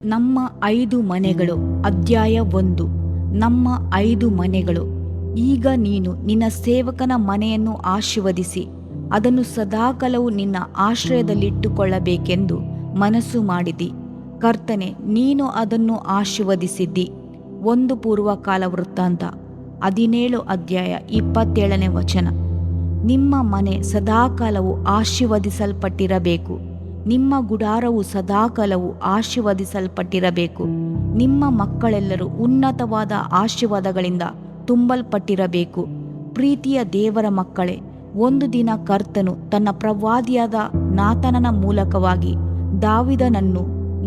ನಮ್ಮ 5 ಮನೆಗಳು. ಅಧ್ಯಾಯ 1. ನಮ್ಮ 5 ಮನೆಗಳು. ಈಗ ನೀನು ನಿನ್ನ ಸೇವಕನ ಮನೆಯನ್ನು ಆಶೀರ್ವದಿಸಿ ಅದನ್ನು ಸದಾಕಾಲವೂ ನಿನ್ನ ಆಶ್ರಯದಲ್ಲಿಟ್ಟುಕೊಳ್ಳಬೇಕೆಂದು ಮನಸ್ಸು ಮಾಡಿದಿ. ಕರ್ತನೆ, ನೀನು ಅದನ್ನು ಆಶೀರ್ವದಿಸಿದ್ದಿ. 1 ಪೂರ್ವಕಾಲ ವೃತ್ತಾಂತ 17 ಅಧ್ಯಾಯ 27ನೇ ವಚನ. ನಿಮ್ಮ ಮನೆ ಸದಾಕಾಲವೂ ಆಶೀರ್ವದಿಸಲ್ಪಟ್ಟಿರಬೇಕು. ನಿಮ್ಮ ಗುಡಾರವು ಸದಾಕಾಲವೂ ಆಶೀರ್ವದಿಸಲ್ಪಟ್ಟಿರಬೇಕು. ನಿಮ್ಮ ಮಕ್ಕಳೆಲ್ಲರೂ ಉನ್ನತವಾದ ಆಶೀರ್ವಾದಗಳಿಂದ ತುಂಬಲ್ಪಟ್ಟಿರಬೇಕು. ಪ್ರೀತಿಯ ದೇವರ ಮಕ್ಕಳೇ, ಒಂದು ದಿನ ಕರ್ತನು ತನ್ನ ಪ್ರವಾದಿಯಾದ ನಾತನನ ಮೂಲಕವಾಗಿ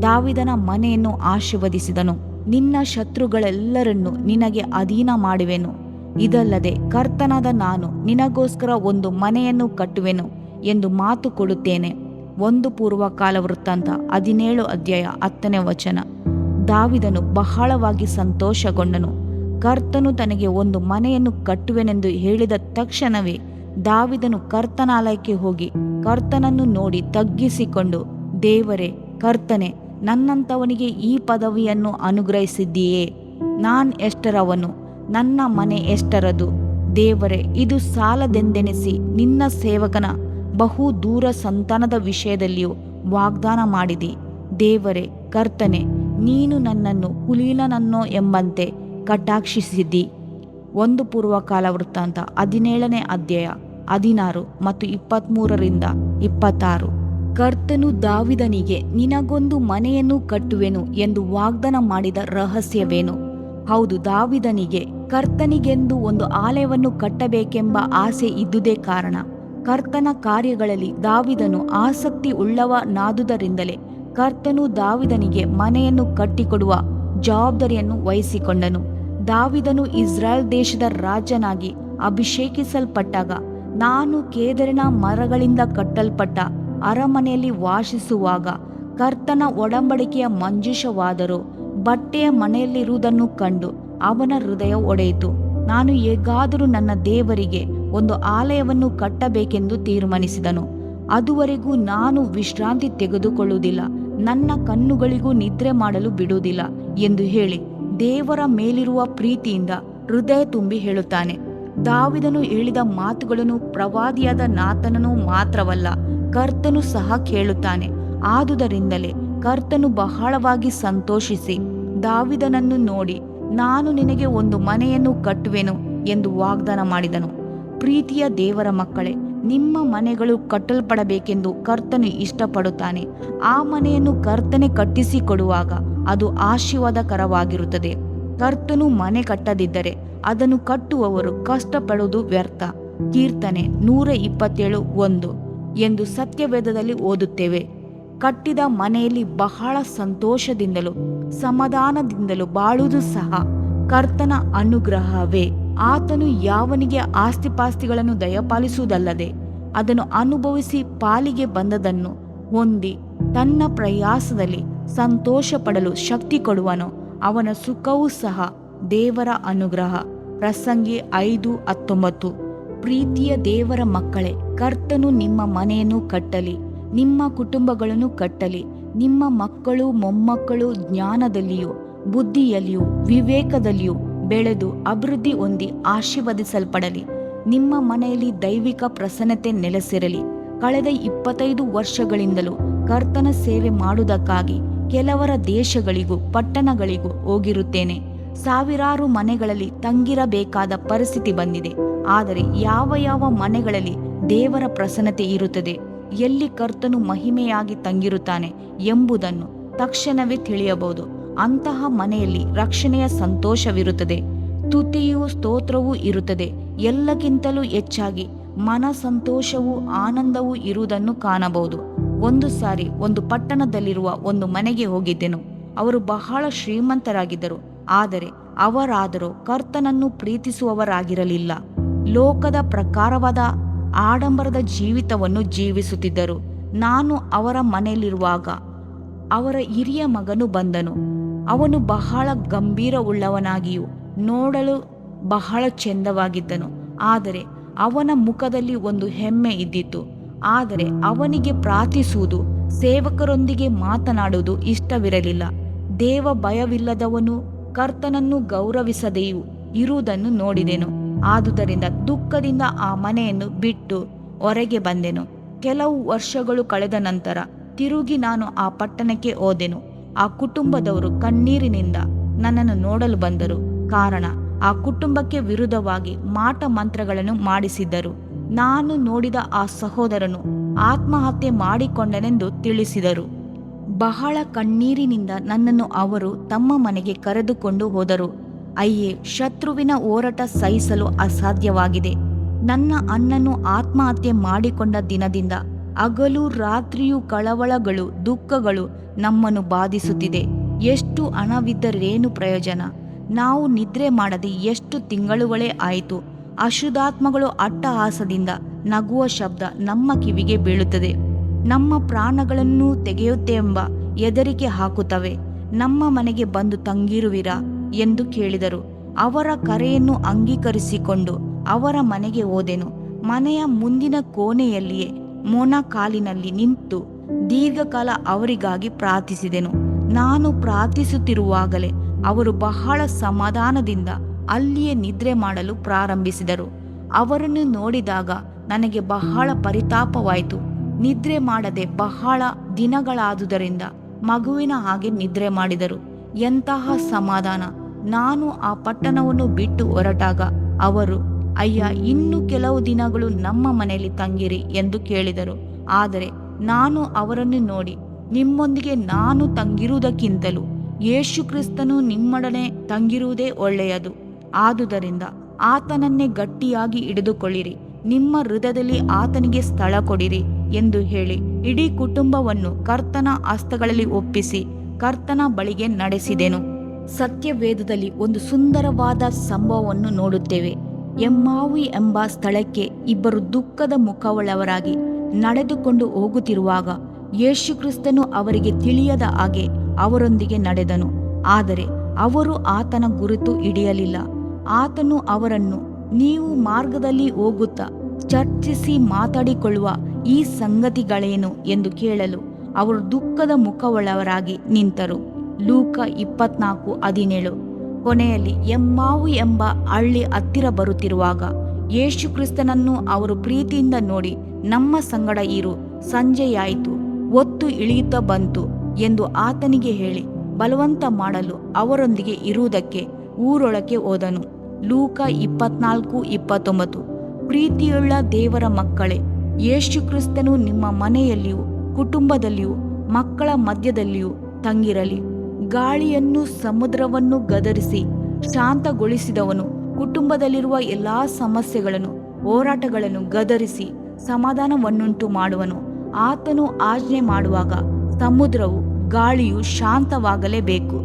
ದಾವಿದನ ಮನೆಯನ್ನು ಆಶೀರ್ವದಿಸಿದನು. ನಿನ್ನ ಶತ್ರುಗಳೆಲ್ಲರನ್ನು ನಿನಗೆ ಅಧೀನ ಮಾಡುವೆನು. ಇದಲ್ಲದೆ ಕರ್ತನಾದ ನಾನು ನಿನಗೋಸ್ಕರ ಒಂದು ಮನೆಯನ್ನು ಕಟ್ಟುವೆನು ಎಂದು ಮಾತು ಕೊಡುತ್ತೇನೆ. 1 ಪೂರ್ವಕಾಲ ವೃತ್ತಾಂತ 17 ಅಧ್ಯಾಯ 10ನೇ ವಚನ. ದಾವಿದನು ಬಹಳವಾಗಿ ಸಂತೋಷಗೊಂಡನು. ಕರ್ತನು ತನಗೆ ಒಂದು ಮನೆಯನ್ನು ಕಟ್ಟುವೆನೆಂದು ಹೇಳಿದ ತಕ್ಷಣವೇ ದಾವಿದನು ಕರ್ತನಾಲಯಕ್ಕೆ ಹೋಗಿ ಕರ್ತನನ್ನು ನೋಡಿ ತಗ್ಗಿಸಿಕೊಂಡು, ದೇವರೇ, ಕರ್ತನೆ, ನನ್ನಂಥವನಿಗೆ ಈ ಪದವಿಯನ್ನು ಅನುಗ್ರಹಿಸಿದ್ದೀಯೇ. ಎಷ್ಟರವನು, ನನ್ನ ಮನೆ ಎಷ್ಟರದು. ದೇವರೇ, ಇದು ಸಾಲದೆಂದೆಣಿಸಿ ನಿನ್ನ ಸೇವಕನ ಬಹು ದೂರ ಸಂತಾನದ ವಿಷಯದಲ್ಲಿಯೂ ವಾಗ್ದಾನ ಮಾಡಿದಿ. ದೇವರೇ, ಕರ್ತನೆ, ನೀನು ನನ್ನನ್ನು ಕುಲೀನನನ್ನೋ ಎಂಬಂತೆ ಕಟಾಕ್ಷಿಸಿದ್ದಿ. 1 ಪೂರ್ವಕಾಲ ವೃತ್ತಾಂತ 17ನೇ ಅಧ್ಯಾಯ 16 ಮತ್ತು 23ರಿಂದ 26. ಕರ್ತನು ದಾವಿದನಿಗೆ ನಿನಗೊಂದು ಮನೆಯನ್ನು ಕಟ್ಟುವೆನು ಎಂದು ವಾಗ್ದಾನ ಮಾಡಿದ ರಹಸ್ಯವೇನು? ಹೌದು, ದಾವಿದನಿಗೆ ಕರ್ತನಿಗೆಂದು ಒಂದು ಆಲಯವನ್ನು ಕಟ್ಟಬೇಕೆಂಬ ಆಸೆ ಇದ್ದುದೇ ಕಾರಣ. ಕರ್ತನ ಕಾರ್ಯಗಳಲ್ಲಿ ದಾವಿದನು ಆಸಕ್ತಿ ಉಳ್ಳವನಾದುದರಿಂದಲೇ ಕರ್ತನು ದಾವಿದನಿಗೆ ಮನೆಯನ್ನು ಕಟ್ಟಿಕೊಡುವ ಜವಾಬ್ದಾರಿಯನ್ನು ವಹಿಸಿಕೊಂಡನು. ದಾವಿದನು ಇಸ್ರಾಯೇಲ್ ದೇಶದ ರಾಜನಾಗಿ ಅಭಿಷೇಕಿಸಲ್ಪಟ್ಟಾಗ, ನಾನು ಕೇದರಿನ ಮರಗಳಿಂದ ಕಟ್ಟಲ್ಪಟ್ಟ ಅರಮನೆಯಲ್ಲಿ ವಾಸಿಸುವಾಗ ಕರ್ತನ ಒಡಂಬಡಿಕೆಯ ಮಂಜೂಷವಾದರೂ ಬಟ್ಟೆಯ ಮನೆಯಲ್ಲಿರುವುದನ್ನು ಕಂಡು ಅವನ ಹೃದಯ ಒಡೆಯಿತು. ನಾನು ಹೇಗಾದರೂ ನನ್ನ ದೇವರಿಗೆ ಒಂದು ಆಲಯವನ್ನು ಕಟ್ಟಬೇಕೆಂದು ತೀರ್ಮಾನಿಸಿದನು. ಅದುವರೆಗೂ ನಾನು ವಿಶ್ರಾಂತಿ ತೆಗೆದುಕೊಳ್ಳುವುದಿಲ್ಲ, ನನ್ನ ಕಣ್ಣುಗಳಿಗೂ ನಿದ್ರೆ ಮಾಡಲು ಬಿಡುವುದಿಲ್ಲ ಎಂದು ಹೇಳಿ ದೇವರ ಮೇಲಿರುವ ಪ್ರೀತಿಯಿಂದ ಹೃದಯ ತುಂಬಿ ಹೇಳುತ್ತಾನೆ. ದಾವಿದನು ಹೇಳಿದ ಮಾತುಗಳನ್ನು ಪ್ರವಾದಿಯಾದ ನಾತನನು ಮಾತ್ರವಲ್ಲ, ಕರ್ತನು ಸಹ ಕೇಳುತ್ತಾನೆ. ಆದುದರಿಂದಲೇ ಕರ್ತನು ಬಹಳವಾಗಿ ಸಂತೋಷಿಸಿ ದಾವಿದನನ್ನು ನೋಡಿ, ನಾನು ನಿನಗೆ ಒಂದು ಮನೆಯನ್ನು ಕಟ್ಟುವೆನು ಎಂದು ವಾಗ್ದಾನ ಮಾಡಿದನು. ಪ್ರೀತಿಯ ದೇವರ ಮಕ್ಕಳೇ, ನಿಮ್ಮ ಮನೆಗಳು ಕಟ್ಟಲ್ಪಡಬೇಕೆಂದು ಕರ್ತನು ಇಷ್ಟಪಡುತ್ತಾನೆ. ಆ ಮನೆಯನ್ನು ಕರ್ತನೆ ಕಟ್ಟಿಸಿಕೊಡುವಾಗ ಅದು ಆಶೀರ್ವಾದಕರವಾಗಿರುತ್ತದೆ. ಕರ್ತನು ಮನೆ ಕಟ್ಟದಿದ್ದರೆ ಅದನ್ನು ಕಟ್ಟುವವರು ಕಷ್ಟಪಡುವುದು ವ್ಯರ್ಥ. ಕೀರ್ತನೆ 127:1 ಎಂದು ಸತ್ಯವೇದದಲ್ಲಿ ಓದುತ್ತೇವೆ. ಕಟ್ಟಿದ ಮನೆಯಲ್ಲಿ ಬಹಳ ಸಂತೋಷದಿಂದಲೂ ಸಮಾಧಾನದಿಂದಲೂ ಬಾಳುವುದು ಸಹ ಕರ್ತನ ಅನುಗ್ರಹವೇ. ಆತನು ಯಾವನಿಗೆ ಆಸ್ತಿಪಾಸ್ತಿಗಳನ್ನು ದಯಪಾಲಿಸುವುದಲ್ಲದೆ ಅದನ್ನು ಅನುಭವಿಸಿ ಪಾಲಿಗೆ ಬಂದದನ್ನು ಹೊಂದಿ ತನ್ನ ಪ್ರಯಾಸದಲ್ಲಿ ಸಂತೋಷ ಪಡಲು ಶಕ್ತಿ ಕೊಡುವನೋ ಅವನ ಸುಖವೂ ಸಹ ದೇವರ ಅನುಗ್ರಹ. ಪ್ರಸಂಗಿ 5:19. ಪ್ರೀತಿಯ ದೇವರ ಮಕ್ಕಳೇ, ಕರ್ತನು ನಿಮ್ಮ ಮನೆಯನ್ನು ಕಟ್ಟಲಿ, ನಿಮ್ಮ ಕುಟುಂಬಗಳನ್ನು ಕಟ್ಟಲಿ. ನಿಮ್ಮ ಮಕ್ಕಳು ಮೊಮ್ಮಕ್ಕಳು ಜ್ಞಾನದಲ್ಲಿಯೂ ಬುದ್ಧಿಯಲ್ಲಿಯೂ ವಿವೇಕದಲ್ಲಿಯೂ ಬೆಳೆದು ಅಭಿವೃದ್ಧಿ ಹೊಂದಿ ಆಶೀರ್ವದಿಸಲ್ಪಡಲಿ. ನಿಮ್ಮ ಮನೆಯಲ್ಲಿ ದೈವಿಕ ಪ್ರಸನ್ನತೆ ನೆಲೆಸಿರಲಿ. ಕಳೆದ 25 ವರ್ಷಗಳಿಂದಲೂ ಕರ್ತನ ಸೇವೆ ಮಾಡುವುದಕ್ಕಾಗಿ ಕೆಲವರ ದೇಶಗಳಿಗೂ ಪಟ್ಟಣಗಳಿಗೂ ಹೋಗಿರುತ್ತೇನೆ. ಸಾವಿರಾರು ಮನೆಗಳಲ್ಲಿ ತಂಗಿರಬೇಕಾದ ಪರಿಸ್ಥಿತಿ ಬಂದಿದೆ. ಆದರೆ ಯಾವ ಮನೆಗಳಲ್ಲಿ ದೇವರ ಪ್ರಸನ್ನತೆ ಇರುತ್ತದೆ, ಎಲ್ಲಿ ಕರ್ತನು ಮಹಿಮೆಯಾಗಿ ತಂಗಿರುತ್ತಾನೆ ಎಂಬುದನ್ನು ತಕ್ಷಣವೇ ತಿಳಿಯಬಹುದು. ಅಂತಹ ಮನೆಯಲ್ಲಿ ರಕ್ಷಣೆಯ ಸಂತೋಷವಿರುತ್ತದೆ, ಸ್ತುತಿಯೂ ಸ್ತೋತ್ರವೂ ಇರುತ್ತದೆ. ಎಲ್ಲಕ್ಕಿಂತಲೂ ಹೆಚ್ಚಾಗಿ ಮನ ಸಂತೋಷವೂ ಆನಂದವೂ ಇರುವುದನ್ನು ಕಾಣಬಹುದು. ಒಂದು ಸಾರಿ ಒಂದು ಪಟ್ಟಣದಲ್ಲಿರುವ ಒಂದು ಮನೆಗೆ ಹೋಗಿದ್ದೆನು. ಅವರು ಬಹಳ ಶ್ರೀಮಂತರಾಗಿದ್ದರು, ಆದರೆ ಅವರಾದರೂ ಕರ್ತನನ್ನು ಪ್ರೀತಿಸುವವರಾಗಿರಲಿಲ್ಲ. ಲೋಕದ ಪ್ರಕಾರವಾದ ಆಡಂಬರದ ಜೀವಿತವನ್ನು ಜೀವಿಸುತ್ತಿದ್ದರು. ನಾನು ಅವರ ಮನೆಯಲ್ಲಿರುವಾಗ ಅವರ ಹಿರಿಯ ಮಗನು ಬಂದನು. ಅವನು ಬಹಳ ಗಂಭೀರವುಳ್ಳವನಾಗಿಯೂ ನೋಡಲು ಬಹಳ ಚೆಂದವಾಗಿದ್ದನು. ಆದರೆ ಅವನ ಮುಖದಲ್ಲಿ ಒಂದು ಹೆಮ್ಮೆ ಇದ್ದಿತು. ಆದರೆ ಅವನಿಗೆ ಪ್ರಾರ್ಥಿಸುವುದು, ಸೇವಕರೊಂದಿಗೆ ಮಾತನಾಡುವುದು ಇಷ್ಟವಿರಲಿಲ್ಲ. ದೇವ ಭಯವಿಲ್ಲದವನು ಕರ್ತನನ್ನು ಗೌರವಿಸದೆಯೂ ಇರುವುದನ್ನು ನೋಡಿದೆನು. ಆದುದರಿಂದ ದುಃಖದಿಂದ ಆ ಮನೆಯನ್ನು ಬಿಟ್ಟು ಹೊರಗೆ ಬಂದೆನು. ಕೆಲವು ವರ್ಷಗಳು ಕಳೆದ ನಂತರ ತಿರುಗಿ ನಾನು ಆ ಪಟ್ಟಣಕ್ಕೆ ಹೋದೆನು. ಆ ಕುಟುಂಬದವರು ಕಣ್ಣೀರಿನಿಂದ ನನ್ನನ್ನು ನೋಡಲು ಬಂದರು. ಕಾರಣ ಆ ಕುಟುಂಬಕ್ಕೆ ವಿರುದ್ಧವಾಗಿ ಮಾಟ ಮಂತ್ರಗಳನ್ನು ಮಾಡಿಸಿದ್ದರು. ನಾನು ನೋಡಿದ ಆ ಸಹೋದರನು ಆತ್ಮಹತ್ಯೆ ಮಾಡಿಕೊಂಡನೆಂದು ತಿಳಿಸಿದರು. ಬಹಳ ಕಣ್ಣೀರಿನಿಂದ ನನ್ನನ್ನು ಅವರು ತಮ್ಮ ಮನೆಗೆ ಕರೆದುಕೊಂಡು ಹೋದರು. ಅಯ್ಯೇ, ಶತ್ರುವಿನ ಹೋರಾಟ ಸಹಿಸಲು ಅಸಾಧ್ಯವಾಗಿದೆ. ನನ್ನ ಅಣ್ಣನು ಆತ್ಮಹತ್ಯೆ ಮಾಡಿಕೊಂಡ ದಿನದಿಂದ ಹಗಲು ರಾತ್ರಿಯೂ ಕಳವಳಗಳು, ದುಃಖಗಳು ನಮ್ಮನ್ನು ಬಾಧಿಸುತ್ತಿದೆ. ಎಷ್ಟು ಹಣವಿದ್ದರೇನು ಪ್ರಯೋಜನ? ನಾವು ನಿದ್ರೆ ಮಾಡದೆ ಎಷ್ಟು ತಿಂಗಳುಗಳೇ ಆಯಿತು. ಅಶುದ್ಧಾತ್ಮಗಳು ಅಟ್ಟಹಾಸದಿಂದ ನಗುವ ಶಬ್ದ ನಮ್ಮ ಕಿವಿಗೆ ಬೀಳುತ್ತದೆ. ನಮ್ಮ ಪ್ರಾಣಗಳನ್ನು ತೆಗೆಯುತ್ತೆಂಬ ಹೆದರಿಕೆ ಹಾಕುತ್ತವೆ. ನಮ್ಮ ಮನೆಗೆ ಬಂದು ತಂಗಿರುವಿರಾ ಎಂದು ಕೇಳಿದರು. ಅವರ ಕರೆಯನ್ನು ಅಂಗೀಕರಿಸಿಕೊಂಡು ಅವರ ಮನೆಗೆ ಹೋದೆನು. ಮನೆಯ ಮುಂದಿನ ಕೋಣೆಯಲ್ಲಿಯೇ ಮೊಣಕಾಲಿನಲ್ಲಿ ನಿಂತು ದೀರ್ಘಕಾಲ ಅವರಿಗಾಗಿ ಪ್ರಾರ್ಥಿಸಿದೆನು. ನಾನು ಪ್ರಾರ್ಥಿಸುತ್ತಿರುವಾಗಲೇ ಅವರು ಬಹಳ ಸಮಾಧಾನದಿಂದ ಅಲ್ಲಿಯೇ ನಿದ್ರೆ ಮಾಡಲು ಪ್ರಾರಂಭಿಸಿದರು. ಅವರನ್ನು ನೋಡಿದಾಗ ನನಗೆ ಬಹಳ ಪರಿತಾಪವಾಯಿತು. ನಿದ್ರೆ ಮಾಡದೆ ಬಹಳ ದಿನಗಳಾದುದರಿಂದ ಮಗುವಿನ ಹಾಗೆ ನಿದ್ರೆ ಮಾಡಿದರು. ಎಂತಹ ಸಮಾಧಾನ! ನಾನು ಆ ಪಟ್ಟಣವನ್ನು ಬಿಟ್ಟು ಹೊರಟಾಗ ಅವರು, ಅಯ್ಯ, ಇನ್ನು ಕೆಲವು ದಿನಗಳು ನಮ್ಮ ಮನೆಯಲ್ಲಿ ತಂಗಿರಿ ಎಂದು ಕೇಳಿದರು. ಆದರೆ ನಾನು ಅವರನ್ನು ನೋಡಿ, ನಿಮ್ಮೊಂದಿಗೆ ನಾನು ತಂಗಿರುವುದಕ್ಕಿಂತಲೂ ಯೇಸು ಕ್ರಿಸ್ತನು ನಿಮ್ಮೊಡನೆ ತಂಗಿರುವುದೇ ಒಳ್ಳೆಯದು. ಆದುದರಿಂದ ಆತನನ್ನೇ ಗಟ್ಟಿಯಾಗಿ ಹಿಡಿದುಕೊಳ್ಳಿರಿ, ನಿಮ್ಮ ಹೃದಯದಲ್ಲಿ ಆತನಿಗೆ ಸ್ಥಳ ಕೊಡಿರಿ ಎಂದು ಹೇಳಿ ಇಡೀ ಕುಟುಂಬವನ್ನು ಕರ್ತನ ಹಸ್ತಗಳಲ್ಲಿ ಒಪ್ಪಿಸಿ ಕರ್ತನ ಬಳಿಗೆ ನಡೆಸಿದೆನು. ಸತ್ಯವೇದದಲ್ಲಿ ಒಂದು ಸುಂದರವಾದ ಸಂಭವವನ್ನು ನೋಡುತ್ತೇವೆ. ಎಮ್ಮಾವು ಎಂಬ ಸ್ಥಳಕ್ಕೆ ಇಬ್ಬರು ದುಃಖದ ಮುಖವುಳ್ಳವರಾಗಿ ನಡೆದುಕೊಂಡು ಹೋಗುತ್ತಿರುವಾಗ ಯೇಸು ಕ್ರಿಸ್ತನು ಅವರಿಗೆ ತಿಳಿಯದ ಹಾಗೆ ಅವರೊಂದಿಗೆ ನಡೆದನು. ಆದರೆ ಅವರು ಆತನ ಗುರುತು ಹಿಡಿಯಲಿಲ್ಲ. ಆತನು ಅವರನ್ನು, ನೀವು ಮಾರ್ಗದಲ್ಲಿ ಹೋಗುತ್ತಾ ಚರ್ಚಿಸಿ ಮಾತಾಡಿಕೊಳ್ಳುವ ಈ ಸಂಗತಿಗಳೇನು ಎಂದು ಕೇಳಲು ಅವರು ದುಃಖದ ಮುಖವುಳ್ಳವರಾಗಿ ನಿಂತರು. ಲೂಕ 24:17. ಕೊನೆಯಲ್ಲಿ ಎಮ್ಮಾವು ಎಂಬ ಹಳ್ಳಿ ಹತ್ತಿರ ಬರುತ್ತಿರುವಾಗ ಯೇಸು ಕ್ರಿಸ್ತನನ್ನು ಅವರು ಪ್ರೀತಿಯಿಂದ ನೋಡಿ, ನಮ್ಮ ಸಂಗಡ ಇರು, ಸಂಜೆಯಾಯಿತು, ಹೊತ್ತು ಇಳಿಯುತ್ತಾ ಬಂತು ಎಂದು ಆತನಿಗೆ ಹೇಳಿ ಬಲವಂತ ಮಾಡಲು ಅವರೊಂದಿಗೆ ಇರುವುದಕ್ಕೆ ಊರೊಳಕ್ಕೆ ಹೋದನು. ಲೂಕ 24:29. ಪ್ರೀತಿಯುಳ್ಳ ದೇವರ ಮಕ್ಕಳೇ, ಯೇಸು ಕ್ರಿಸ್ತನು ನಿಮ್ಮ ಮನೆಯಲ್ಲಿಯೂ ಕುಟುಂಬದಲ್ಲಿಯೂ ಮಕ್ಕಳ ಮಧ್ಯದಲ್ಲಿಯೂ ತಂಗಿರಲಿ. ಗಾಳಿಯನ್ನು ಸಮುದ್ರವನ್ನು ಗದರಿಸಿ ಶಾಂತಗೊಳಿಸಿದವನು, ಕುಟುಂಬದಲ್ಲಿರುವ ಎಲ್ಲಾ ಸಮಸ್ಯೆಗಳನ್ನು ಹೋರಾಟಗಳನ್ನು ಗದರಿಸಿ ಸಮಾಧಾನವನ್ನುಂಟು ಮಾಡುವನು. ಆತನು ಆಜ್ಞೆ ಮಾಡುವಾಗ ಸಮುದ್ರವು ಗಾಳಿಯು ಶಾಂತವಾಗಲೇಬೇಕು.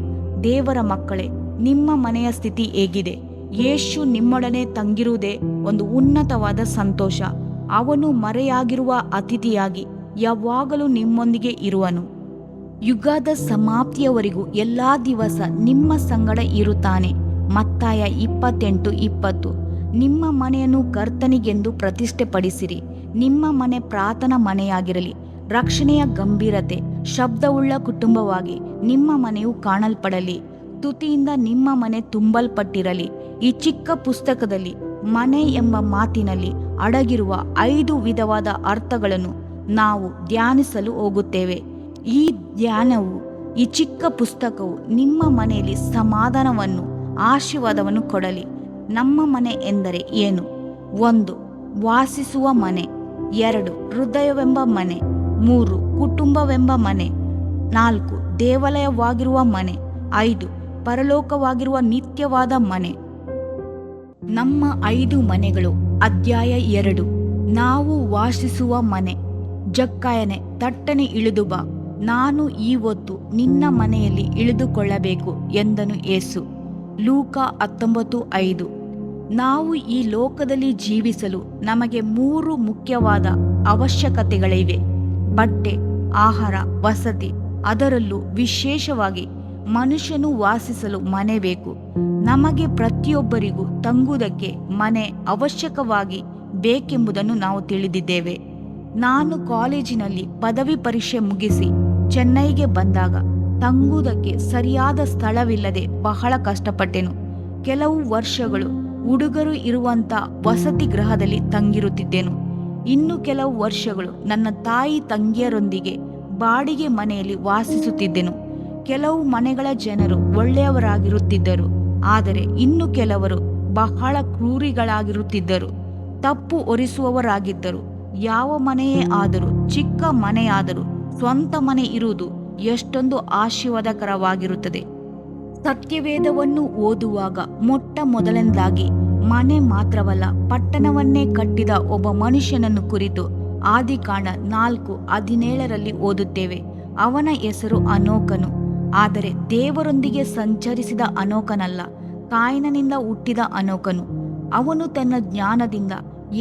ದೇವರ ಮಕ್ಕಳೇ, ನಿಮ್ಮ ಮನೆಯ ಸ್ಥಿತಿ ಹೇಗಿದೆ? ಯೇಸು ನಿಮ್ಮೊಡನೆ ತಂಗಿರುವುದೇ ಒಂದು ಉನ್ನತವಾದ ಸಂತೋಷ. ಅವನು ಮರೆಯಾಗಿರುವ ಅತಿಥಿಯಾಗಿ ಯಾವಾಗಲೂ ನಿಮ್ಮೊಂದಿಗೆ ಇರುವನು. ಯುಗದ ಸಮಾಪ್ತಿಯವರೆಗೂ ಎಲ್ಲಾ ದಿವಸ ನಿಮ್ಮ ಸಂಗಡ ಇರುತ್ತಾನೆ. ಮತ್ತಾಯ 28:20. ನಿಮ್ಮ ಮನೆಯನ್ನು ಕರ್ತನಿಗೆಂದು ಪ್ರತಿಷ್ಠೆಪಡಿಸಿರಿ. ನಿಮ್ಮ ಮನೆ ಪ್ರಾರ್ಥನಾ ಮನೆಯಾಗಿರಲಿ. ರಕ್ಷಣೆಯ ಗಂಭೀರತೆ ಶಬ್ದವುಳ್ಳ ಕುಟುಂಬವಾಗಿ ನಿಮ್ಮ ಮನೆಯು ಕಾಣಲ್ಪಡಲಿ. ಸ್ತುತಿಯಿಂದ ನಿಮ್ಮ ಮನೆ ತುಂಬಲ್ಪಟ್ಟಿರಲಿ. ಈ ಚಿಕ್ಕ ಪುಸ್ತಕದಲ್ಲಿ ಮನೆ ಎಂಬ ಮಾತಿನಲ್ಲಿ ಅಡಗಿರುವ 5 ವಿಧವಾದ ಅರ್ಥಗಳನ್ನು ನಾವು ಧ್ಯಾನಿಸಲು ಹೋಗುತ್ತೇವೆ. ಈ ಧ್ಯಾನವು, ಈ ಚಿಕ್ಕ ಪುಸ್ತಕವು ನಿಮ್ಮ ಮನೆಯಲ್ಲಿ ಸಮಾಧಾನವನ್ನು, ಆಶೀರ್ವಾದವನ್ನು ಕೊಡಲಿ. ನಮ್ಮ ಮನೆ ಎಂದರೆ ಏನು? 1. ವಾಸಿಸುವ ಮನೆ. 2. ಹೃದಯವೆಂಬ ಮನೆ. 3. ಕುಟುಂಬವೆಂಬ ಮನೆ. 4. ದೇವಾಲಯವಾಗಿರುವ ಮನೆ. 5. ಪರಲೋಕವಾಗಿರುವ ನಿತ್ಯವಾದ ಮನೆ. ನಮ್ಮ 5 ಮನೆಗಳು. ಅಧ್ಯಾಯ 2. ನಾವು ವಾಸಿಸುವ ಮನೆ. ಜಕ್ಕಾಯನೇ, ತಟ್ಟನೆ ಇಳಿದು ಬಾ, ನಾನು ಈ ಹೊತ್ತು ನಿನ್ನ ಮನೆಯಲ್ಲಿ ಇಳಿದುಕೊಳ್ಳಬೇಕು ಎಂದನು ಯೇಸು. ಲೂಕ 19:5. ನಾವು ಈ ಲೋಕದಲ್ಲಿ ಜೀವಿಸಲು ನಮಗೆ 3 ಮುಖ್ಯವಾದ ಅವಶ್ಯಕತೆಗಳಿವೆ: ಬಟ್ಟೆ, ಆಹಾರ, ವಸತಿ. ಅದರಲ್ಲೂ ವಿಶೇಷವಾಗಿ ಮನುಷ್ಯನು ವಾಸಿಸಲು ಮನೆ ಬೇಕು. ನಮಗೆ ಪ್ರತಿಯೊಬ್ಬರಿಗೂ ತಂಗುವುದಕ್ಕೆ ಮನೆ ಅವಶ್ಯಕವಾಗಿ ಬೇಕೆಂಬುದನ್ನು ನಾವು ತಿಳಿದಿದ್ದೇವೆ. ನಾನು ಕಾಲೇಜಿನಲ್ಲಿ ಪದವಿ ಪರೀಕ್ಷೆ ಮುಗಿಸಿ ಚೆನ್ನೈಗೆ ಬಂದಾಗ ತಂಗುವುದಕ್ಕೆ ಸರಿಯಾದ ಸ್ಥಳವಿಲ್ಲದೆ ಬಹಳ ಕಷ್ಟಪಟ್ಟೆನು. ಕೆಲವು ವರ್ಷಗಳು ಹುಡುಗರು ಇರುವಂಥ ವಸತಿ ಗೃಹದಲ್ಲಿ ತಂಗಿರುತ್ತಿದ್ದೆನು. ಇನ್ನು ಕೆಲವು ವರ್ಷಗಳು ನನ್ನ ತಾಯಿ ತಂಗಿಯರೊಂದಿಗೆ ಬಾಡಿಗೆ ಮನೆಯಲ್ಲಿ ವಾಸಿಸುತ್ತಿದ್ದೆನು. ಕೆಲವು ಮನೆಗಳ ಜನರು ಒಳ್ಳೆಯವರಾಗಿರುತ್ತಿದ್ದರು, ಆದರೆ ಇನ್ನು ಕೆಲವರು ಬಹಳ ಕ್ರೂರಿಗಳಾಗಿರುತ್ತಿದ್ದರು, ತಪ್ಪು ಹೊರಿಸುವವರಾಗಿದ್ದರು. ಯಾವ ಮನೆಯೇ ಆದರೂ, ಚಿಕ್ಕ ಮನೆಯಾದರೂ, ಸ್ವಂತ ಮನೆ ಇರುವುದು ಎಷ್ಟೊಂದು ಆಶೀರ್ವಾದಕರವಾಗಿರುತ್ತದೆ. ಸತ್ಯವೇದವನ್ನು ಓದುವಾಗ ಮೊಟ್ಟ ಮೊದಲನೇದಾಗಿ ಮನೆ ಮಾತ್ರವಲ್ಲ, ಪಟ್ಟಣವನ್ನೇ ಕಟ್ಟಿದ ಒಬ್ಬ ಮನುಷ್ಯನನ್ನು ಕುರಿತು ಆದಿಕಾಂಡ 4:17 ಓದುತ್ತೇವೆ. ಅವನ ಹೆಸರು ಅನೋಕನು. ಆದರೆ ದೇವರೊಂದಿಗೆ ಸಂಚರಿಸಿದ ಅನೋಕನಲ್ಲ, ಕಾಯಿನನಿಂದ ಹುಟ್ಟಿದ ಅನೋಕನು. ಅವನು ತನ್ನ ಜ್ಞಾನದಿಂದ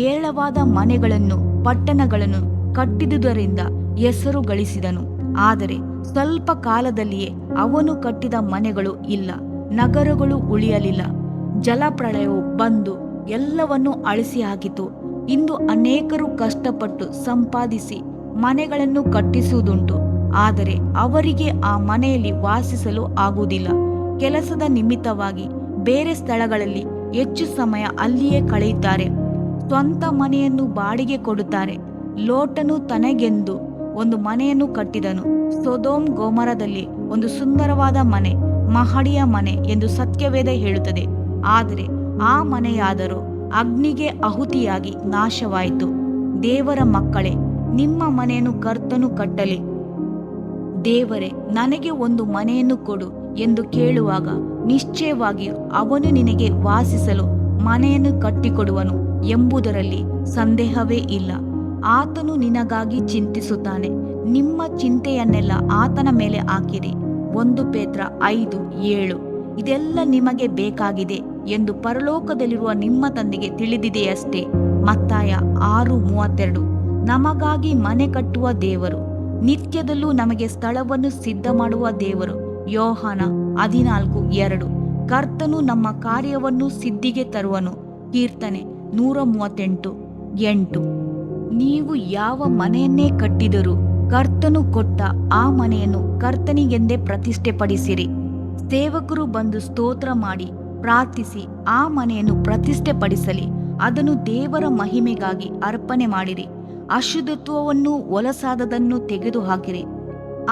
ಏಳವಾದ ಮನೆಗಳನ್ನು, ಪಟ್ಟಣಗಳನ್ನು ಕಟ್ಟಿದುದರಿಂದ ಹೆಸರು ಗಳಿಸಿದನು. ಆದರೆ ಸ್ವಲ್ಪ ಕಾಲದಲ್ಲಿಯೇ ಅವನು ಕಟ್ಟಿದ ಮನೆಗಳು ಇಲ್ಲ, ನಗರಗಳು ಉಳಿಯಲಿಲ್ಲ. ಜಲಪ್ರಳಯವು ಬಂದು ಎಲ್ಲವನ್ನೂ ಅಳಿಸಿ ಹಾಕಿತು. ಇಂದು ಅನೇಕರು ಕಷ್ಟಪಟ್ಟು ಸಂಪಾದಿಸಿ ಮನೆಗಳನ್ನು ಕಟ್ಟಿಸುವುದುಂಟು, ಆದರೆ ಅವರಿಗೆ ಆ ಮನೆಯಲ್ಲಿ ವಾಸಿಸಲು ಆಗುವುದಿಲ್ಲ. ಕೆಲಸದ ನಿಮಿತ್ತವಾಗಿ ಬೇರೆ ಸ್ಥಳಗಳಲ್ಲಿ ಹೆಚ್ಚು ಸಮಯ ಅಲ್ಲಿಯೇ ಕಳೆಯುತ್ತಾರೆ. ಸ್ವಂತ ಮನೆಯನ್ನು ಬಾಡಿಗೆ ಕೊಡುತ್ತಾರೆ. ಲೋಟನು ತನಗೆಂದು ಒಂದು ಮನೆಯನ್ನು ಕಟ್ಟಿದನು. ಸೊದೋಮ್ ಗೊಮೋರದಲ್ಲಿ ಒಂದು ಸುಂದರವಾದ ಮನೆ, ಮಹಡಿಯ ಮನೆ ಎಂದು ಸತ್ಯವೇದ ಹೇಳುತ್ತದೆ. ಆದರೆ ಆ ಮನೆಯಾದರೂ ಅಗ್ನಿಗೆ ಆಹುತಿಯಾಗಿ ನಾಶವಾಯಿತು. ದೇವರ ಮಕ್ಕಳೇ, ನಿಮ್ಮ ಮನೆಯನ್ನು ಕರ್ತನು ಕಟ್ಟಲಿ. ದೇವರೇ, ನನಗೆ ಒಂದು ಮನೆಯನ್ನು ಕೊಡು ಎಂದು ಕೇಳುವಾಗ ನಿಶ್ಚಯವಾಗಿಯೂ ಅವನು ನಿನಗೆ ವಾಸಿಸಲು ಮನೆಯನ್ನು ಕಟ್ಟಿಕೊಡುವನು ಎಂಬುದರಲ್ಲಿ ಸಂದೇಹವೇ ಇಲ್ಲ. ಆತನು ನಿನಗಾಗಿ ಚಿಂತಿಸುತ್ತಾನೆ. ನಿಮ್ಮ ಚಿಂತೆಯನ್ನೆಲ್ಲ ಆತನ ಮೇಲೆ ಹಾಕಿರಿ. 1 ಪೇತ್ರ 5:7. ಇದೆಲ್ಲ ನಿಮಗೆ ಬೇಕಾಗಿದೆ ಎಂದು ಪರಲೋಕದಲ್ಲಿರುವ ನಿಮ್ಮ ತಂದೆಗೆ ತಿಳಿದಿದೆಯಷ್ಟೇ. ಮತ್ತಾಯ 6:32. ನಮಗಾಗಿ ಮನೆ ಕಟ್ಟುವ ದೇವರು, ನಿತ್ಯದಲ್ಲೂ ನಮಗೆ ಸ್ಥಳವನ್ನು ಸಿದ್ಧ ಮಾಡುವ ದೇವರು. ಯೋಹಾನ 14:2. ಕರ್ತನು ನಮ್ಮ ಕಾರ್ಯವನ್ನು ಸಿದ್ಧಿಗೆ ತರುವನು. ಕೀರ್ತನೆ 138:8. ನೀವು ಯಾವ ಮನೆಯನ್ನೇ ಕಟ್ಟಿದರೂ ಕರ್ತನು ಕೊಟ್ಟ ಆ ಮನೆಯನ್ನು ಕರ್ತನಿಗೆಂದೇ ಪ್ರತಿಷ್ಠೆಪಡಿಸಿರಿ. ಸೇವಕರು ಬಂದು ಸ್ತೋತ್ರ ಮಾಡಿ ಪ್ರಾರ್ಥಿಸಿ ಆ ಮನೆಯನ್ನು ಪ್ರತಿಷ್ಠೆಪಡಿಸಲಿ. ಅದನ್ನು ದೇವರ ಮಹಿಮೆಗಾಗಿ ಅರ್ಪಣೆ ಮಾಡಿರಿ. ಅಶುದ್ಧತ್ವವನ್ನು, ಹೊಲಸಾದದನ್ನು ತೆಗೆದುಹಾಕಿರಿ.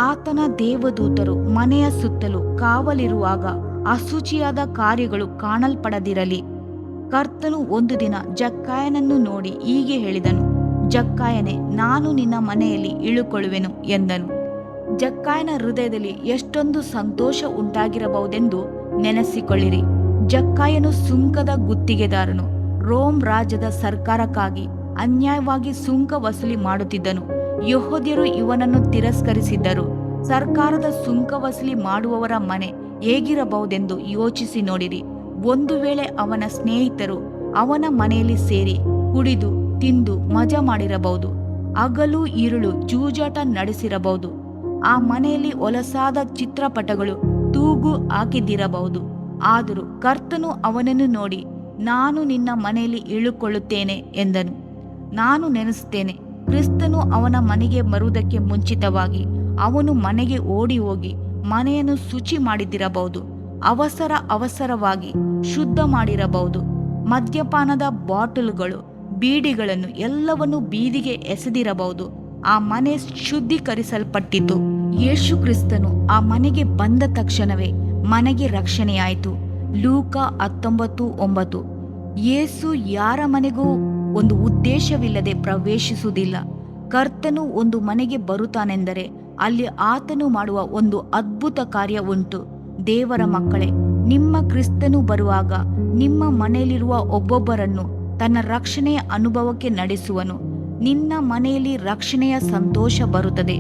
ಆತನ ದೇವದೂತರು ಮನೆಯ ಸುತ್ತಲೂ ಕಾವಲಿರುವಾಗ ಅಶುಚಿಯಾದ ಕಾರ್ಯಗಳು ಕಾಣಲ್ಪಡದಿರಲಿ. ಕರ್ತನು ಒಂದು ದಿನ ಜಕ್ಕಾಯನನ್ನು ನೋಡಿ ಹೀಗೆ ಹೇಳಿದನು, ಜಕ್ಕಾಯನೇ, ನಾನು ನಿನ್ನ ಮನೆಯಲ್ಲಿ ಇಳುಕೊಳ್ಳುವೆನು ಎಂದನು. ಜಕ್ಕಾಯನ ಹೃದಯದಲ್ಲಿ ಎಷ್ಟೊಂದು ಸಂತೋಷ ಉಂಟಾಗಿರಬಹುದೆಂದು ನೆನೆಸಿಕೊಳ್ಳಿರಿ. ಜಕ್ಕಾಯನು ಸುಂಕದ ಗುತ್ತಿಗೆದಾರನು. ರೋಮ್ ರಾಜ್ಯದ ಸರ್ಕಾರಕ್ಕಾಗಿ ಅನ್ಯಾಯವಾಗಿ ಸುಂಕ ವಸೂಲಿ ಮಾಡುತ್ತಿದ್ದನು. ಯೆಹೂದ್ಯರು ಇವನನ್ನು ತಿರಸ್ಕರಿಸಿದ್ದರು. ಸರ್ಕಾರದ ಸುಂಕ ವಸೂಲಿ ಮಾಡುವವರ ಮನೆ ಹೇಗಿರಬಹುದೆಂದು ಯೋಚಿಸಿ ನೋಡಿರಿ. ಒಂದು ವೇಳೆ ಅವನ ಸ್ನೇಹಿತರು ಅವನ ಮನೆಯಲ್ಲಿ ಸೇರಿ ಕುಡಿದು ತಿಂದು ಮಜಾ ಮಾಡಿರಬಹುದು. ಹಗಲು ಇರುಳು ಜೂಜಾಟ ನಡೆಸಿರಬಹುದು. ಆ ಮನೆಯಲ್ಲಿ ಹೊಲಸಾದ ಚಿತ್ರಪಟಗಳು ತೂಗು ಹಾಕಿದ್ದಿರಬಹುದು. ಆದರೂ ಕರ್ತನು ಅವನನ್ನು ನೋಡಿ, ನಾನು ನಿನ್ನ ಮನೆಯಲ್ಲಿ ಇಳುಕೊಳ್ಳುತ್ತೇನೆ ಎಂದನು. ನಾನು ನೆನೆಸುತ್ತೇನೆ, ಕ್ರಿಸ್ತನು ಅವನ ಮನೆಗೆ ಬರುವುದಕ್ಕೆ ಮುಂಚಿತವಾಗಿ ಅವನು ಮನೆಗೆ ಓಡಿ ಹೋಗಿ ಮನೆಯನ್ನು ಶುಚಿ ಮಾಡಿದ್ದಿರಬಹುದು. ಅವಸರವಾಗಿ ಶುದ್ಧ ಮಾಡಿರಬಹುದು. ಮದ್ಯಪಾನದ ಬಾಟಲುಗಳು, ಬೀಡಿಗಳನ್ನು ಎಲ್ಲವನ್ನು ಬೀದಿಗೆ ಎಸೆದಿರಬಹುದು. ಆ ಮನೆ ಶುದ್ಧೀಕರಿಸಲ್ಪಟ್ಟಿತು. ಯೇಸು ಕ್ರಿಸ್ತನು ಆ ಮನೆಗೆ ಬಂದ ತಕ್ಷಣವೇ ಮನೆಗೆ ರಕ್ಷಣೆಯಾಯಿತು. ಲೂಕ 19:9. ಯೇಸು ಯಾರ ಮನೆಗೂ ಒಂದು ಉದ್ದೇಶವಿಲ್ಲದೆ ಪ್ರವೇಶಿಸುವುದಿಲ್ಲ. ಕರ್ತನು ಒಂದು ಮನೆಗೆ ಬರುತ್ತಾನೆಂದರೆ ಅಲ್ಲಿ ಆತನು ಮಾಡುವ ಒಂದು ಅದ್ಭುತ ಕಾರ್ಯ ಉಂಟು. ದೇವರ ಮಕ್ಕಳೇ, ನಿಮ್ಮ ಕ್ರಿಸ್ತನು ಬರುವಾಗ ನಿಮ್ಮ ಮನೆಯಲ್ಲಿರುವ ಒಬ್ಬೊಬ್ಬರನ್ನು ತನ್ನ ರಕ್ಷಣೆಯ ಅನುಭವಕ್ಕೆ ನಡೆಸುವನು. ನಿನ್ನ ಮನೆಯಲ್ಲಿ ರಕ್ಷಣೆಯ ಸಂತೋಷ ಬರುತ್ತದೆ.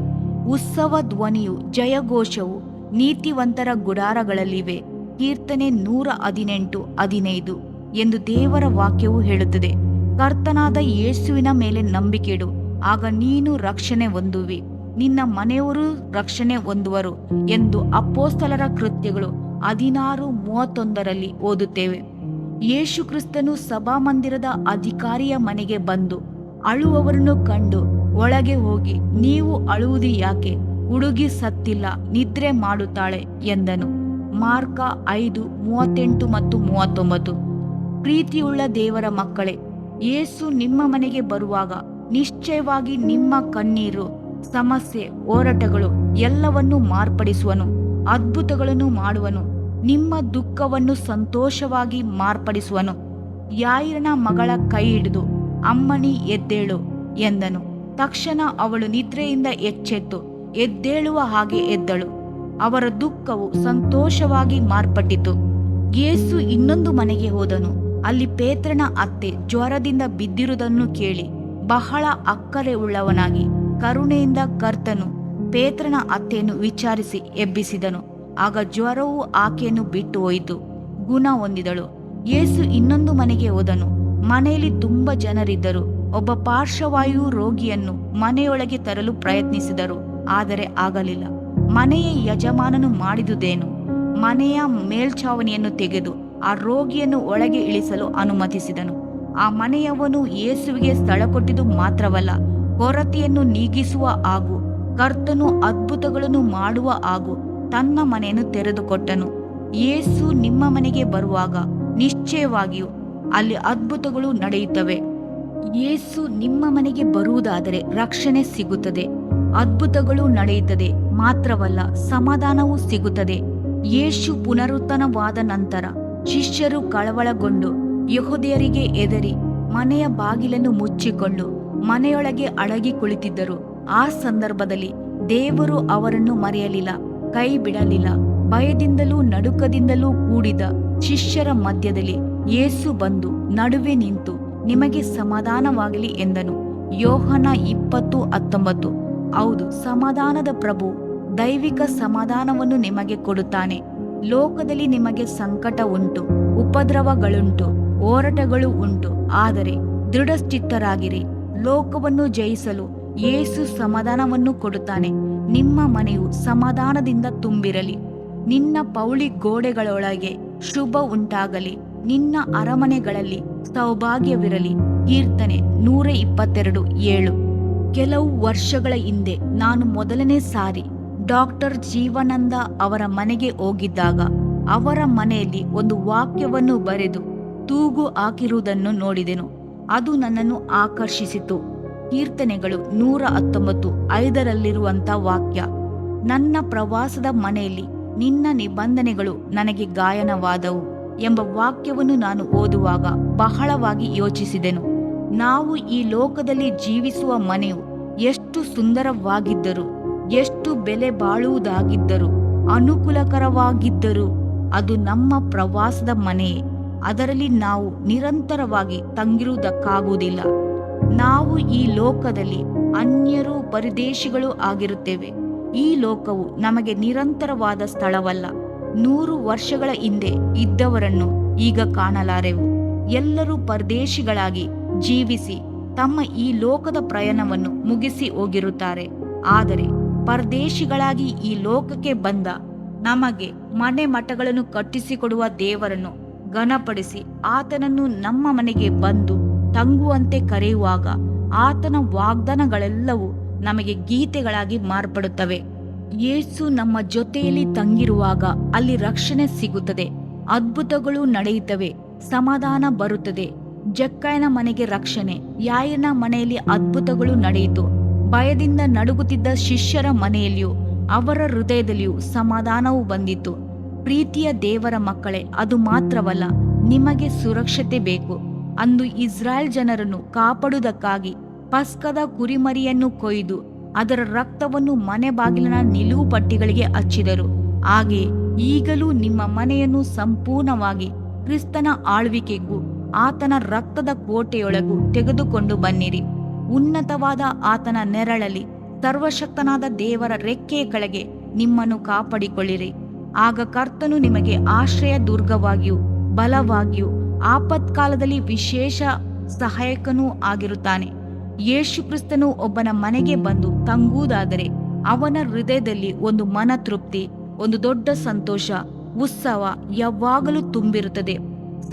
ಉತ್ಸವ ಧ್ವನಿಯು, ಜಯಘೋಷವು ನೀತಿವಂತರ ಗುಡಾರಗಳಲ್ಲಿವೆ. ಕೀರ್ತನೆ 118:15 ಎಂದು ದೇವರ ವಾಕ್ಯವು ಹೇಳುತ್ತದೆ. ಕರ್ತನಾದ ಯೇಸುವಿನ ಮೇಲೆ ನಂಬಿಕೆಯಿಡು, ಆಗ ನೀನು ರಕ್ಷಣೆ ಹೊಂದುವಿ, ನಿನ್ನ ಮನೆಯವರು ರಕ್ಷಣೆ ಹೊಂದುವರು ಎಂದು ಅಪೊಸ್ತಲರ ಕೃತ್ಯಗಳು 16:31 ಓದುತ್ತೇವೆ. ಯೇಸು ಕ್ರಿಸ್ತನು ಸಭಾಮಂದಿರದ ಅಧಿಕಾರಿಯ ಮನೆಗೆ ಬಂದು ಅಳುವವರನ್ನು ಕಂಡು ಒಳಗೆ ಹೋಗಿ, ನೀವು ಅಳುವುದು ಯಾಕೆ? ಹುಡುಗಿ ಸತ್ತಿಲ್ಲ, ನಿದ್ರೆ ಮಾಡುತ್ತಾಳೆ ಎಂದನು. ಮಾರ್ಕ 5:38 ಮತ್ತು 39. ಪ್ರೀತಿಯುಳ್ಳ ದೇವರ ಮಕ್ಕಳೇ, ಯೇಸು ನಿಮ್ಮ ಮನೆಗೆ ಬರುವಾಗ ನಿಶ್ಚಯವಾಗಿ ನಿಮ್ಮ ಕಣ್ಣೀರು, ಸಮಸ್ಯೆ, ಹೋರಾಟಗಳು ಎಲ್ಲವನ್ನೂ ಮಾರ್ಪಡಿಸುವನು. ಅದ್ಭುತಗಳನ್ನು ಮಾಡುವನು. ನಿಮ್ಮ ದುಃಖವನ್ನು ಸಂತೋಷವಾಗಿ ಮಾರ್ಪಡಿಸುವನು. ಯಾಯಿರನ ಮಗಳ ಕೈ ಹಿಡಿದು, ಅಮ್ಮಣಿ ಎದ್ದೇಳು ಎಂದನು. ತಕ್ಷಣ ಅವಳು ನಿದ್ರೆಯಿಂದ ಎಚ್ಚೆತ್ತು ಎದ್ದೇಳುವ ಹಾಗೆ ಎದ್ದಳು. ಅವರ ದುಃಖವು ಸಂತೋಷವಾಗಿ ಮಾರ್ಪಟ್ಟಿತು. ಯೇಸು ಇನ್ನೊಂದು ಮನೆಗೆ ಹೋದನು. ಅಲ್ಲಿ ಪೇತ್ರನ ಅತ್ತೆ ಜ್ವರದಿಂದ ಬಿದ್ದಿರುವುದನ್ನು ಕೇಳಿ ಬಹಳ ಅಕ್ಕರೆ ಉಳ್ಳವನಾಗಿ ಕರುಣೆಯಿಂದ ಕರ್ತನು ಪೇತ್ರನ ಅತ್ತೆಯನ್ನು ವಿಚಾರಿಸಿ ಎಬ್ಬಿಸಿದನು. ಆಗ ಜ್ವರವು ಆಕೆಯನ್ನು ಬಿಟ್ಟು ಹೋಯಿತು, ಗುಣ ಹೊಂದಿದಳು. ಯೇಸು ಇನ್ನೊಂದು ಮನೆಗೆ ಹೋದನು. ಮನೆಯಲ್ಲಿ ತುಂಬ ಜನರಿದ್ದರು. ಒಬ್ಬ ಪಾರ್ಶ್ವವಾಯು ರೋಗಿಯನ್ನು ಮನೆಯೊಳಗೆ ತರಲು ಪ್ರಯತ್ನಿಸಿದರು, ಆದರೆ ಆಗಲಿಲ್ಲ. ಮನೆಯ ಯಜಮಾನನು ಮಾಡಿದುದೇನು? ಮನೆಯ ಮೇಲ್ಛಾವಣಿಯನ್ನು ತೆಗೆದು ಆ ರೋಗಿಯನ್ನು ಒಳಗೆ ಇಳಿಸಲು ಅನುಮತಿಸಿದನು. ಆ ಮನೆಯವನು ಯೇಸುವಿಗೆ ಸ್ಥಳ ಕೊಟ್ಟಿದ್ದು ಮಾತ್ರವಲ್ಲ, ಕೊರತೆಯನ್ನು ನೀಗಿಸುವ ಹಾಗೂ ಕರ್ತನು ಅದ್ಭುತಗಳನ್ನು ಮಾಡುವ ಹಾಗೂ ತನ್ನ ಮನೆಯನ್ನು ತೆರೆದುಕೊಟ್ಟನು. ಯೇಸು ನಿಮ್ಮ ಮನೆಗೆ ಬರುವಾಗ ನಿಶ್ಚಯವಾಗಿಯೂ ಅಲ್ಲಿ ಅದ್ಭುತಗಳು ನಡೆಯುತ್ತವೆ. ಯೇಸು ನಿಮ್ಮ ಮನೆಗೆ ಬರುವುದಾದರೆ ರಕ್ಷಣೆ ಸಿಗುತ್ತದೆ, ಅದ್ಭುತಗಳು ನಡೆಯುತ್ತದೆ, ಮಾತ್ರವಲ್ಲ ಸಮಾಧಾನವೂ ಸಿಗುತ್ತದೆ. ಯೇಸು ಪುನರುತ್ಥಾನವಾದ ನಂತರ ಶಿಷ್ಯರು ಕಳವಳಗೊಂಡು ಯೆಹೂದ್ಯರಿಗೆ ಹೆದರಿ ಮನೆಯ ಬಾಗಿಲನ್ನು ಮುಚ್ಚಿಕೊಂಡು ಮನೆಯೊಳಗೆ ಅಡಗಿ ಕುಳಿತಿದ್ದರು. ಆ ಸಂದರ್ಭದಲ್ಲಿ ದೇವರು ಅವರನ್ನು ಮರೆಯಲಿಲ್ಲ, ಕೈ ಬಿಡಲಿಲ್ಲ. ಭಯದಿಂದಲೂ ನಡುಕದಿಂದಲೂ ಕೂಡಿದ ಶಿಷ್ಯರ ಮಧ್ಯದಲ್ಲಿ ಯೇಸು ಬಂದು ನಡುವೆ ನಿಂತು, ನಿಮಗೆ ಸಮಾಧಾನವಾಗಲಿ ಎಂದನು. ಯೋಹನ 20:19. ಹೌದು, ಸಮಾಧಾನದ ಪ್ರಭು ದೈವಿಕ ಸಮಾಧಾನವನ್ನು ನಿಮಗೆ ಕೊಡುತ್ತಾನೆ. ಲೋಕದಲ್ಲಿ ನಿಮಗೆ ಸಂಕಟ ಉಂಟು, ಉಪದ್ರವಗಳುಂಟು, ಹೋರಾಟಗಳು ಉಂಟು, ಆದರೆ ದೃಢಚಿತ್ತರಾಗಿರಿ. ಲೋಕವನ್ನು ಜಯಿಸಲು ಯೇಸು ಸಮಾಧಾನವನ್ನು ಕೊಡುತ್ತಾನೆ. ನಿಮ್ಮ ಮನೆಯು ಸಮಾಧಾನದಿಂದ ತುಂಬಿರಲಿ. ನಿನ್ನ ಪೌಳಿ ಗೋಡೆಗಳೊಳಗೆ ಶುಭ ಉಂಟಾಗಲಿ. ನಿನ್ನ ಅರಮನೆಗಳಲ್ಲಿ ಸೌಭಾಗ್ಯವಿರಲಿ. ಕೀರ್ತನೆ 122:7. ಕೆಲವು ವರ್ಷಗಳ ಹಿಂದೆ ನಾನು ಮೊದಲನೇ ಸಾರಿ ಡಾಕ್ಟರ್ ಜೀವಾನಂದ ಅವರ ಮನೆಗೆ ಹೋಗಿದ್ದಾಗ ಅವರ ಮನೆಯಲ್ಲಿ ಒಂದು ವಾಕ್ಯವನ್ನು ಬರೆದು ತೂಗು ಹಾಕಿರುವುದನ್ನು ನೋಡಿದೆನು. ಅದು ನನ್ನನ್ನು ಆಕರ್ಷಿಸಿತು. ಕೀರ್ತನೆಗಳು 119:5 ವಾಕ್ಯ, ನನ್ನ ಪ್ರವಾಸದ ಮನೆಯಲ್ಲಿ ನಿನ್ನ ನಿಬಂಧನೆಗಳು ನನಗೆ ಗಾಯನವಾದವು ಎಂಬ ವಾಕ್ಯವನ್ನು ನಾನು ಓದುವಾಗ ಬಹಳವಾಗಿ ಯೋಚಿಸಿದೆನು. ನಾವು ಈ ಲೋಕದಲ್ಲಿ ಜೀವಿಸುವ ಮನೆಯು ಎಷ್ಟು ಸುಂದರವಾಗಿದ್ದರೂ, ಎಷ್ಟು ಬೆಲೆ ಬಾಳುವುದಾಗಿದ್ದರೂ, ಅನುಕೂಲಕರವಾಗಿದ್ದರೂ ಅದು ನಮ್ಮ ಪ್ರವಾಸದ ಮನೆಯೇ. ಅದರಲ್ಲಿ ನಾವು ನಿರಂತರವಾಗಿ ತಂಗಿರುವುದಕ್ಕಾಗುವುದಿಲ್ಲ. ನಾವು ಈ ಲೋಕದಲ್ಲಿ ಅನ್ಯರು, ಪರದೇಶಿಗಳು ಆಗಿರುತ್ತೇವೆ. ಈ ಲೋಕವು ನಮಗೆ ನಿರಂತರವಾದ ಸ್ಥಳವಲ್ಲ. 100 ವರ್ಷಗಳ ಹಿಂದೆ ಇದ್ದವರನ್ನು ಈಗ ಕಾಣಲಾರೆವು. ಎಲ್ಲರೂ ಪರದೇಶಿಗಳಾಗಿ ಜೀವಿಸಿ ತಮ್ಮ ಈ ಲೋಕದ ಪ್ರಯಾಣವನ್ನು ಮುಗಿಸಿ ಹೋಗಿರುತ್ತಾರೆ. ಆದರೆ ಪರದೇಶಿಗಳಾಗಿ ಈ ಲೋಕಕ್ಕೆ ಬಂದ ನಮಗೆ ಮನೆ ಮಠಗಳನ್ನು ಕಟ್ಟಿಸಿಕೊಡುವ ದೇವರನ್ನು ಘನಪಡಿಸಿ ಆತನನ್ನು ನಮ್ಮ ಮನೆಗೆ ಬಂದು ತಂಗುವಂತೆ ಕರೆಯುವಾಗ ಆತನ ವಾಗ್ದಾನಗಳೆಲ್ಲವೂ ನಮಗೆ ಗೀತೆಗಳಾಗಿ ಮಾರ್ಪಡುತ್ತವೆ. ಯೇಸು ನಮ್ಮ ಜೊತೆಯಲ್ಲಿ ತಂಗಿರುವಾಗ ಅಲ್ಲಿ ರಕ್ಷಣೆ ಸಿಗುತ್ತದೆ, ಅದ್ಭುತಗಳು ನಡೆಯುತ್ತವೆ, ಸಮಾಧಾನ ಬರುತ್ತದೆ. ಜಕ್ಕಯ್ಯನ ಮನೆಗೆ ರಕ್ಷಣೆ, ಯಾಯನ ಮನೆಯಲ್ಲಿ ಅದ್ಭುತಗಳು ನಡೆಯಿತು. ಭಯದಿಂದ ನಡುಗುತ್ತಿದ್ದ ಶಿಷ್ಯರ ಮನೆಯಲ್ಲಿಯೂ ಅವರ ಹೃದಯದಲ್ಲಿಯೂ ಸಮಾಧಾನವು ಬಂದಿತು. ಪ್ರೀತಿಯ ದೇವರ ಮಕ್ಕಳೇ, ಅದು ಮಾತ್ರವಲ್ಲ, ನಿಮಗೆ ಸುರಕ್ಷತೆ ಬೇಕು. ಅಂದು ಇಸ್ರಾಯೇಲ್ ಜನರನ್ನು ಕಾಪಾಡುವುದಕ್ಕಾಗಿ ಪಸ್ಕದ ಕುರಿಮರಿಯನ್ನು ಕೊಯ್ದು ಅದರ ರಕ್ತವನ್ನು ಮನೆ ಬಾಗಿಲಿನ ನಿಲುವು ಪಟ್ಟಿಗಳಿಗೆ ಹಚ್ಚಿದರು. ಹಾಗೆಯೇ ಈಗಲೂ ನಿಮ್ಮ ಮನೆಯನ್ನು ಸಂಪೂರ್ಣವಾಗಿ ಕ್ರಿಸ್ತನ ಆಳ್ವಿಕೆಗೂ ಆತನ ರಕ್ತದ ಕೋಟೆಯೊಳಗೂ ತೆಗೆದುಕೊಂಡು ಬನ್ನಿರಿ. ಉನ್ನತವಾದ ಆತನ ನೆರಳಲ್ಲಿ ಸರ್ವಶಕ್ತನಾದ ದೇವರ ರೆಕ್ಕೆಯ ಕೆಳಗೆ ನಿಮ್ಮನ್ನು ಕಾಪಾಡಿಕೊಳ್ಳಿರಿ. ಆಗ ಕರ್ತನು ನಿಮಗೆ ಆಶ್ರಯ ದುರ್ಗವಾಗಿಯೂ ಬಲವಾಗಿಯೂ ಆಪತ್ಕಾಲದಲ್ಲಿ ವಿಶೇಷ ಸಹಾಯಕನೂ ಆಗಿರುತ್ತಾನೆ. ಯೇಸು ಕ್ರಿಸ್ತನು ಒಬ್ಬನ ಮನೆಗೆ ಬಂದು ತಂಗುವುದಾದರೆ ಅವನ ಹೃದಯದಲ್ಲಿ ಒಂದು ಮನ ತೃಪ್ತಿ, ಒಂದು ದೊಡ್ಡ ಸಂತೋಷ, ಉತ್ಸವ ಯಾವಾಗಲೂ ತುಂಬಿರುತ್ತದೆ.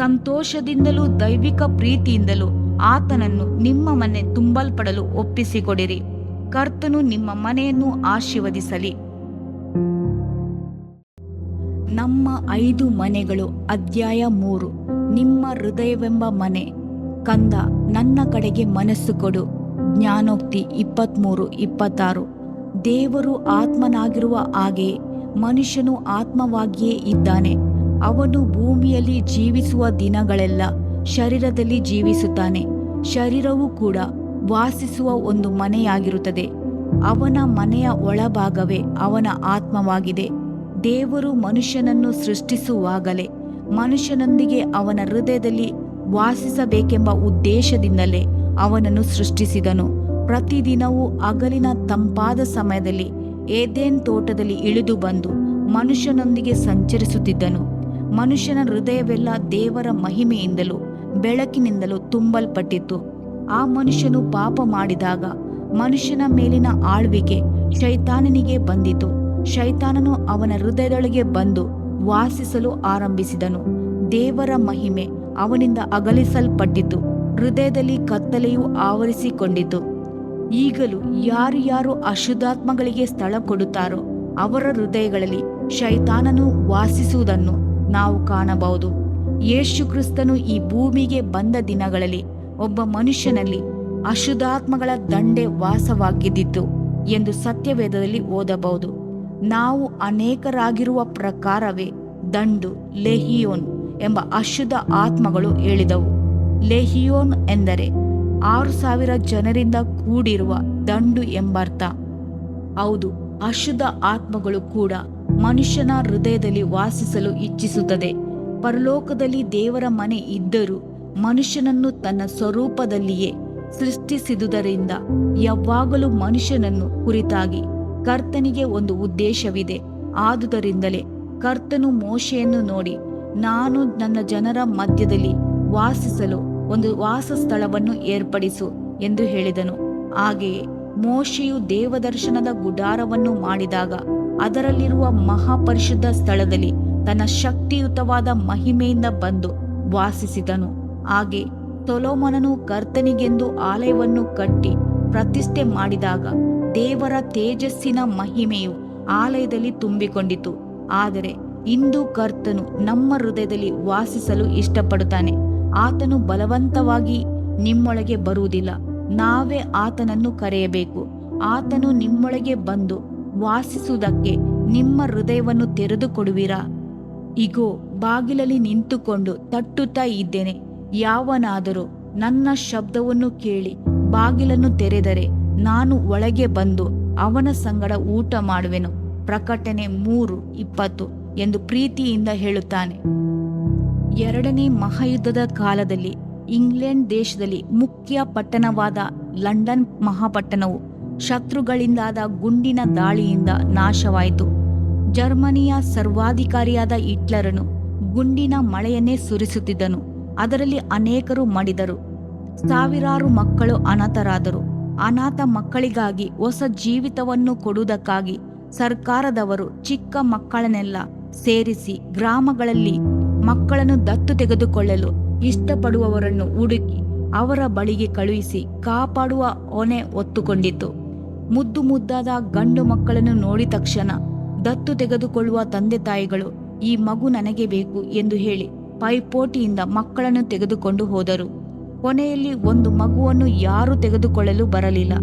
ಸಂತೋಷದಿಂದಲೂ ದೈವಿಕ ಪ್ರೀತಿಯಿಂದಲೂ ಆತನನ್ನು ನಿಮ್ಮ ಮನೆ ತುಂಬಲ್ಪಡಲು ಒಪ್ಪಿಸಿಕೊಡಿರಿ. ಕರ್ತನು ನಿಮ್ಮ ಮನೆಯನ್ನು ಆಶೀರ್ವದಿಸಲಿ. ನಮ್ಮ 5 ಮನೆಗಳು. ಅಧ್ಯಾಯ 3. ನಿಮ್ಮ ಹೃದಯವೆಂಬ ಮನೆ. ಕಂದ, ನನ್ನ ಕಡೆಗೆ ಮನಸ್ಸು ಕೊಡು. ಜ್ಞಾನೋಕ್ತಿ 23:26. ದೇವರು ಆತ್ಮನಾಗಿರುವ ಹಾಗೆಯೇ ಮನುಷ್ಯನು ಆತ್ಮವಾಗಿಯೇ ಇದ್ದಾನೆ. ಅವನು ಭೂಮಿಯಲ್ಲಿ ಜೀವಿಸುವ ದಿನಗಳೆಲ್ಲ ಶರೀರದಲ್ಲಿ ಜೀವಿಸುತ್ತಾನೆ. ಶರೀರವೂ ಕೂಡ ವಾಸಿಸುವ ಒಂದು ಮನೆಯಾಗಿರುತ್ತದೆ. ಅವನ ಮನೆಯ ಒಳಭಾಗವೇ ಅವನ ಆತ್ಮವಾಗಿದೆ. ದೇವರು ಮನುಷ್ಯನನ್ನು ಸೃಷ್ಟಿಸುವಾಗಲೇ ಮನುಷ್ಯನೊಂದಿಗೆ ಅವನ ಹೃದಯದಲ್ಲಿ ವಾಸಿಸಬೇಕೆಂಬ ಉದ್ದೇಶದಿಂದಲೇ ಅವನನ್ನು ಸೃಷ್ಟಿಸಿದನು. ಪ್ರತಿದಿನವೂ ಹಗಲಿನ ತಂಪಾದ ಸಮಯದಲ್ಲಿ ಏದೆನ್ ತೋಟದಲ್ಲಿ ಇಳಿದು ಬಂದು ಮನುಷ್ಯನೊಂದಿಗೆ ಸಂಚರಿಸುತ್ತಿದ್ದನು. ಮನುಷ್ಯನ ಹೃದಯವೆಲ್ಲ ದೇವರ ಮಹಿಮೆಯಿಂದಲೂ ಬೆಳಕಿನಿಂದಲೂ ತುಂಬಲ್ಪಟ್ಟಿತ್ತು. ಆ ಮನುಷ್ಯನು ಪಾಪ ಮಾಡಿದಾಗ ಮನುಷ್ಯನ ಮೇಲಿನ ಆಳ್ವಿಕೆ ಶೈತಾನನಿಗೆ ಬಂದಿತು. ಶೈತಾನನು ಅವನ ಹೃದಯದೊಳಗೆ ಬಂದು ವಾಸಿಸಲು ಆರಂಭಿಸಿದನು. ದೇವರ ಮಹಿಮೆ ಅವನಿಂದ ಅಗಲಿಸಲ್ಪಟ್ಟಿತು. ಹೃದಯದಲ್ಲಿ ಕತ್ತಲೆಯು ಆವರಿಸಿಕೊಂಡಿತು. ಈಗಲೂ ಯಾರು ಅಶುದ್ಧಾತ್ಮಗಳಿಗೆ ಸ್ಥಳ ಕೊಡುತ್ತಾರೋ ಅವರ ಹೃದಯಗಳಲ್ಲಿ ಶೈತಾನನು ವಾಸಿಸುವುದನ್ನು ನಾವು ಕಾಣಬಹುದು. ಯೇಸು ಕ್ರಿಸ್ತನು ಈ ಭೂಮಿಗೆ ಬಂದ ದಿನಗಳಲ್ಲಿ ಒಬ್ಬ ಮನುಷ್ಯನಲ್ಲಿ ಅಶುದ್ಧಾತ್ಮಗಳ ದಂಡೆ ವಾಸವಾಗಿದ್ದಿತು ಎಂದು ಸತ್ಯವೇದದಲ್ಲಿ ಓದಬಹುದು. ನಾವು ಅನೇಕರಾಗಿರುವ ಪ್ರಕಾರವೇ ದಂಡು ಲೆಹಿಯೋನ್ ಎಂಬ ಅಶುದ್ಧ ಆತ್ಮಗಳು ಹೇಳಿದವು. ಲೆಹಿಯೋನ್ ಎಂದರೆ 6,000 ಜನರಿಂದ ಕೂಡಿರುವ ದಂಡು ಎಂಬರ್ಥ. ಹೌದು, ಅಶುದ್ಧ ಆತ್ಮಗಳು ಕೂಡ ಮನುಷ್ಯನ ಹೃದಯದಲ್ಲಿ ವಾಸಿಸಲು ಇಚ್ಛಿಸುತ್ತದೆ. ಪರಲೋಕದಲ್ಲಿ ದೇವರ ಮನೆ ಇದ್ದರೂ ಮನುಷ್ಯನನ್ನು ತನ್ನ ಸ್ವರೂಪದಲ್ಲಿಯೇ ಸೃಷ್ಟಿಸಿದುದರಿಂದ ಯಾವಾಗಲೂ ಮನುಷ್ಯನನ್ನು ಕುರಿತಾಗಿ ಕರ್ತನಿಗೆ ಒಂದು ಉದ್ದೇಶವಿದೆ. ಆದುದರಿಂದಲೇ ಕರ್ತನು ಮೋಶೆಯನ್ನು ನೋಡಿ, ನಾನು ನನ್ನ ಜನರ ಮಧ್ಯದಲ್ಲಿ ವಾಸಿಸಲು ಒಂದು ವಾಸಸ್ಥಳವನ್ನು ಏರ್ಪಡಿಸು ಎಂದು ಹೇಳಿದನು. ಹಾಗೆಯೇ ಮೋಶೆಯು ದೇವದರ್ಶನದ ಗುಡಾರವನ್ನು ಮಾಡಿದಾಗ ಅದರಲ್ಲಿರುವ ಮಹಾಪರಿಶುದ್ಧ ಸ್ಥಳದಲ್ಲಿ ತನ್ನ ಶಕ್ತಿಯುತವಾದ ಮಹಿಮೆಯಿಂದ ಬಂದು ವಾಸಿಸಿದನು. ಹಾಗೆ ಸೊಲೊಮೋನನು ಕರ್ತನಿಗೆಂದು ಆಲಯವನ್ನು ಕಟ್ಟಿ ಪ್ರತಿಷ್ಠೆ ಮಾಡಿದಾಗ ದೇವರ ತೇಜಸ್ಸಿನ ಮಹಿಮೆಯು ಆಲಯದಲ್ಲಿ ತುಂಬಿಕೊಂಡಿತು. ಆದರೆ ಇಂದು ಕರ್ತನು ನಮ್ಮ ಹೃದಯದಲ್ಲಿ ವಾಸಿಸಲು ಇಷ್ಟಪಡುತ್ತಾನೆ. ಆತನು ಬಲವಂತವಾಗಿ ನಿಮ್ಮೊಳಗೆ ಬರುವುದಿಲ್ಲ, ನಾವೇ ಆತನನ್ನು ಕರೆಯಬೇಕು. ಆತನು ನಿಮ್ಮೊಳಗೆ ಬಂದು ವಾಸಿಸುವುದಕ್ಕೆ ನಿಮ್ಮ ಹೃದಯವನ್ನು ತೆರೆದುಕೊಡುವಿರಾ? ಇಗೋ, ಬಾಗಿಲಲ್ಲಿ ನಿಂತುಕೊಂಡು ತಟ್ಟುತ್ತಾ ಇದ್ದೇನೆ. ಯಾವನಾದರೂ ನನ್ನ ಶಬ್ದವನ್ನು ಕೇಳಿ ಬಾಗಿಲನ್ನು ತೆರೆದರೆ ನಾನು ಒಳಗೆ ಬಂದು ಅವನ ಸಂಗಡ ಊಟ ಮಾಡುವೆನು. ಪ್ರಕಟಣೆ 3:20 ಎಂದು ಪ್ರೀತಿಯಿಂದ ಹೇಳುತ್ತಾನೆ. 2ನೇ ಮಹಾಯುದ್ಧದ ಕಾಲದಲ್ಲಿ ಇಂಗ್ಲೆಂಡ್ ದೇಶದಲ್ಲಿ ಮುಖ್ಯ ಪಟ್ಟಣವಾದ ಲಂಡನ್ ಮಹಾಪಟ್ಟಣವು ಶತ್ರುಗಳಿಂದಾದ ಗುಂಡಿನ ದಾಳಿಯಿಂದ ನಾಶವಾಯಿತು. ಜರ್ಮನಿಯ ಸರ್ವಾಧಿಕಾರಿಯಾದ ಹಿಟ್ಲರನು ಗುಂಡಿನ ಮಳೆಯನ್ನೇ ಸುರಿಸುತ್ತಿದ್ದನು. ಅದರಲ್ಲಿ ಅನೇಕರು ಮಡಿದರು. ಸಾವಿರಾರು ಮಕ್ಕಳು ಅನಾಥರಾದರು. ಅನಾಥ ಮಕ್ಕಳಿಗಾಗಿ ಹೊಸ ಜೀವಿತವನ್ನು ಕೊಡುವುದಕ್ಕಾಗಿ ಸರ್ಕಾರದವರು ಚಿಕ್ಕ ಮಕ್ಕಳನ್ನೆಲ್ಲ ಸೇರಿಸಿ ಗ್ರಾಮಗಳಲ್ಲಿ ಮಕ್ಕಳನ್ನು ದತ್ತು ತೆಗೆದುಕೊಳ್ಳಲು ಇಷ್ಟಪಡುವವರನ್ನು ಹುಡುಕಿ ಅವರ ಬಳಿಗೆ ಕಳುಹಿಸಿ ಕಾಪಾಡುವ ಹೊಣೆ ಹೊತ್ತುಕೊಂಡಿತು. ಮುದ್ದು ಮುದ್ದಾದ ಗಂಡು ಮಕ್ಕಳನ್ನು ನೋಡಿದ ತಕ್ಷಣ ದತ್ತು ತೆಗೆದುಕೊಳ್ಳುವ ತಂದೆ ತಾಯಿಗಳು ಈ ಮಗು ನನಗೆ ಬೇಕು ಎಂದು ಹೇಳಿ ಪೈಪೋಟಿಯಿಂದ ಮಕ್ಕಳನ್ನು ತೆಗೆದುಕೊಂಡು ಹೋದರು. ಕೊನೆಯಲ್ಲಿ ಒಂದು ಮಗುವನ್ನು ಯಾರೂ ತೆಗೆದುಕೊಳ್ಳಲು ಬರಲಿಲ್ಲ.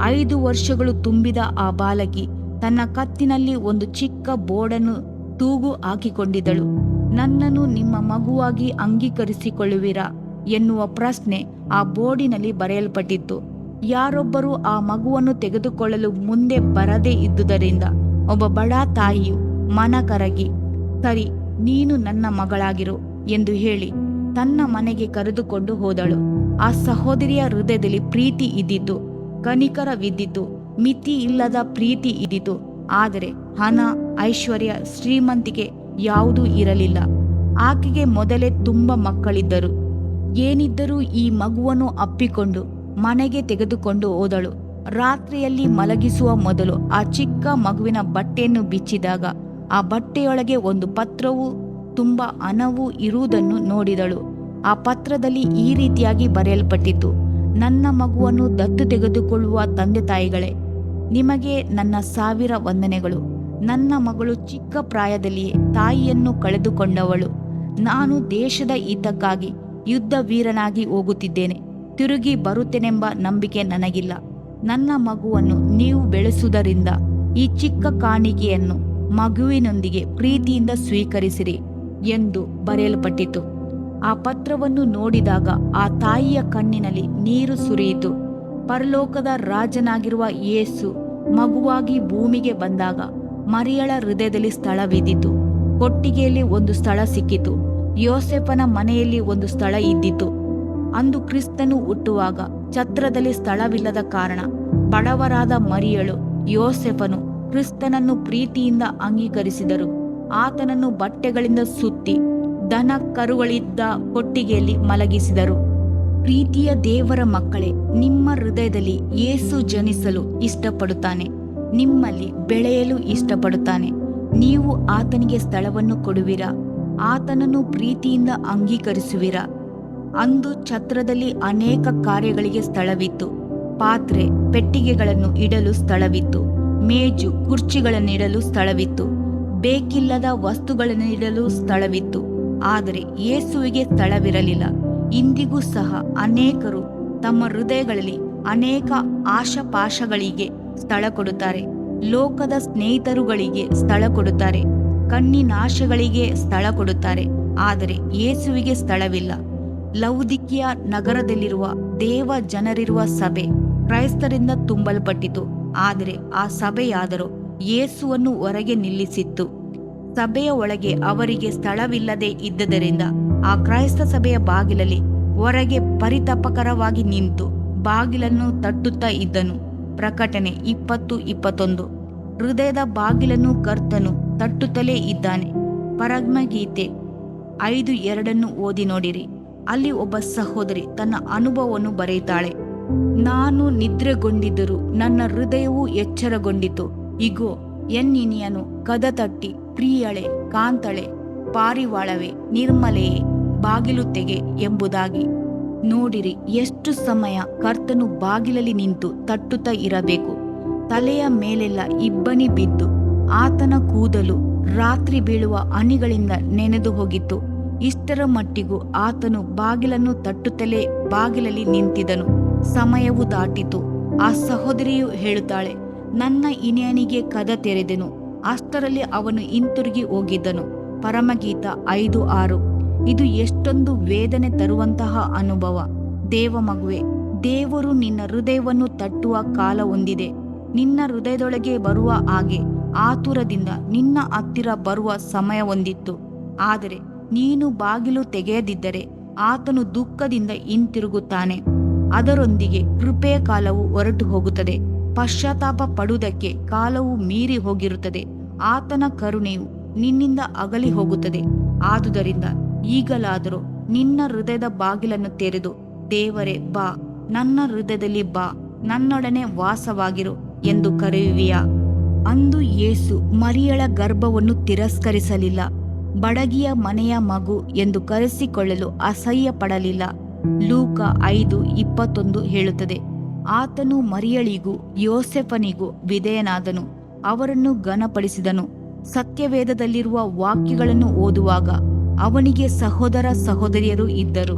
5 ವರ್ಷಗಳು ತುಂಬಿದ ಆ ಬಾಲಕಿ ತನ್ನ ಕತ್ತಿನಲ್ಲಿ ಒಂದು ಚಿಕ್ಕ ಬೋರ್ಡನ್ನು ತೂಗು ಹಾಕಿಕೊಂಡಿದ್ದಳು. ನನ್ನನ್ನು ನಿಮ್ಮ ಮಗುವಾಗಿ ಅಂಗೀಕರಿಸಿಕೊಳ್ಳುವಿರಾ ಎನ್ನುವ ಪ್ರಶ್ನೆ ಆ ಬೋರ್ಡಿನಲ್ಲಿ ಬರೆಯಲ್ಪಟ್ಟಿತ್ತು. ಯಾರೊಬ್ಬರೂ ಆ ಮಗುವನ್ನು ತೆಗೆದುಕೊಳ್ಳಲು ಮುಂದೆ ಬರದೇ ಇದ್ದುದರಿಂದ ಒಬ್ಬ ಬಡ ತಾಯಿಯು ಮನ ಕರಗಿ, ಸರಿ, ನೀನು ನನ್ನ ಮಗಳಾಗಿರು ಎಂದು ಹೇಳಿ ತನ್ನ ಮನೆಗೆ ಕರೆದುಕೊಂಡು ಹೋದಳು. ಆ ಸಹೋದರಿಯ ಹೃದಯದಲ್ಲಿ ಪ್ರೀತಿ ಇದ್ದಿತು, ಕನಿಕರವಿದ್ದಿತು, ಮಿತಿ ಇಲ್ಲದ ಪ್ರೀತಿ ಇದ್ದಿತು. ಆದರೆ ಹಣ, ಐಶ್ವರ್ಯ, ಶ್ರೀಮಂತಿಕೆ ಯಾವುದೂ ಇರಲಿಲ್ಲ. ಆಕೆಗೆ ಮೊದಲೇ ತುಂಬ ಮಕ್ಕಳಿದ್ದರು. ಏನಿದ್ದರೂ ಈ ಮಗುವನ್ನು ಅಪ್ಪಿಕೊಂಡು ಮನೆಗೆ ತೆಗೆದುಕೊಂಡು ಹೋದಳು. ರಾತ್ರಿಯಲ್ಲಿ ಮಲಗಿಸುವ ಮೊದಲು ಆ ಚಿಕ್ಕ ಮಗುವಿನ ಬಟ್ಟೆಯನ್ನು ಬಿಚ್ಚಿದಾಗ ಆ ಬಟ್ಟೆಯೊಳಗೆ ಒಂದು ಪತ್ರವು ತುಂಬ ಹಣವು ಇರುವುದನ್ನು ನೋಡಿದಳು. ಆ ಪತ್ರದಲ್ಲಿ ಈ ರೀತಿಯಾಗಿ ಬರೆಯಲ್ಪಟ್ಟಿತು: ನನ್ನ ಮಗುವನ್ನು ದತ್ತು ತೆಗೆದುಕೊಳ್ಳುವ ತಂದೆ ತಾಯಿಗಳೇ, ನಿಮಗೆ ನನ್ನ 1000 ವಂದನೆಗಳು. ನನ್ನ ಮಗಳು ಚಿಕ್ಕ ಪ್ರಾಯದಲ್ಲಿಯೇ ತಾಯಿಯನ್ನು ಕಳೆದುಕೊಂಡವಳು. ನಾನು ದೇಶದ ಹಿತಕ್ಕಾಗಿ ಯುದ್ಧ ವೀರನಾಗಿ ಹೋಗುತ್ತಿದ್ದೇನೆ. ತಿರುಗಿ ಬರುತ್ತೇನೆಂಬ ನಂಬಿಕೆ ನನಗಿಲ್ಲ. ನನ್ನ ಮಗುವನ್ನು ನೀವು ಬೆಳೆಸುವುದರಿಂದ ಈ ಚಿಕ್ಕ ಕಾಣಿಕೆಯನ್ನು ಮಗುವಿನೊಂದಿಗೆ ಪ್ರೀತಿಯಿಂದ ಸ್ವೀಕರಿಸಿರಿ ಎಂದು ಬರೆಯಲ್ಪಟ್ಟಿತು. ಆ ಪತ್ರವನ್ನು ನೋಡಿದಾಗ ಆ ತಾಯಿಯ ಕಣ್ಣಿನಲ್ಲಿ ನೀರು ಸುರಿಯಿತು. ಪರಲೋಕದ ರಾಜನಾಗಿರುವ ಯೇಸು ಮಗುವಾಗಿ ಭೂಮಿಗೆ ಬಂದಾಗ ಮರಿಯಳ ಹೃದಯದಲ್ಲಿ ಸ್ಥಳವಿದ್ದಿತು. ಕೊಟ್ಟಿಗೆಯಲ್ಲಿ ಒಂದು ಸ್ಥಳ ಸಿಕ್ಕಿತು. ಯೋಸೇಫನ ಮನೆಯಲ್ಲಿ ಒಂದು ಸ್ಥಳ ಇದ್ದಿತು. ಅಂದು ಕ್ರಿಸ್ತನು ಹುಟ್ಟುವಾಗ ಛತ್ರದಲ್ಲಿ ಸ್ಥಳವಿಲ್ಲದ ಕಾರಣ ಬಡವರಾದ ಮರಿಯಳು ಯೋಸೇಫನು ಕ್ರಿಸ್ತನನ್ನು ಪ್ರೀತಿಯಿಂದ ಅಂಗೀಕರಿಸಿದರು. ಆತನನ್ನು ಬಟ್ಟೆಗಳಿಂದ ಸುತ್ತಿ ದನ ಕರುಗಳಿದ್ದ ಕೊಟ್ಟಿಗೆಯಲ್ಲಿ ಮಲಗಿಸಿದರು. ಪ್ರೀತಿಯ ದೇವರ ಮಕ್ಕಳೇ, ನಿಮ್ಮ ಹೃದಯದಲ್ಲಿ ಯೇಸು ಜನಿಸಲು ಇಷ್ಟಪಡುತ್ತಾನೆ. ನಿಮ್ಮಲ್ಲಿ ಬೆಳೆಯಲು ಇಷ್ಟಪಡುತ್ತಾನೆ. ನೀವು ಆತನಿಗೆ ಸ್ಥಳವನ್ನು ಕೊಡುವಿರಾ? ಆತನನ್ನು ಪ್ರೀತಿಯಿಂದ ಅಂಗೀಕರಿಸುವಿರಾ? ಅಂದು ಛತ್ರದಲ್ಲಿ ಅನೇಕ ಕಾರ್ಯಗಳಿಗೆ ಸ್ಥಳವಿತ್ತು. ಪಾತ್ರೆ ಪೆಟ್ಟಿಗೆಗಳನ್ನು ಇಡಲು ಸ್ಥಳವಿತ್ತು. ಮೇಜು ಕುರ್ಚಿಗಳನ್ನಿಡಲು ಸ್ಥಳವಿತ್ತು. ಬೇಕಿಲ್ಲದ ವಸ್ತುಗಳನ್ನಿಡಲು ಸ್ಥಳವಿತ್ತು. ಆದರೆ ಯೇಸುವಿಗೆ ಸ್ಥಳವಿರಲಿಲ್ಲ. ಇಂದಿಗೂ ಸಹ ಅನೇಕರು ತಮ್ಮ ಹೃದಯಗಳಲ್ಲಿ ಅನೇಕ ಆಶಾಪಾಶಗಳಿಗೆ ಸ್ಥಳ ಕೊಡುತ್ತಾರೆ. ಲೋಕದ ಸ್ನೇಹಿತರುಗಳಿಗೆ ಸ್ಥಳ ಕೊಡುತ್ತಾರೆ. ಕಣ್ಣಿನಾಶೆಗಳಿಗೆ ಸ್ಥಳ ಕೊಡುತ್ತಾರೆ. ಆದರೆ ಯೇಸುವಿಗೆ ಸ್ಥಳವಿಲ್ಲ. ಲೌದಿಕಿಯ ನಗರದಲ್ಲಿರುವ ದೇವ ಜನರಿರುವ ಸಭೆ ಕ್ರೈಸ್ತರಿಂದ ತುಂಬಲ್ಪಟ್ಟಿತು. ಆದರೆ ಆ ಸಭೆಯಾದರೂ ಯೇಸುವನ್ನು ಹೊರಗೆ ನಿಲ್ಲಿಸಿತ್ತು. ಸಭೆಯ ಒಳಗೆ ಅವರಿಗೆ ಸ್ಥಳವಿಲ್ಲದೆ ಇದ್ದದರಿಂದ ಆ ಕ್ರೈಸ್ತ ಸಭೆಯ ಬಾಗಿಲಲ್ಲಿ ಹೊರಗೆ ಪರಿತಾಪಕರವಾಗಿ ನಿಂತು ಬಾಗಿಲನ್ನು ತಟ್ಟುತ್ತಾ ಇದ್ದನು. ಪ್ರಕಟಣೆ 20:21. ಹೃದಯದ ಬಾಗಿಲನ್ನು ಕರ್ತನು ತಟ್ಟುತ್ತಲೇ ಇದ್ದಾನೆ. ಪರಮಗೀತೆ 5:2 ಓದಿ ನೋಡಿರಿ. ಅಲ್ಲಿ ಒಬ್ಬ ಸಹೋದರಿ ತನ್ನ ಅನುಭವವನ್ನು ಬರೆಯುತ್ತಾಳೆ. ನಾನು ನಿದ್ರೆಗೊಂಡಿದ್ದರೂ ನನ್ನ ಹೃದಯವು ಎಚ್ಚರಗೊಂಡಿತು. ಇಗೋ, ಎನ್ನಿನಿಯನು ಕದ ತಟ್ಟಿ, ಪ್ರಿಯಳೆ, ಕಾಂತಳೆ, ಪಾರಿವಾಳವೇ, ನಿರ್ಮಲೆಯೇ, ಬಾಗಿಲು ತೆಗೆ ಎಂಬುದಾಗಿ. ನೋಡಿರಿ, ಎಷ್ಟು ಸಮಯ ಕರ್ತನು ಬಾಗಿಲಲ್ಲಿ ನಿಂತು ತಟ್ಟುತ್ತಾ ಇರಬೇಕು. ತಲೆಯ ಮೇಲೆಲ್ಲ ಇಬ್ಬನಿ ಬಿದ್ದು ಆತನ ಕೂದಲು ರಾತ್ರಿ ಬೀಳುವ ಹನಿಗಳಿಂದ ನೆನೆದು ಹೋಗಿತ್ತು. ಇಷ್ಟರ ಮಟ್ಟಿಗೂ ಆತನು ಬಾಗಿಲನ್ನು ತಟ್ಟುತ್ತಲೇ ಬಾಗಿಲಲ್ಲಿ ನಿಂತಿದ್ದನು. ಸಮಯವು ದಾಟಿತು. ಆ ಸಹೋದರಿಯು ಹೇಳುತ್ತಾಳೆ, ನನ್ನ ಇನಿಯನಿಗೆ ಕದ ತೆರೆದೆನು. ಅಷ್ಟರಲ್ಲಿ ಅವನು ಹಿಂತಿರುಗಿ ಹೋಗಿದ್ದನು. ಪರಮಗೀತ 5:6. ಇದು ಎಷ್ಟೊಂದು ವೇದನೆ ತರುವಂತಹ ಅನುಭವ. ದೇವ ಮಗುವೆ, ದೇವರು ನಿನ್ನ ಹೃದಯವನ್ನು ತಟ್ಟುವ ಕಾಲ ಹೊಂದಿದೆ. ನಿನ್ನ ಹೃದಯದೊಳಗೆ ಬರುವ ಹಾಗೆ ಆತುರದಿಂದ ನಿನ್ನ ಹತ್ತಿರ ಬರುವ ಸಮಯ ಹೊಂದಿತ್ತು. ಆದರೆ ನೀನು ಬಾಗಿಲು ತೆಗೆಯದಿದ್ದರೆ ಆತನು ದುಃಖದಿಂದ ಹಿಂತಿರುಗುತ್ತಾನೆ. ಅದರೊಂದಿಗೆ ಕೃಪೆಯ ಕಾಲವು ಹೊರಟು ಹೋಗುತ್ತದೆ. ಪಶ್ಚಾತ್ತಾಪ ಪಡುವುದಕ್ಕೆ ಕಾಲವು ಮೀರಿ ಹೋಗಿರುತ್ತದೆ. ಆತನ ಕರುಣೆಯು ನಿನ್ನಿಂದ ಅಗಲಿ ಹೋಗುತ್ತದೆ. ಆದುದರಿಂದ ಈಗಲಾದರೂ ನಿನ್ನ ಹೃದಯದ ಬಾಗಿಲನ್ನು ತೆರೆದು, ದೇವರೇ ಬಾ, ನನ್ನ ಹೃದಯದಲ್ಲಿ ಬಾ, ನನ್ನೊಡನೆ ವಾಸವಾಗಿರು ಎಂದು ಕರೆಯುವಿಯಾ? ಅಂದು ಯೇಸು ಮರಿಯಳ ಗರ್ಭವನ್ನು ತಿರಸ್ಕರಿಸಲಿಲ್ಲ. ಬಡಗಿಯ ಮನೆಯ ಮಗು ಎಂದು ಕರೆಸಿಕೊಳ್ಳಲು ಅಸಹ್ಯ ಪಡಲಿಲ್ಲ. ಲೂಕ 5:21 ಹೇಳುತ್ತದೆ. ಆತನು ಮರಿಯಳಿಗೂ ಯೋಸೆಫನಿಗೂ ವಿಧೇಯನಾದನು. ಅವರನ್ನು ಘನಪಡಿಸಿದನು. ಸತ್ಯವೇದದಲ್ಲಿರುವ ವಾಕ್ಯಗಳನ್ನು ಓದುವಾಗ ಅವನಿಗೆ ಸಹೋದರ ಸಹೋದರಿಯರು ಇದ್ದರು.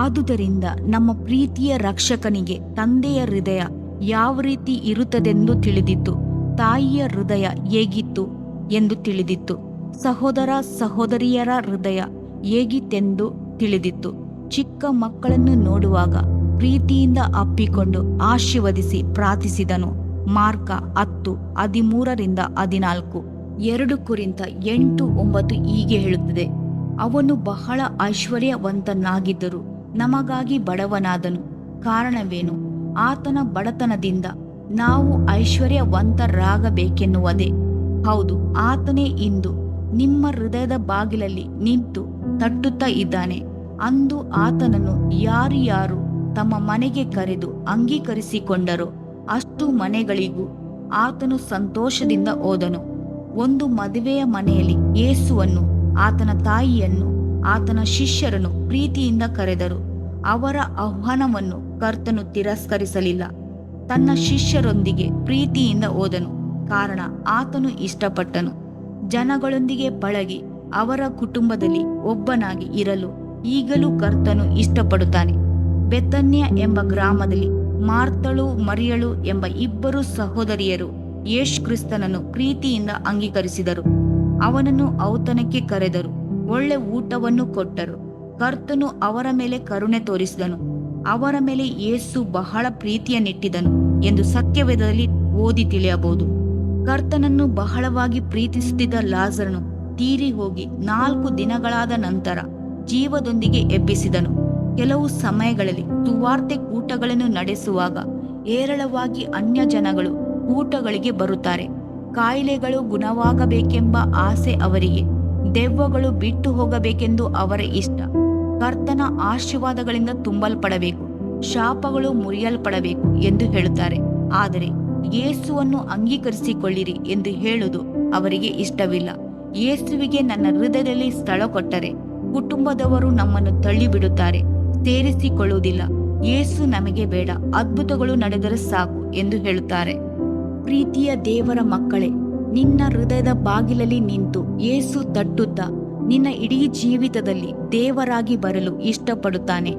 ಆದುದರಿಂದ ನಮ್ಮ ಪ್ರೀತಿಯ ರಕ್ಷಕನಿಗೆ ತಂದೆಯ ಹೃದಯ ಯಾವ ರೀತಿ ಇರುತ್ತದೆಂದು ತಿಳಿದಿತ್ತು. ತಾಯಿಯ ಹೃದಯ ಹೇಗಿತ್ತು ಎಂದು ತಿಳಿದಿತ್ತು. ಸಹೋದರ ಸಹೋದರಿಯರ ಹೃದಯ ಹೇಗಿತ್ತೆಂದು ತಿಳಿದಿತ್ತು. ಚಿಕ್ಕ ಮಕ್ಕಳನ್ನು ನೋಡುವಾಗ ಪ್ರೀತಿಯಿಂದ ಅಪ್ಪಿಕೊಂಡು ಆಶೀರ್ವದಿಸಿ ಪ್ರಾರ್ಥಿಸಿದನು. ಮಾರ್ಕ 10:13-14. 2 ಕೊರಿಂಥ 8:9 ಹೀಗೆ ಹೇಳುತ್ತದೆ. ಅವನು ಬಹಳ ಐಶ್ವರ್ಯವಂತನಾಗಿದ್ದರೂ ನಮಗಾಗಿ ಬಡವನಾದನು. ಕಾರಣವೇನು? ಆತನ ಬಡತನದಿಂದ ನಾವು ಐಶ್ವರ್ಯವಂತರಾಗಬೇಕೆನ್ನುವುದೇ. ಹೌದು, ಆತನೇ ಇಂದು ನಿಮ್ಮ ಹೃದಯದ ಬಾಗಿಲಲ್ಲಿ ನಿಂತು ತಟ್ಟುತ್ತಾ ಇದ್ದಾನೆ. ಅಂದು ಆತನನ್ನು ಯಾರು ತಮ್ಮ ಮನೆಗೆ ಕರೆದು ಅಂಗೀಕರಿಸಿಕೊಂಡರೋ ಅಷ್ಟು ಮನೆಗಳಿಗೂ ಆತನು ಸಂತೋಷದಿಂದ ಹೋದನು. ಒಂದು ಮದುವೆಯ ಮನೆಯಲ್ಲಿ ಯೇಸುವನ್ನು, ಆತನ ತಾಯಿಯನ್ನು, ಆತನ ಶಿಷ್ಯರನ್ನು ಪ್ರೀತಿಯಿಂದ ಕರೆದರು. ಅವರ ಆಹ್ವಾನವನ್ನು ಕರ್ತನು ತಿರಸ್ಕರಿಸಲಿಲ್ಲ. ತನ್ನ ಶಿಷ್ಯರೊಂದಿಗೆ ಪ್ರೀತಿಯಿಂದ ಹೋದನು, ಕಾರಣ ಆತನು ಇಷ್ಟಪಟ್ಟನು. ಜನಗಳೊಂದಿಗೆ ಪಳಗಿ ಅವರ ಕುಟುಂಬದಲ್ಲಿ ಒಬ್ಬನಾಗಿ ಇರಲು ಈಗಲೂ ಕರ್ತನು ಇಷ್ಟಪಡುತ್ತಾನೆ. ಬೆಥನ್ಯ ಎಂಬ ಗ್ರಾಮದಲ್ಲಿ ಮಾರ್ತಳು ಮರಿಯಳು ಎಂಬ ಇಬ್ಬರು ಸಹೋದರಿಯರು ಯೇಸು ಕ್ರಿಸ್ತನನ್ನು ಪ್ರೀತಿಯಿಂದ ಅಂಗೀಕರಿಸಿದರು. ಅವನನ್ನು ಔತಣಕ್ಕೆ ಕರೆದರು, ಒಳ್ಳೆ ಊಟವನ್ನು ಕೊಟ್ಟರು. ಕರ್ತನು ಅವರ ಮೇಲೆ ಕರುಣೆ ತೋರಿಸಿದನು, ಅವರ ಮೇಲೆ ಯೇಸು ಬಹಳ ಪ್ರೀತಿಯನ್ನಿಟ್ಟಿದನು ಎಂದು ಸತ್ಯವೇದದಲ್ಲಿ ಓದಿ ತಿಳಿಯಬಹುದು. ಕರ್ತನನ್ನು ಬಹಳವಾಗಿ ಪ್ರೀತಿಸುತ್ತಿದ್ದ ಲಾಜರನು ತೀರಿ ಹೋಗಿ 4 ದಿನಗಳಾದ ನಂತರ ಜೀವದೊಂದಿಗೆ ಎಬ್ಬಿಸಿದನು. ಕೆಲವು ಸಮಯಗಳಲ್ಲಿ ಸುವಾರ್ತೆ ಕೂಟಗಳನ್ನು ನಡೆಸುವಾಗ ಹೇರಳವಾಗಿ ಅನ್ಯ ಜನಗಳು ಕೂಟಗಳಿಗೆ ಬರುತ್ತಾರೆ. ಕಾಯಿಲೆಗಳು ಗುಣವಾಗಬೇಕೆಂಬ ಆಸೆ ಅವರಿಗೆ, ದೆವ್ವಗಳು ಬಿಟ್ಟು ಹೋಗಬೇಕೆಂದು ಅವರ ಇಷ್ಟ. ಕರ್ತನ ಆಶೀರ್ವಾದಗಳಿಂದ ತುಂಬಲ್ಪಡಬೇಕು, ಶಾಪಗಳು ಮುರಿಯಲ್ಪಡಬೇಕು ಎಂದು ಹೇಳುತ್ತಾರೆ. ಆದರೆ ಯೇಸುವನ್ನು ಅಂಗೀಕರಿಸಿಕೊಳ್ಳಿರಿ ಎಂದು ಹೇಳುವುದು ಅವರಿಗೆ ಇಷ್ಟವಿಲ್ಲ. ಯೇಸುವಿಗೆ ನನ್ನ ಹೃದಯದಲ್ಲಿ ಸ್ಥಳ ಕೊಟ್ಟರೆ ಕುಟುಂಬದವರು ನಮ್ಮನ್ನು ತಳ್ಳಿಬಿಡುತ್ತಾರೆ, ಸೇರಿಸಿಕೊಳ್ಳುವುದಿಲ್ಲ. ಯೇಸು ನಮಗೆ ಬೇಡ, ಅದ್ಭುತಗಳು ನಡೆದರೆ ಸಾಕು ಎಂದು ಹೇಳುತ್ತಾರೆ. ಪ್ರೀತಿಯ ದೇವರ ಮಕ್ಕಳೇ, ನಿನ್ನ ಹೃದಯದ ಬಾಗಿಲಲ್ಲಿ ನಿಂತು ಯೇಸು ತಟ್ಟುತ್ತಾ ನಿನ್ನ ಇಡೀ ಜೀವಿತದಲ್ಲಿ ದೇವರಾಗಿ ಬರಲು ಇಷ್ಟಪಡುತ್ತಾನೆ.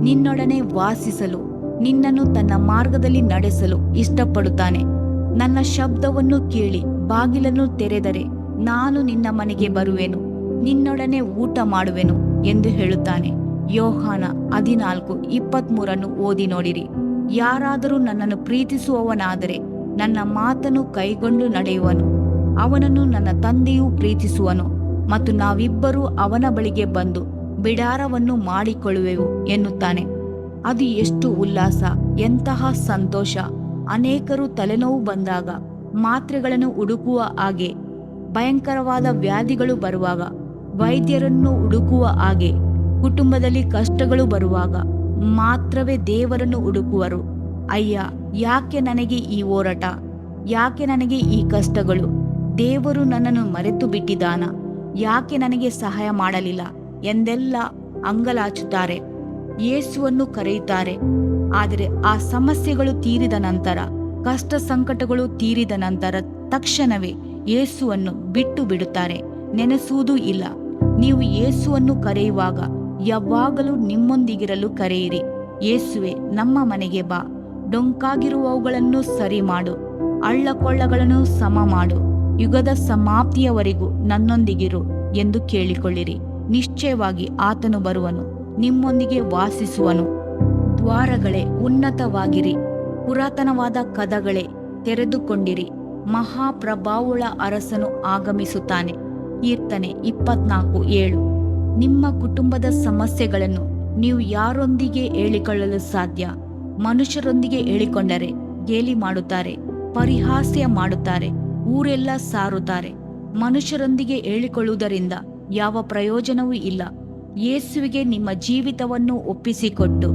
ನಿನ್ನೊಡನೆ ವಾಸಿಸಲು, ನಿನ್ನನ್ನು ತನ್ನ ಮಾರ್ಗದಲ್ಲಿ ನಡೆಸಲು ಇಷ್ಟಪಡುತ್ತಾನೆ. ನನ್ನ ಶಬ್ದವನ್ನು ಕೇಳಿ ಬಾಗಿಲನ್ನು ತೆರೆದರೆ ನಾನು ನಿನ್ನ ಮನೆಗೆ ಬರುವೆನು, ನಿನ್ನೊಡನೆ ಊಟ ಮಾಡುವೆನು ಎಂದು ಹೇಳುತ್ತಾನೆ. ಯೋಹಾನ 14:23 ಓದಿ ನೋಡಿರಿ. ಯಾರಾದರೂ ನನ್ನನ್ನು ಪ್ರೀತಿಸುವವನಾದರೆ ನನ್ನ ಮಾತನ್ನು ಕೈಗೊಂಡು ನಡೆಯುವನು, ಅವನನ್ನು ನನ್ನ ತಂದೆಯೂ ಪ್ರೀತಿಸುವನು, ಮತ್ತು ನಾವಿಬ್ಬರೂ ಅವನ ಬಳಿಗೆ ಬಂದು ಬಿಡಾರವನ್ನು ಮಾಡಿಕೊಳ್ಳುವೆವು ಎನ್ನುತ್ತಾನೆ. ಅದು ಎಷ್ಟು ಉಲ್ಲಾಸ, ಎಂತಹ ಸಂತೋಷ! ಅನೇಕರು ತಲೆನೋವು ಬಂದಾಗ ಮಾತ್ರೆಗಳನ್ನು ಹುಡುಕುವ ಹಾಗೆ, ಭಯಂಕರವಾದ ವ್ಯಾಧಿಗಳು ಬರುವಾಗ ವೈದ್ಯರನ್ನು ಹುಡುಕುವ ಹಾಗೆ, ಕುಟುಂಬದಲ್ಲಿ ಕಷ್ಟಗಳು ಬರುವಾಗ ಮಾತ್ರವೇ ದೇವರನ್ನು ಹುಡುಕುವರು. ಅಯ್ಯ, ಯಾಕೆ ನನಗೆ ಈ ಹೋರಾಟ, ಯಾಕೆ ನನಗೆ ಈ ಕಷ್ಟಗಳು? ದೇವರು ನನ್ನನ್ನು ಮರೆತು ಬಿಟ್ಟಿದ್ದಾನ, ಯಾಕೆ ನನಗೆ ಸಹಾಯ ಮಾಡಲಿಲ್ಲ ಎಂದೆಲ್ಲ ಅಂಗಲಾಚುತ್ತಾರೆ. ಯೇಸುವನ್ನು ಕರೆಯುತ್ತಾರೆ, ಆದರೆ ಆ ಸಮಸ್ಯೆಗಳು ತೀರಿದ ನಂತರ, ಕಷ್ಟ ಸಂಕಟಗಳು ತೀರಿದ ನಂತರ ತಕ್ಷಣವೇ ಯೇಸುವನ್ನು ಬಿಟ್ಟು ಬಿಡುತ್ತಾರೆ, ನೆನೆಸುವುದೂ ಇಲ್ಲ. ನೀವು ಯೇಸುವನ್ನು ಕರೆಯುವಾಗ ಯಾವಾಗಲೂ ನಿಮ್ಮೊಂದಿಗಿರಲು ಕರೆಯಿರಿ. ಯೇಸುವೆ, ನಮ್ಮ ಮನೆಗೆ ಬಾ, ಡೊಂಕಾಗಿರುವವುಗಳನ್ನು ಸರಿ ಮಾಡು, ಹಳ್ಳಕೊಳ್ಳಗಳನ್ನು ಸಮ ಮಾಡು, ಯುಗದ ಸಮಾಪ್ತಿಯವರೆಗೂ ನನ್ನೊಂದಿಗಿರು ಎಂದು ಕೇಳಿಕೊಳ್ಳಿರಿ. ನಿಶ್ಚಯವಾಗಿ ಆತನು ಬರುವನು, ನಿಮ್ಮೊಂದಿಗೆ ವಾಸಿಸುವನು. ದ್ವಾರಗಳೇ ಉನ್ನತವಾಗಿರಿ, ಪುರಾತನವಾದ ಕದಗಳೇ ತೆರೆದುಕೊಂಡಿರಿ, ಮಹಾಪ್ರಭಾವುಳ್ಳ ಅರಸನು ಆಗಮಿಸುತ್ತಾನೆ. ಕೀರ್ತನೆ 24:7. ನಿಮ್ಮ ಕುಟುಂಬದ ಸಮಸ್ಯೆಗಳನ್ನು ನೀವು ಯಾರೊಂದಿಗೆ ಹೇಳಿಕೊಳ್ಳಲು ಸಾಧ್ಯ? ಮನುಷ್ಯರೊಂದಿಗೆ ಹೇಳಿಕೊಂಡರೆ ಗೇಲಿ ಮಾಡುತ್ತಾರೆ, ಪರಿಹಾಸ್ಯ ಮಾಡುತ್ತಾರೆ, ಊರೆಲ್ಲ ಸಾರುತ್ತಾರೆ. ಮನುಷ್ಯರೊಂದಿಗೆ ಹೇಳಿಕೊಳ್ಳುವುದರಿಂದ ಯಾವ ಪ್ರಯೋಜನವೂ ಇಲ್ಲ. ಯೇಸುವಿಗೆ ನಿಮ್ಮ ಜೀವಿತವನ್ನು ಒಪ್ಪಿಸಿಕೊಟ್ಟು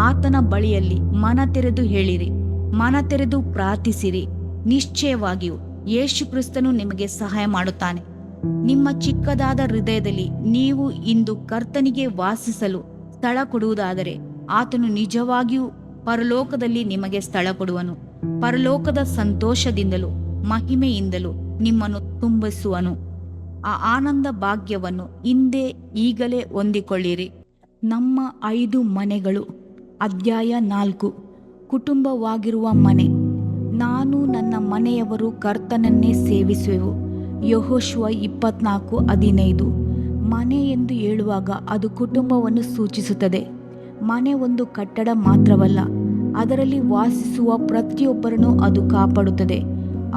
ಆತನ ಬಳಿಯಲ್ಲಿ ಮನ ತೆರೆದು ಹೇಳಿರಿ, ಮನ ತೆರೆದು ಪ್ರಾರ್ಥಿಸಿರಿ. ನಿಶ್ಚಯವಾಗಿಯೂ ಯೇಸು ಕ್ರಿಸ್ತನು ನಿಮಗೆ ಸಹಾಯ ಮಾಡುತ್ತಾನೆ. ನಿಮ್ಮ ಚಿಕ್ಕದಾದ ಹೃದಯದಲ್ಲಿ ನೀವು ಇಂದು ಕರ್ತನಿಗೆ ವಾಸಿಸಲು ಸ್ಥಳ ಕೊಡುವುದಾದರೆ ಆತನು ನಿಜವಾಗಿಯೂ ಪರಲೋಕದಲ್ಲಿ ನಿಮಗೆ ಸ್ಥಳ ಕೊಡುವನು. ಪರಲೋಕದ ಸಂತೋಷದಿಂದಲೂ ಮಹಿಮೆಯಿಂದಲೂ ನಿಮ್ಮನ್ನು ತುಂಬಿಸುವನು. ಆ ಆನಂದ ಭಾಗ್ಯವನ್ನು ಈಗಲೇ ಹೊಂದಿಕೊಳ್ಳಿರಿ. ನಮ್ಮ 5 ಮನೆಗಳು. ಅಧ್ಯಾಯ 4. ಕುಟುಂಬವಾಗಿರುವ ಮನೆ. ನಾನು ನನ್ನ ಮನೆಯವರು ಕರ್ತನನ್ನೇ ಸೇವಿಸುವೆವು. ಯೆಹೋಶುವ 24:15. ಮನೆ ಎಂದು ಹೇಳುವಾಗ ಅದು ಕುಟುಂಬವನ್ನು ಸೂಚಿಸುತ್ತದೆ. ಮನೆ ಒಂದು ಕಟ್ಟಡ ಮಾತ್ರವಲ್ಲ, ಅದರಲ್ಲಿ ವಾಸಿಸುವ ಪ್ರತಿಯೊಬ್ಬರನ್ನು ಅದು ಕಾಪಾಡುತ್ತದೆ,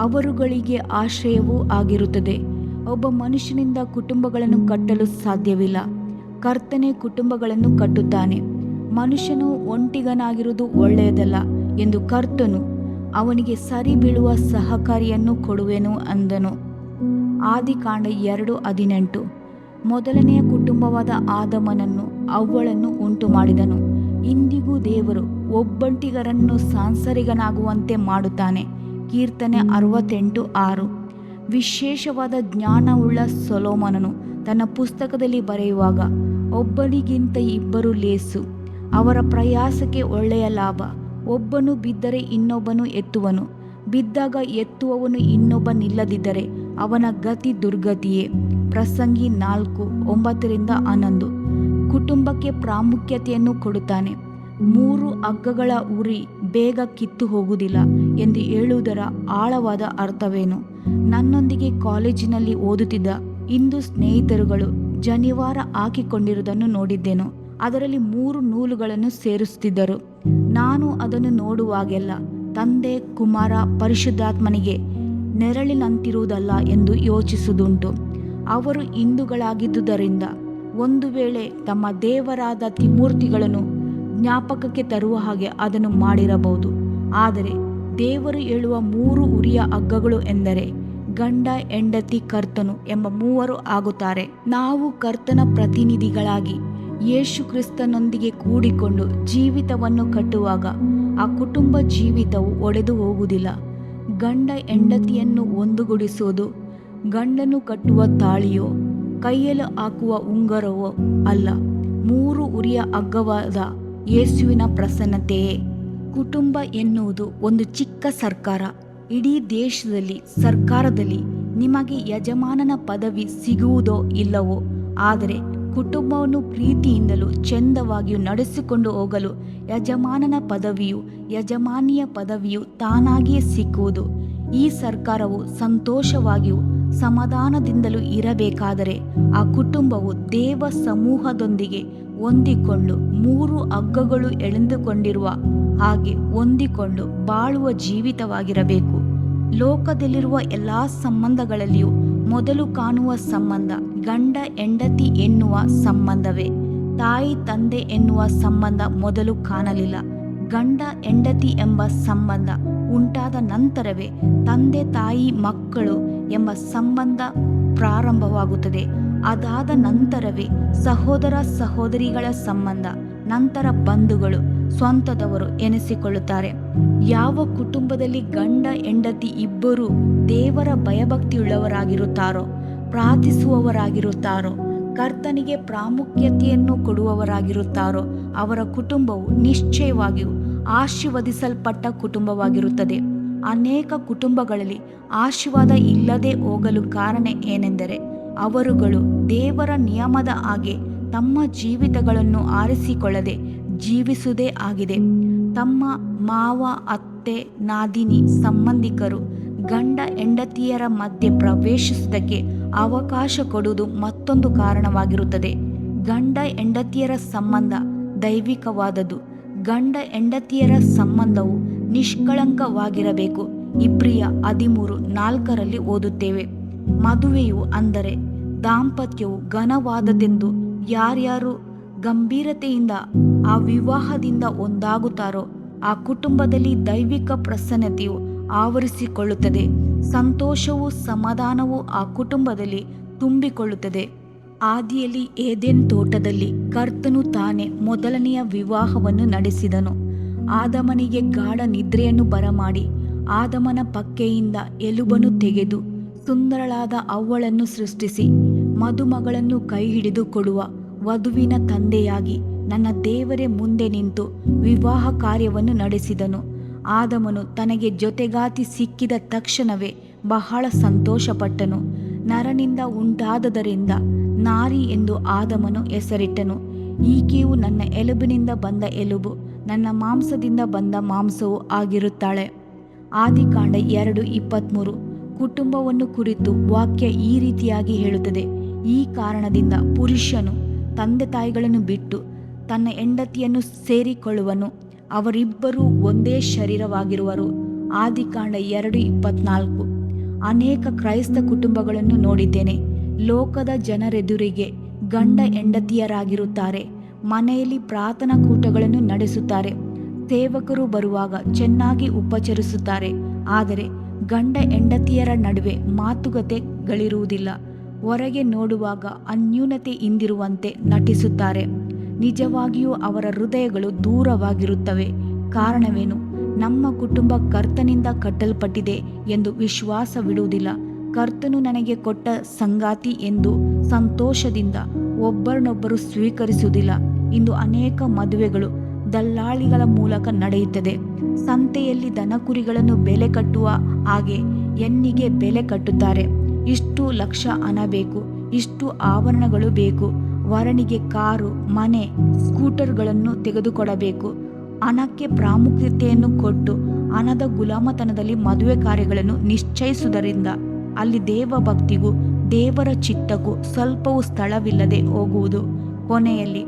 ಅವರುಗಳಿಗೆ ಆಶ್ರಯವೂ ಆಗಿರುತ್ತದೆ. ಒಬ್ಬ ಮನುಷ್ಯನಿಂದ ಕುಟುಂಬಗಳನ್ನು ಕಟ್ಟಲು ಸಾಧ್ಯವಿಲ್ಲ, ಕರ್ತನೇ ಕುಟುಂಬಗಳನ್ನು ಕಟ್ಟುತ್ತಾನೆ. ಮನುಷ್ಯನು ಒಂಟಿಗನಾಗಿರುವುದು ಒಳ್ಳೆಯದಲ್ಲ ಎಂದು ಕರ್ತನು ಅವನಿಗೆ ಸರಿ ಬೀಳುವ ಸಹಕಾರಿಯನ್ನು ಕೊಡುವೆನು ಅಂದನು. ಆದಿಕಾಂಡ 2:18. ಮೊದಲನೆಯ ಕುಟುಂಬವಾದ ಆದಮನನ್ನು ಅವ್ವಳನ್ನು ಉಂಟು ಮಾಡಿದನು. ಇಂದಿಗೂ ದೇವರು ಒಬ್ಬಂಟಿಗರನ್ನು ಸಾಂಸಾರಿಕನಾಗುವಂತೆ ಮಾಡುತ್ತಾನೆ. ಕೀರ್ತನೆ 68:6. ವಿಶೇಷವಾದ ಜ್ಞಾನವುಳ್ಳ ಸೊಲೊಮೋನನು ತನ್ನ ಪುಸ್ತಕದಲ್ಲಿ ಬರೆಯುವಾಗ, ಒಬ್ಬನಿಗಿಂತ ಇಬ್ಬರು ಲೇಸು, ಅವರ ಪ್ರಯಾಸಕ್ಕೆ ಒಳ್ಳೆಯ ಲಾಭ, ಒಬ್ಬನು ಬಿದ್ದರೆ ಇನ್ನೊಬ್ಬನು ಎತ್ತುವನು, ಬಿದ್ದಾಗ ಎತ್ತುವವನು ಇನ್ನೊಬ್ಬ ನಿಲ್ಲದಿದ್ದರೆ ಅವನ ಗತಿ ದುರ್ಗತಿಯೇ. ಪ್ರಸಂಗಿ 4:9-11. ಕುಟುಂಬಕ್ಕೆ ಪ್ರಾಮುಖ್ಯತೆಯನ್ನು ಕೊಡುತ್ತಾನೆ. 3 ಹಗ್ಗಗಳ ಉರಿ ಬೇಗ ಕಿತ್ತು ಹೋಗುವುದಿಲ್ಲ ಎಂದು ಹೇಳುವುದರ ಆಳವಾದ ಅರ್ಥವೇನು? ನನ್ನೊಂದಿಗೆ ಕಾಲೇಜಿನಲ್ಲಿ ಓದುತ್ತಿದ್ದ ಹಿಂದೂ ಸ್ನೇಹಿತರುಗಳು ಜನಿವಾರ ಹಾಕಿಕೊಂಡಿರುವುದನ್ನು ನೋಡಿದ್ದೆನು. ಅದರಲ್ಲಿ 3 ನೂಲುಗಳನ್ನು ಸೇರಿಸುತ್ತಿದ್ದರು. ನಾನು ಅದನ್ನು ನೋಡುವಾಗೆಲ್ಲ ತಂದೆ, ಕುಮಾರ, ಪರಿಶುದ್ಧಾತ್ಮನಿಗೆ ನೆರಳಿನಂತಿರುವುದಲ್ಲ ಎಂದು ಯೋಚಿಸುವುದುಂಟು. ಅವರು ಹಿಂದೂಗಳಾಗಿದ್ದುದರಿಂದ ಒಂದು ವೇಳೆ ತಮ್ಮ ದೇವರಾದ ತ್ರಿಮೂರ್ತಿಗಳನ್ನು ಜ್ಞಾಪಕಕ್ಕೆ ತರುವ ಹಾಗೆ ಅದನ್ನು ಮಾಡಿರಬಹುದು. ಆದರೆ ದೇವರು ಹೇಳುವ 3 ಉರಿಯ ಹಗ್ಗಗಳು ಎಂದರೆ ಗಂಡ, ಹೆಂಡತಿ, ಕರ್ತನು ಎಂಬ 3 ಆಗುತ್ತಾರೆ. ನಾವು ಕರ್ತನ ಪ್ರತಿನಿಧಿಗಳಾಗಿ ಯೇಸು ಕ್ರಿಸ್ತನೊಂದಿಗೆ ಕೂಡಿಕೊಂಡು ಜೀವಿತವನ್ನು ಕಟ್ಟುವಾಗ ಆ ಕುಟುಂಬ ಜೀವಿತವು ಒಡೆದು ಹೋಗುವುದಿಲ್ಲ. ಗಂಡ ಹೆಂಡತಿಯನ್ನು ಒಂದುಗೂಡಿಸುವುದು ಗಂಡನು ಕಟ್ಟುವ ತಾಳಿಯೋ ಕೈಯಲ್ಲಿ ಹಾಕುವ ಉಂಗುರವೋ ಅಲ್ಲ, 3 ಉರಿಯ ಹಗ್ಗವಾದ ಯೇಸುವಿನ ಪ್ರಸನ್ನತೆಯೇ. ಕುಟುಂಬ ಎನ್ನುವುದು ಒಂದು ಚಿಕ್ಕ ಸರ್ಕಾರ. ಇಡೀ ದೇಶದಲ್ಲಿ ಸರ್ಕಾರದಲ್ಲಿ ನಿಮಗೆ ಯಜಮಾನನ ಪದವಿ ಸಿಗುವುದೋ ಇಲ್ಲವೋ, ಆದರೆ ಕುಟುಂಬವನ್ನು ಪ್ರೀತಿಯಿಂದಲೂ ಚೆಂದವಾಗಿಯೂ ನಡೆಸಿಕೊಂಡು ಹೋಗಲು ಯಜಮಾನನ ಪದವಿಯು ಯಜಮಾನಿಯ ಪದವಿಯು ತಾನಾಗಿಯೇ ಸಿಕ್ಕುವುದು. ಈ ಸರ್ಕಾರವು ಸಂತೋಷವಾಗಿಯೂ ಸಮಾಧಾನದಿಂದಲೂ ಇರಬೇಕಾದರೆ ಆ ಕುಟುಂಬವು ದೇವ ಸಮೂಹದೊಂದಿಗೆ ಹೊಂದಿಕೊಂಡು 3 ಹಗ್ಗಗಳು ಎಳೆದುಕೊಂಡಿರುವ ಹಾಗೆ ಹೊಂದಿಕೊಂಡು ಬಾಳುವ ಜೀವಿತವಾಗಿರಬೇಕು. ಲೋಕದಲ್ಲಿರುವ ಎಲ್ಲ ಸಂಬಂಧಗಳಲ್ಲಿಯೂ ಮೊದಲು ಕಾಣುವ ಸಂಬಂಧ ಗಂಡ ಹೆಂಡತಿ ಎನ್ನುವ ಸಂಬಂಧವೇ. ತಾಯಿ ತಂದೆ ಎನ್ನುವ ಸಂಬಂಧ ಮೊದಲು ಕಾಣಲಿಲ್ಲ. ಗಂಡ ಹೆಂಡತಿ ಎಂಬ ಸಂಬಂಧ ಉಂಟಾದ ನಂತರವೇ ತಂದೆ ತಾಯಿ ಮಕ್ಕಳು ಎಂಬ ಸಂಬಂಧ ಪ್ರಾರಂಭವಾಗುತ್ತದೆ. ಅದಾದ ನಂತರವೇ ಸಹೋದರ ಸಹೋದರಿಗಳ ಸಂಬಂಧ, ನಂತರ ಬಂಧುಗಳು, ಸ್ವಂತದವರು ಎನಿಸಿಕೊಳ್ಳುತ್ತಾರೆ. ಯಾವ ಕುಟುಂಬದಲ್ಲಿ ಗಂಡ ಹೆಂಡತಿ ಇಬ್ಬರೂ ದೇವರ ಭಯಭಕ್ತಿಯುಳ್ಳವರಾಗಿರುತ್ತಾರೋ, ಪ್ರಾರ್ಥಿಸುವವರಾಗಿರುತ್ತಾರೋ, ಕರ್ತನಿಗೆ ಪ್ರಾಮುಖ್ಯತೆಯನ್ನು ಕೊಡುವವರಾಗಿರುತ್ತಾರೋ ಅವರ ಕುಟುಂಬವು ನಿಶ್ಚಯವಾಗಿಯೂ ಆಶೀರ್ವದಿಸಲ್ಪಟ್ಟ ಕುಟುಂಬವಾಗಿರುತ್ತದೆ. ಅನೇಕ ಕುಟುಂಬಗಳಲ್ಲಿ ಆಶೀರ್ವಾದ ಇಲ್ಲದೆ ಹೋಗಲು ಕಾರಣ ಏನೆಂದರೆ ಅವರುಗಳು ದೇವರ ನಿಯಮದ ಹಾಗೆ ತಮ್ಮ ಜೀವಿತಗಳನ್ನು ಆರಿಸಿಕೊಳ್ಳದೆ ಜೀವಿಸುವುದೇ ಆಗಿದೆ. ತಮ್ಮ ಮಾವ, ಅತ್ತೆ, ನಾದಿನಿ, ಸಂಬಂಧಿಕರು ಗಂಡ ಹೆಂಡತಿಯರ ಮಧ್ಯೆ ಪ್ರವೇಶಿಸುವುದಕ್ಕೆ ಅವಕಾಶ ಕೊಡುವುದು ಮತ್ತೊಂದು ಕಾರಣವಾಗಿರುತ್ತದೆ. ಗಂಡ ಹೆಂಡತಿಯರ ಸಂಬಂಧ ದೈವಿಕವಾದದ್ದು. ಗಂಡ ಹೆಂಡತಿಯರ ಸಂಬಂಧವು ನಿಷ್ಕಳಂಕವಾಗಿರಬೇಕು. ಇಬ್ರಿಯ 13:4 ಓದುತ್ತೇವೆ. ಮದುವೆಯು ಅಂದರೆ ದಾಂಪತ್ಯವು ಘನವಾದದೆಂದು ಯಾರ್ಯಾರು ಗಂಭೀರತೆಯಿಂದ ಆ ವಿವಾಹದಿಂದ ಒಂದಾಗುತ್ತಾರೋ ಆ ಕುಟುಂಬದಲ್ಲಿ ದೈವಿಕ ಪ್ರಸನ್ನತೆಯು ಆವರಿಸಿಕೊಳ್ಳುತ್ತದೆ. ಸಂತೋಷವೂ ಸಮಾಧಾನವೂ ಆ ಕುಟುಂಬದಲ್ಲಿ ತುಂಬಿಕೊಳ್ಳುತ್ತದೆ. ಆದಿಯಲ್ಲಿ ಏದೆನ್ ತೋಟದಲ್ಲಿ ಕರ್ತನು ತಾನೇ ಮೊದಲನೆಯ ವಿವಾಹವನ್ನು ನಡೆಸಿದನು. ಆದಮನಿಗೆ ಗಾಢ ನಿದ್ರೆಯನ್ನು ಬರಮಾಡಿ ಆದಮನ ಪಕ್ಕೆಯಿಂದ ಎಲುಬನ್ನು ತೆಗೆದು ಸುಂದರಳಾದ ಅವ್ವಳನ್ನು ಸೃಷ್ಟಿಸಿ ಮದುಮಗಳನ್ನು ಕೈ ಹಿಡಿದು ಕೊಡುವ ವಧುವಿನ ತಂದೆಯಾಗಿ ನನ್ನ ದೇವರೇ ಮುಂದೆ ನಿಂತು ವಿವಾಹ ಕಾರ್ಯವನ್ನು ನಡೆಸಿದನು. ಆದಮನು ತನಗೆ ಜೊತೆಗಾತಿ ಸಿಕ್ಕಿದ ತಕ್ಷಣವೇ ಬಹಳ ಸಂತೋಷಪಟ್ಟನು. ನರನಿಂದ ಉಂಟಾದದರಿಂದ ನಾರಿ ಎಂದು ಆದಮನು ಹೆಸರಿಟ್ಟನು. ಈಕೆಯು ನನ್ನ ಎಲುಬಿನಿಂದ ಬಂದ ಎಲುಬು, ನನ್ನ ಮಾಂಸದಿಂದ ಬಂದ ಮಾಂಸವೂ ಆಗಿರುತ್ತಾಳೆ. ಆದಿಕಾಂಡ 2:23. ಕುಟುಂಬವನ್ನು ಕುರಿತು ವಾಕ್ಯ ಈ ರೀತಿಯಾಗಿ ಹೇಳುತ್ತದೆ: ಈ ಕಾರಣದಿಂದ ಪುರುಷನು ತಂದೆ ತಾಯಿಗಳನ್ನು ಬಿಟ್ಟು ತನ್ನ ಹೆಂಡತಿಯನ್ನು ಸೇರಿಕೊಳ್ಳುವನು, ಅವರಿಬ್ಬರೂ ಒಂದೇ ಶರೀರವಾಗಿರುವರು. ಆದಿಕಾಂಡ 2:24. ಅನೇಕ ಕ್ರೈಸ್ತ ಕುಟುಂಬಗಳನ್ನು ನೋಡಿದ್ದೇನೆ. ಲೋಕದ ಜನರೆದುರಿಗೆ ಗಂಡ ಹೆಂಡತಿಯರಾಗಿರುತ್ತಾರೆ. ಮನೆಯಲ್ಲಿ ಪ್ರಾರ್ಥನಾ ಕೂಟಗಳನ್ನು ನಡೆಸುತ್ತಾರೆ. ಸೇವಕರು ಬರುವಾಗ ಚೆನ್ನಾಗಿ ಉಪಚರಿಸುತ್ತಾರೆ. ಆದರೆ ಗಂಡ ಹೆಂಡತಿಯರ ನಡುವೆ ಮಾತುಕತೆಗಳಿರುವುದಿಲ್ಲ. ಹೊರಗೆ ನೋಡುವಾಗ ಅನ್ಯೂನತೆಯಿಂದಿರುವಂತೆ ನಟಿಸುತ್ತಾರೆ. ನಿಜವಾಗಿಯೂ ಅವರ ಹೃದಯಗಳು ದೂರವಾಗಿರುತ್ತವೆ. ಕಾರಣವೇನು? ನಮ್ಮ ಕುಟುಂಬ ಕರ್ತನಿಂದ ಕಟ್ಟಲ್ಪಟ್ಟಿದೆ ಎಂದು ವಿಶ್ವಾಸವಿಡುವುದಿಲ್ಲ. ಕರ್ತನು ನನಗೆ ಕೊಟ್ಟ ಸಂಗಾತಿ ಎಂದು ಸಂತೋಷದಿಂದ ಒಬ್ಬರನ್ನೊಬ್ಬರು ಸ್ವೀಕರಿಸುವುದಿಲ್ಲ. ಇಂದು ಅನೇಕ ಮದುವೆಗಳು ದಲ್ಲಾಳಿಗಳ ಮೂಲಕ ನಡೆಯುತ್ತದೆ. ಸಂತೆಯಲ್ಲಿ ದನಕುರಿಗಳನ್ನು ಬೆಲೆ ಕಟ್ಟುವ ಹಾಗೆ ಹೆಣ್ಣಿಗೆ ಬೆಲೆ ಕಟ್ಟುತ್ತಾರೆ. ಇಷ್ಟು ಲಕ್ಷ ಹಣ ಬೇಕು, ಇಷ್ಟು ಆಭರಣಗಳು ಬೇಕು, ವರನಿಗೆ ಕಾರು, ಮನೆ, ಸ್ಕೂಟರ್ಗಳನ್ನು ತೆಗೆದುಕೊಡಬೇಕು. ಹಣಕ್ಕೆ ಪ್ರಾಮುಖ್ಯತೆಯನ್ನು ಕೊಟ್ಟು ಹಣದ ಗುಲಾಮತನದಲ್ಲಿ ಮದುವೆ ಕಾರ್ಯಗಳನ್ನು ನಿಶ್ಚಯಿಸುವುದರಿಂದ ಅಲ್ಲಿ ದೇವಭಕ್ತಿಗೂ ದೇವರ ಚಿತ್ತಕ್ಕೂ ಸ್ವಲ್ಪವೂ ಸ್ಥಳವಿಲ್ಲದೆ ಹೋಗುವುದು. ಕೊನೆಯಲ್ಲಿ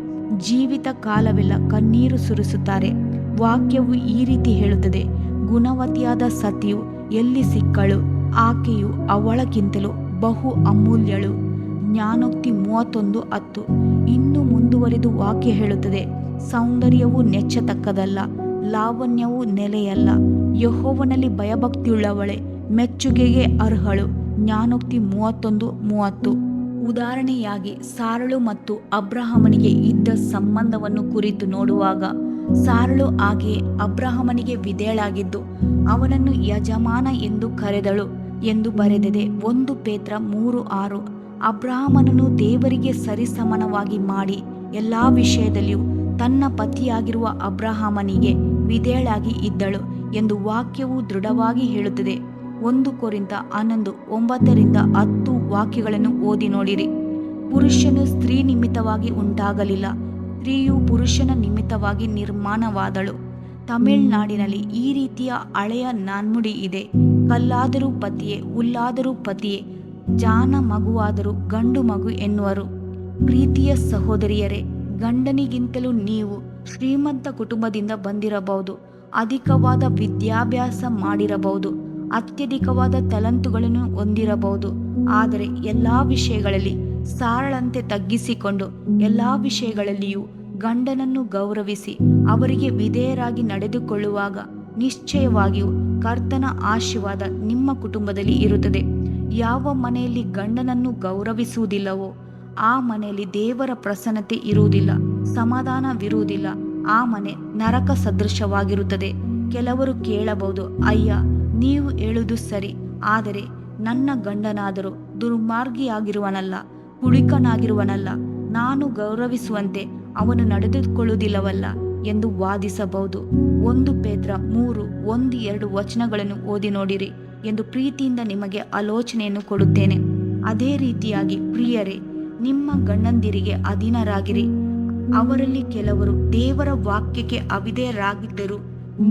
ಜೀವಿತ ಕಾಲವೆಲ್ಲ ಕಣ್ಣೀರು ಸುರಿಸುತ್ತಾರೆ. ವಾಕ್ಯವು ಈ ರೀತಿ ಹೇಳುತ್ತದೆ, ಗುಣವತಿಯಾದ ಸತಿಯು ಎಲ್ಲಿ ಸಿಕ್ಕಳು, ಆಕೆಯು ಅವಳಕ್ಕಿಂತಲೂ ಬಹು ಅಮೂಲ್ಯಳು. ಜ್ಞಾನೋಕ್ತಿ 31:10. ಇನ್ನು ಮುಂದುವರೆದು ವಾಕ್ಯ ಹೇಳುತ್ತದೆ, ಸೌಂದರ್ಯವು ನೆಚ್ಚತಕ್ಕದಲ್ಲ, ಲಾವಣ್ಯವು ನೆಲೆಯಲ್ಲ. ಯೆಹೋವನಲ್ಲಿ ಭಯಭಕ್ತಿಯುಳ್ಳವಳೆ ಮೆಚ್ಚುಗೆಗೆ ಅರ್ಹಳು. ಜ್ಞಾನೋಕ್ತಿ 31:30. ಉದಾಹರಣೆಯಾಗಿ ಸಾರಳು ಮತ್ತು ಅಬ್ರಹಾಮನಿಗೆ ಇದ್ದ ಸಂಬಂಧವನ್ನು ಕುರಿತು ನೋಡುವಾಗ, ಸಾರಳು ಹಾಗೆಯೇ ಅಬ್ರಹಾಮನಿಗೆ ವಿಧೇಯಳಾಗಿದ್ದು ಅವನನ್ನು ಯಜಮಾನ ಎಂದು ಕರೆದಳು ಎಂದು ಬರೆದಿದೆ. 1 ಪೇತ್ರ 3:6. ಅಬ್ರಹಾಮನನ್ನು ದೇವರಿಗೆ ಸರಿಸಮಾನವಾಗಿ ಮಾಡಿ ಎಲ್ಲ ವಿಷಯದಲ್ಲಿಯೂ ತನ್ನ ಪತಿಯಾಗಿರುವ ಅಬ್ರಹಾಮನಿಗೆ ವಿಧೇಯಳಾಗಿ ಇದ್ದಳು ಎಂದು ವಾಕ್ಯವು ದೃಢವಾಗಿ ಹೇಳುತ್ತದೆ. 1 ಕೊರಿಂಥ 11:9-10 ವಾಕ್ಯಗಳನ್ನು ಓದಿ ನೋಡಿರಿ. ಪುರುಷನು ಸ್ತ್ರೀ ನಿಮಿತ್ತವಾಗಿ ಉಂಟಾಗಲಿಲ್ಲ, ಸ್ತ್ರೀಯು ಪುರುಷನ ನಿಮಿತ್ತವಾಗಿ ನಿರ್ಮಾಣವಾದಳು. ತಮಿಳುನಾಡಿನಲ್ಲಿ ಈ ರೀತಿಯ ಹಳೆಯ ನಾಣ್ಣುಡಿ ಇದೆ, ಕಲ್ಲಾದರೂ ಪತಿಯೇ, ಹುಲ್ಲಾದರೂ ಪತಿಯೇ, ಜಾಣ ಮಗುವಾದರೂ ಗಂಡು ಮಗು ಎನ್ನುವರು. ಪ್ರೀತಿಯ ಸಹೋದರಿಯರೇ, ಗಂಡನಿಗಿಂತಲೂ ನೀವು ಶ್ರೀಮಂತ ಕುಟುಂಬದಿಂದ ಬಂದಿರಬಹುದು, ಅಧಿಕವಾದ ವಿದ್ಯಾಭ್ಯಾಸ ಮಾಡಿರಬಹುದು, ಅತ್ಯಧಿಕವಾದ ತಲಂತುಗಳನ್ನು ಹೊಂದಿರಬಹುದು. ಆದರೆ ಎಲ್ಲ ವಿಷಯಗಳಲ್ಲಿ ಸಾರಳಂತೆ ತಗ್ಗಿಸಿಕೊಂಡು ಎಲ್ಲ ವಿಷಯಗಳಲ್ಲಿಯೂ ಗಂಡನನ್ನು ಗೌರವಿಸಿ ಅವರಿಗೆ ವಿಧೇಯರಾಗಿ ನಡೆದುಕೊಳ್ಳುವಾಗ ನಿಶ್ಚಯವಾಗಿಯೂ ಕರ್ತನ ಆಶೀರ್ವಾದ ನಿಮ್ಮ ಕುಟುಂಬದಲ್ಲಿ ಇರುತ್ತದೆ. ಯಾವ ಮನೆಯಲ್ಲಿ ಗಂಡನನ್ನು ಗೌರವಿಸುವುದಿಲ್ಲವೋ ಆ ಮನೆಯಲ್ಲಿ ದೇವರ ಪ್ರಸನ್ನತೆ ಇರುವುದಿಲ್ಲ, ಸಮಾಧಾನವಿರುವುದಿಲ್ಲ. ಆ ಮನೆ ನರಕ ಸದೃಶವಾಗಿರುತ್ತದೆ. ಕೆಲವರು ಕೇಳಬಹುದು, ಅಯ್ಯ, ನೀವು ಹೇಳುವುದು ಸರಿ, ಆದರೆ ನನ್ನ ಗಂಡನಾದರೂ ದುರ್ಮಾರ್ಗಿಯಾಗಿರುವನಲ್ಲ, ಕುಳಿಕನಾಗಿರುವನಲ್ಲ, ನಾನು ಗೌರವಿಸುವಂತೆ ಅವನು ನಡೆದುಕೊಳ್ಳುವುದಿಲ್ಲವಲ್ಲ ಎಂದು ವಾದಿಸಬಹುದು. 1 ಪೇತ್ರ 3:1-2 ವಚನಗಳನ್ನು ಓದಿ ನೋಡಿರಿ ಎಂದು ಪ್ರೀತಿಯಿಂದ ನಿಮಗೆ ಆಲೋಚನೆಯನ್ನು ಕೊಡುತ್ತೇನೆ. ಅದೇ ರೀತಿಯಾಗಿ ಪ್ರಿಯರೇ, ನಿಮ್ಮ ಗಂಡಂದಿರಿಗೆ ಅಧೀನರಾಗಿರಿ. ಅವರಲ್ಲಿ ಕೆಲವರು ದೇವರ ವಾಕ್ಯಕ್ಕೆ ಅವಿಧೇಯರಾಗಿದ್ದರೂ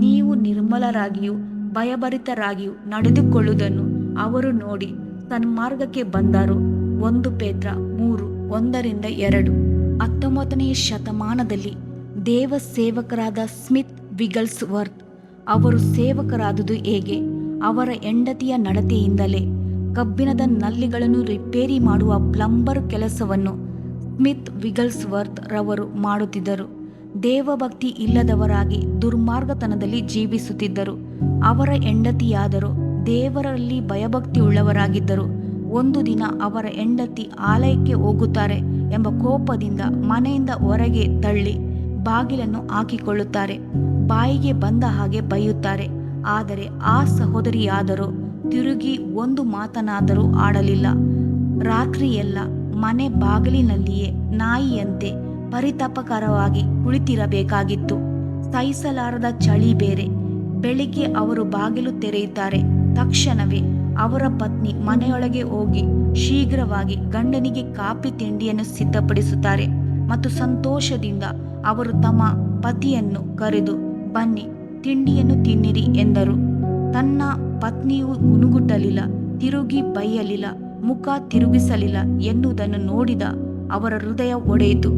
ನೀವು ನಿರ್ಮಲರಾಗಿಯೂ ಭಯಭರಿತರಾಗಿಯೂ ನಡೆದುಕೊಳ್ಳುವುದನ್ನು ಅವರು ನೋಡಿ ಸನ್ಮಾರ್ಗಕ್ಕೆ ಬಂದರು. 1 ಪೇತ್ರ 3:1-2. 19ನೇ ಶತಮಾನದಲ್ಲಿ ದೇವ ಸೇವಕರಾದ ಸ್ಮಿತ್ ವಿಗಲ್ಸ್ವರ್ತ್ ಅವರು ಸೇವಕರಾದುದು ಹೇಗೆ? ಅವರ ಹೆಂಡತಿಯ ನಡತೆಯಿಂದಲೇ. ಕಬ್ಬಿಣದ ನಲ್ಲಿಗಳನ್ನು ರಿಪೇರಿ ಮಾಡುವ ಪ್ಲಂಬರ್ ಕೆಲಸವನ್ನು ಸ್ಮಿತ್ ವಿಗಲ್ಸ್ವರ್ತ್ ರವರು ಮಾಡುತ್ತಿದ್ದರು. ದೇವಭಕ್ತಿ ಇಲ್ಲದವರಾಗಿ ದುರ್ಮಾರ್ಗತನದಲ್ಲಿ ಜೀವಿಸುತ್ತಿದ್ದರು. ಅವರ ಹೆಂಡತಿಯಾದರೂ ದೇವರಲ್ಲಿ ಭಯಭಕ್ತಿಯುಳ್ಳವರಾಗಿದ್ದರು. ಒಂದು ದಿನ ಅವರ ಹೆಂಡತಿ ಆಲಯಕ್ಕೆ ಹೋಗುತ್ತಾರೆ ಎಂಬ ಕೋಪದಿಂದ ಮನೆಯಿಂದ ಹೊರಗೆ ತಳ್ಳಿ ಬಾಗಿಲನ್ನು ಹಾಕಿಕೊಳ್ಳುತ್ತಾರೆ. ಬಾಯಿಗೆ ಬಂದ ಹಾಗೆ ಬೈಯುತ್ತಾರೆ. ಆದರೆ ಆ ಸಹೋದರಿಯಾದರೂ ತಿರುಗಿ ಒಂದು ಮಾತನಾದರೂ ಆಡಲಿಲ್ಲ. ರಾತ್ರಿಯೆಲ್ಲ ಮನೆ ಬಾಗಿಲಿನಲ್ಲಿಯೇ ನಾಯಿಯಂತೆ ಪರಿತಾಪಕರವಾಗಿ ಕುಳಿತಿರಬೇಕಾಗಿತ್ತು. ಸಹಿಸಲಾರದ ಚಳಿ ಬೇರೆ. ಬೆಳಿಗ್ಗೆ ಅವರು ಬಾಗಿಲು ತೆರೆಯುತ್ತಾರೆ. ತಕ್ಷಣವೇ ಅವರ ಪತ್ನಿ ಮನೆಯೊಳಗೆ ಹೋಗಿ ಶೀಘ್ರವಾಗಿ ಗಂಡನಿಗೆ ಕಾಫಿ ತಿಂಡಿಯನ್ನು ಸಿದ್ಧಪಡಿಸುತ್ತಾರೆ ಮತ್ತು ಸಂತೋಷದಿಂದ ಅವರು ತಮ್ಮ ಪತಿಯನ್ನು ಕರೆದು, ಬನ್ನಿ, ತಿಂಡಿಯನ್ನು ತಿನ್ನಿರಿ ಎಂದರು. ತನ್ನ ಪತ್ನಿಯು ಗುನುಗುಟ್ಟಲಿಲ್ಲ, ತಿರುಗಿ ಬೈಯಲಿಲ್ಲ, ಮುಖ ತಿರುಗಿಸಲಿಲ್ಲ ಎನ್ನುವುದನ್ನು ನೋಡಿದ ಅವರ ಹೃದಯ ಒಡೆಯಿತು.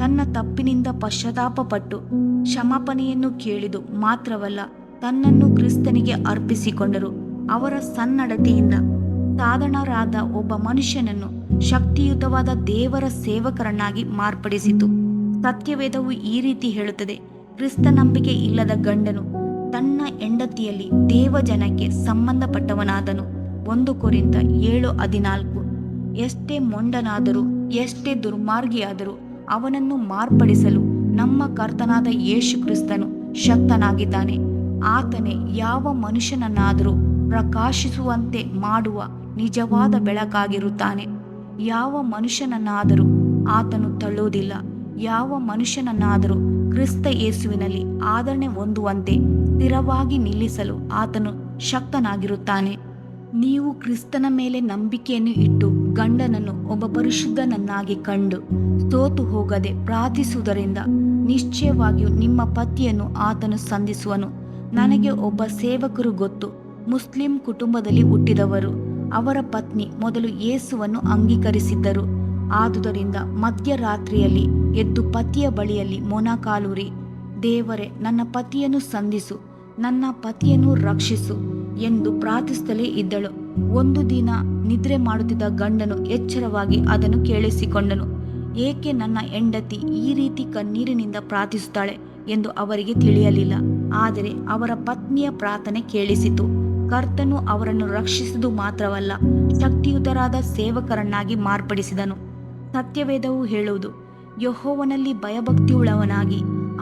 ತನ್ನ ತಪ್ಪಿನಿಂದ ಪಶ್ಚಾತ್ತಾಪಪಟ್ಟು ಕ್ಷಮಾಪಣೆಯನ್ನು ಕೇಳಿದು ಮಾತ್ರವಲ್ಲ, ತನ್ನನ್ನು ಕ್ರಿಸ್ತನಿಗೆ ಅರ್ಪಿಸಿಕೊಂಡರು. ಅವರ ಸನ್ನಡತೆಯಿಂದ ಸಾಧಾರಣರಾದ ಒಬ್ಬ ಮನುಷ್ಯನನ್ನು ಶಕ್ತಿಯುತವಾದ ದೇವರ ಸೇವಕರನ್ನಾಗಿ ಮಾರ್ಪಡಿಸಿತು. ಸತ್ಯವೇದವು ಈ ರೀತಿ ಹೇಳುತ್ತದೆ, ಕ್ರಿಸ್ತ ನಂಬಿಕೆ ಇಲ್ಲದ ಗಂಡನು ತನ್ನ ಹೆಂಡತಿಯಲ್ಲಿ ದೇವಜನಕ್ಕೆ ಸಂಬಂಧಪಟ್ಟವನಾದನು. 1 ಕೊರಿಂಥ 7:14. ಎಷ್ಟೇ ಮೊಂಡನಾದರೂ ಎಷ್ಟೇ ದುರ್ಮಾರ್ಗಿಯಾದರೂ ಅವನನ್ನು ಮಾರ್ಪಡಿಸಲು ನಮ್ಮ ಕರ್ತನಾದ ಯೇಸು ಕ್ರಿಸ್ತನು ಶಕ್ತನಾಗಿದ್ದಾನೆ. ಆತನೇ ಯಾವ ಮನುಷ್ಯನನ್ನಾದರೂ ಪ್ರಕಾಶಿಸುವಂತೆ ಮಾಡುವ ನಿಜವಾದ ಬೆಳಕಾಗಿರುತ್ತಾನೆ. ಯಾವ ಮನುಷ್ಯನನ್ನಾದರೂ ಆತನು ತಳ್ಳುವುದಿಲ್ಲ, ಯಾವ ಮನುಷ್ಯನನ್ನಾದರೂ ಕ್ರಿಸ್ತ ಯೇಸುವಿನಲ್ಲಿ ಆದರಣೆ ಹೊಂದುವಂತೆ ಸ್ಥಿರವಾಗಿ ನಿಲ್ಲಿಸಲು ಆತನು ಶಕ್ತನಾಗಿರುತ್ತಾನೆ. ನೀವು ಕ್ರಿಸ್ತನ ಮೇಲೆ ನಂಬಿಕೆಯನ್ನು ಇಟ್ಟು ಗಂಡನನ್ನು ಒಬ್ಬ ಪರಿಶುದ್ಧನನ್ನಾಗಿ ಕಂಡು ಸೋತು ಹೋಗದೆ ಪ್ರಾರ್ಥಿಸುವುದರಿಂದ ನಿಶ್ಚಯವಾಗಿಯೂ ನಿಮ್ಮ ಪತಿಯನ್ನು ಆತನು ಸಂಧಿಸುವನು. ನನಗೆ ಒಬ್ಬ ಸೇವಕರು ಗೊತ್ತು. ಮುಸ್ಲಿಂ ಕುಟುಂಬದಲ್ಲಿ ಹುಟ್ಟಿದವರು. ಅವರ ಪತ್ನಿ ಮೊದಲು ಯೇಸುವನ್ನು ಅಂಗೀಕರಿಸಿದ್ದರು. ಆದುದರಿಂದ ಮಧ್ಯರಾತ್ರಿಯಲ್ಲಿ ಎದ್ದು ಪತಿಯ ಬಳಿಯಲ್ಲಿ ಮೊಣಕಾಲೂರಿ, ದೇವರೇ, ನನ್ನ ಪತಿಯನ್ನು ಸಂಧಿಸು, ನನ್ನ ಪತಿಯನ್ನು ರಕ್ಷಿಸು ಎಂದು ಪ್ರಾರ್ಥಿಸುತ್ತಲೇ ಇದ್ದಳು. ಒಂದು ದಿನ ನಿದ್ರೆ ಮಾಡುತ್ತಿದ್ದ ಗಂಡನು ಎಚ್ಚರವಾಗಿ ಅದನ್ನು ಕೇಳಿಸಿಕೊಂಡನು. ಏಕೆ ನನ್ನ ಹೆಂಡತಿ ಈ ರೀತಿ ಕಣ್ಣೀರಿನಿಂದ ಪ್ರಾರ್ಥಿಸುತ್ತಾಳೆ ಎಂದು ಅವರಿಗೆ ತಿಳಿಯಲಿಲ್ಲ. ಆದರೆ ಅವರ ಪತ್ನಿಯ ಪ್ರಾರ್ಥನೆ ಕೇಳಿಸಿತು. ಕರ್ತನು ಅವರನ್ನು ರಕ್ಷಿಸುವುದು ಮಾತ್ರವಲ್ಲ, ಶಕ್ತಿಯುತರಾದ ಸೇವಕರನ್ನಾಗಿ ಮಾರ್ಪಡಿಸಿದನು. ಸತ್ಯವೇದವು ಹೇಳುವುದು, ಯೆಹೋವನಲ್ಲಿ ಭಯಭಕ್ತಿಯುಳ್ಳವನಾಗಿ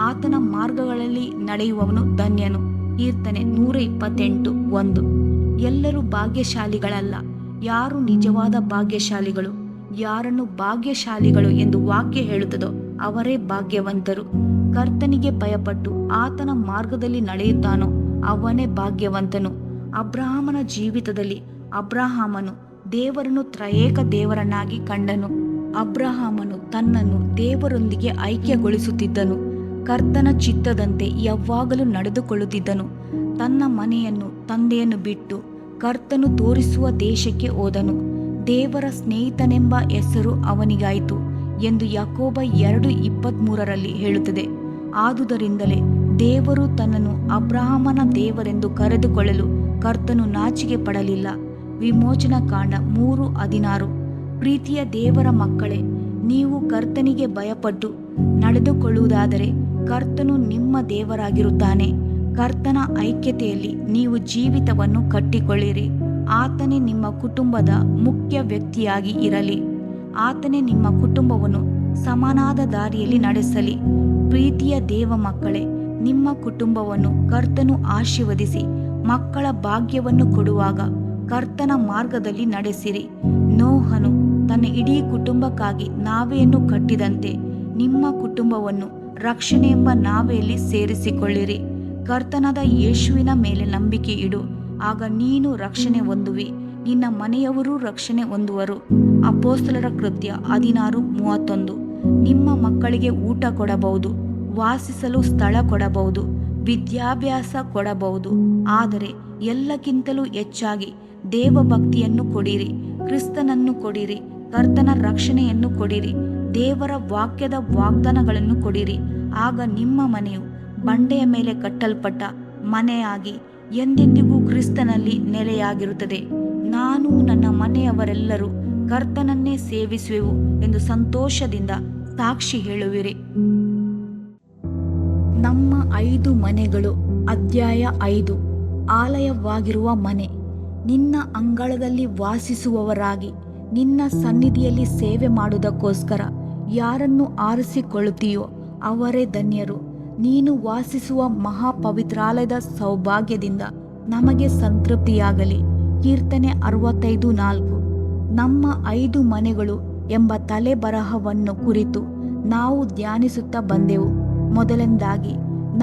ಆತನ ಮಾರ್ಗಗಳಲ್ಲಿ ನಡೆಯುವವನು ಧನ್ಯನು. ಕೀರ್ತನೆ 128:1. ಎಲ್ಲರೂ ಭಾಗ್ಯಶಾಲಿಗಳಲ್ಲ. ಯಾರು ನಿಜವಾದ ಭಾಗ್ಯಶಾಲಿಗಳು? ಯಾರನ್ನು ಭಾಗ್ಯಶಾಲಿಗಳು ಎಂದು ವಾಕ್ಯ ಹೇಳುತ್ತದೋ ಅವರೇ ಭಾಗ್ಯವಂತರು. ಕರ್ತನಿಗೆ ಭಯಪಟ್ಟು ಆತನ ಮಾರ್ಗದಲ್ಲಿ ನಡೆಯುತ್ತಾನೋ ಅವನೇ ಭಾಗ್ಯವಂತನು. ಅಬ್ರಹಾಮನ ಜೀವಿತದಲ್ಲಿ ಅಬ್ರಹಾಮನು ದೇವರನ್ನು ತ್ರಯೇಕ ದೇವರನ್ನಾಗಿ ಕಂಡನು. ಅಬ್ರಹಾಮನು ತನ್ನನ್ನು ದೇವರೊಂದಿಗೆ ಐಕ್ಯಗೊಳಿಸುತ್ತಿದ್ದನು. ಕರ್ತನ ಚಿತ್ತದಂತೆ ಯಾವಾಗಲೂ ನಡೆದುಕೊಳ್ಳುತ್ತಿದ್ದನು. ತನ್ನ ಮನೆಯನ್ನು ತಂದೆಯನ್ನು ಬಿಟ್ಟು ಕರ್ತನು ತೋರಿಸುವ ದೇಶಕ್ಕೆ ಹೋದನು. ದೇವರ ಸ್ನೇಹಿತನೆಂಬ ಹೆಸರು ಅವನಿಗಾಯಿತು ಎಂದು ಯಾಕೋಬ 2:23 ಹೇಳುತ್ತದೆ. ಆದುದರಿಂದಲೇ ದೇವರು ತನ್ನನ್ನು ಅಬ್ರಹಾಮನ ದೇವರೆಂದು ಕರೆದುಕೊಳ್ಳಲು ಕರ್ತನು ನಾಚಿಕೆ ಪಡಲಿಲ್ಲ. ವಿಮೋಚನಕಾಂಡ 3:16. ಪ್ರೀತಿಯ ದೇವರ ಮಕ್ಕಳೇ, ನೀವು ಕರ್ತನಿಗೆ ಭಯಪಟ್ಟು ನಡೆದುಕೊಳ್ಳುವುದಾದರೆ ಕರ್ತನು ನಿಮ್ಮ ದೇವರಾಗಿರುತ್ತಾನೆ. ಕರ್ತನ ಐಕ್ಯತೆಯಲ್ಲಿ ನೀವು ಜೀವಿತವನ್ನು ಕಟ್ಟಿಕೊಳ್ಳಿರಿ. ಆತನೇ ನಿಮ್ಮ ಕುಟುಂಬದ ಮುಖ್ಯ ವ್ಯಕ್ತಿಯಾಗಿ ಇರಲಿ. ಆತನೇ ನಿಮ್ಮ ಕುಟುಂಬವನ್ನು ಸಮನಾದ ದಾರಿಯಲ್ಲಿ ನಡೆಸಲಿ. ಪ್ರೀತಿಯ ದೇವ ಮಕ್ಕಳೇ, ನಿಮ್ಮ ಕುಟುಂಬವನ್ನು ಕರ್ತನು ಆಶೀರ್ವದಿಸಿ ಮಕ್ಕಳ ಭಾಗ್ಯವನ್ನು ಕೊಡುವಾಗ ಕರ್ತನ ಮಾರ್ಗದಲ್ಲಿ ನಡೆಸಿರಿ. ನೋಹನು ತನ್ನ ಇಡೀ ಕುಟುಂಬಕ್ಕಾಗಿ ನಾವೆಯನ್ನು ಕಟ್ಟಿದಂತೆ ನಿಮ್ಮ ಕುಟುಂಬವನ್ನು ರಕ್ಷಣೆ ಎಂಬ ನಾವೆಯಲ್ಲಿ ಸೇರಿಸಿಕೊಳ್ಳಿರಿ. ಕರ್ತನಾದ ಯೇಸುವಿನ ಮೇಲೆ ನಂಬಿಕೆ ಇಡು, ಆಗ ನೀನು ರಕ್ಷಣೆ ಹೊಂದುವಿ, ನಿನ್ನ ಮನೆಯವರೂ ರಕ್ಷಣೆ ಹೊಂದುವರು. ಅಪೊಸ್ತಲರ ಕೃತ್ಯ 16:31. ನಿಮ್ಮ ಮಕ್ಕಳಿಗೆ ಊಟ ಕೊಡಬಹುದು, ವಾಸಿಸಲು ಸ್ಥಳ ಕೊಡಬಹುದು, ವಿದ್ಯಾಭ್ಯಾಸ ಕೊಡಬಹುದು, ಆದರೆ ಎಲ್ಲಕ್ಕಿಂತಲೂ ಹೆಚ್ಚಾಗಿ ದೇವಭಕ್ತಿಯನ್ನು ಕೊಡಿರಿ, ಕ್ರಿಸ್ತನನ್ನು ಕೊಡಿರಿ, ಕರ್ತನ ರಕ್ಷಣೆಯನ್ನು ಕೊಡಿರಿ, ದೇವರ ವಾಕ್ಯದ ವಾಗ್ದಾನಗಳನ್ನು ಕೊಡಿರಿ. ಆಗ ನಿಮ್ಮ ಮನೆಯು ಬಂಡೆಯ ಮೇಲೆ ಕಟ್ಟಲ್ಪಟ್ಟ ಮನೆಯಾಗಿ ಎಂದೆಂದಿಗೂ ಕ್ರಿಸ್ತನಲ್ಲಿ ನೆಲೆಯಾಗಿರುತ್ತದೆ. ನಾನು ನನ್ನ ಮನೆಯವರೆಲ್ಲರೂ ಕರ್ತನನ್ನೇ ಸೇವಿಸುವೆವು ಎಂದು ಸಂತೋಷದಿಂದ ಸಾಕ್ಷಿ ಹೇಳುವಿರಿ. ನಮ್ಮ 5 ಮನೆಗಳು. ಅಧ್ಯಾಯ 5. ಆಲಯವಾಗಿರುವ ಮನೆ. ನಿನ್ನ ಅಂಗಳದಲ್ಲಿ ವಾಸಿಸುವವರಾಗಿ ನಿನ್ನ ಸನ್ನಿಧಿಯಲ್ಲಿ ಸೇವೆ ಮಾಡುವುದಕ್ಕೋಸ್ಕರ ಯಾರನ್ನು ಆರಿಸಿಕೊಳ್ಳುತ್ತೀಯೋ ಅವರೇ ಧನ್ಯರು. ನೀನು ವಾಸಿಸುವ ಮಹಾಪವಿತ್ರಾಲಯದ ಸೌಭಾಗ್ಯದಿಂದ ನಮಗೆ ಸಂತೃಪ್ತಿಯಾಗಲಿ. ಕೀರ್ತನೆ 65:4. ನಮ್ಮ 5 ಮನೆಗಳು ಎಂಬ ತಲೆಬರಹವನ್ನು ಕುರಿತು ನಾವು ಧ್ಯಾನಿಸುತ್ತಾ ಬಂದೆವು. ಮೊದಲನೇದಾಗಿ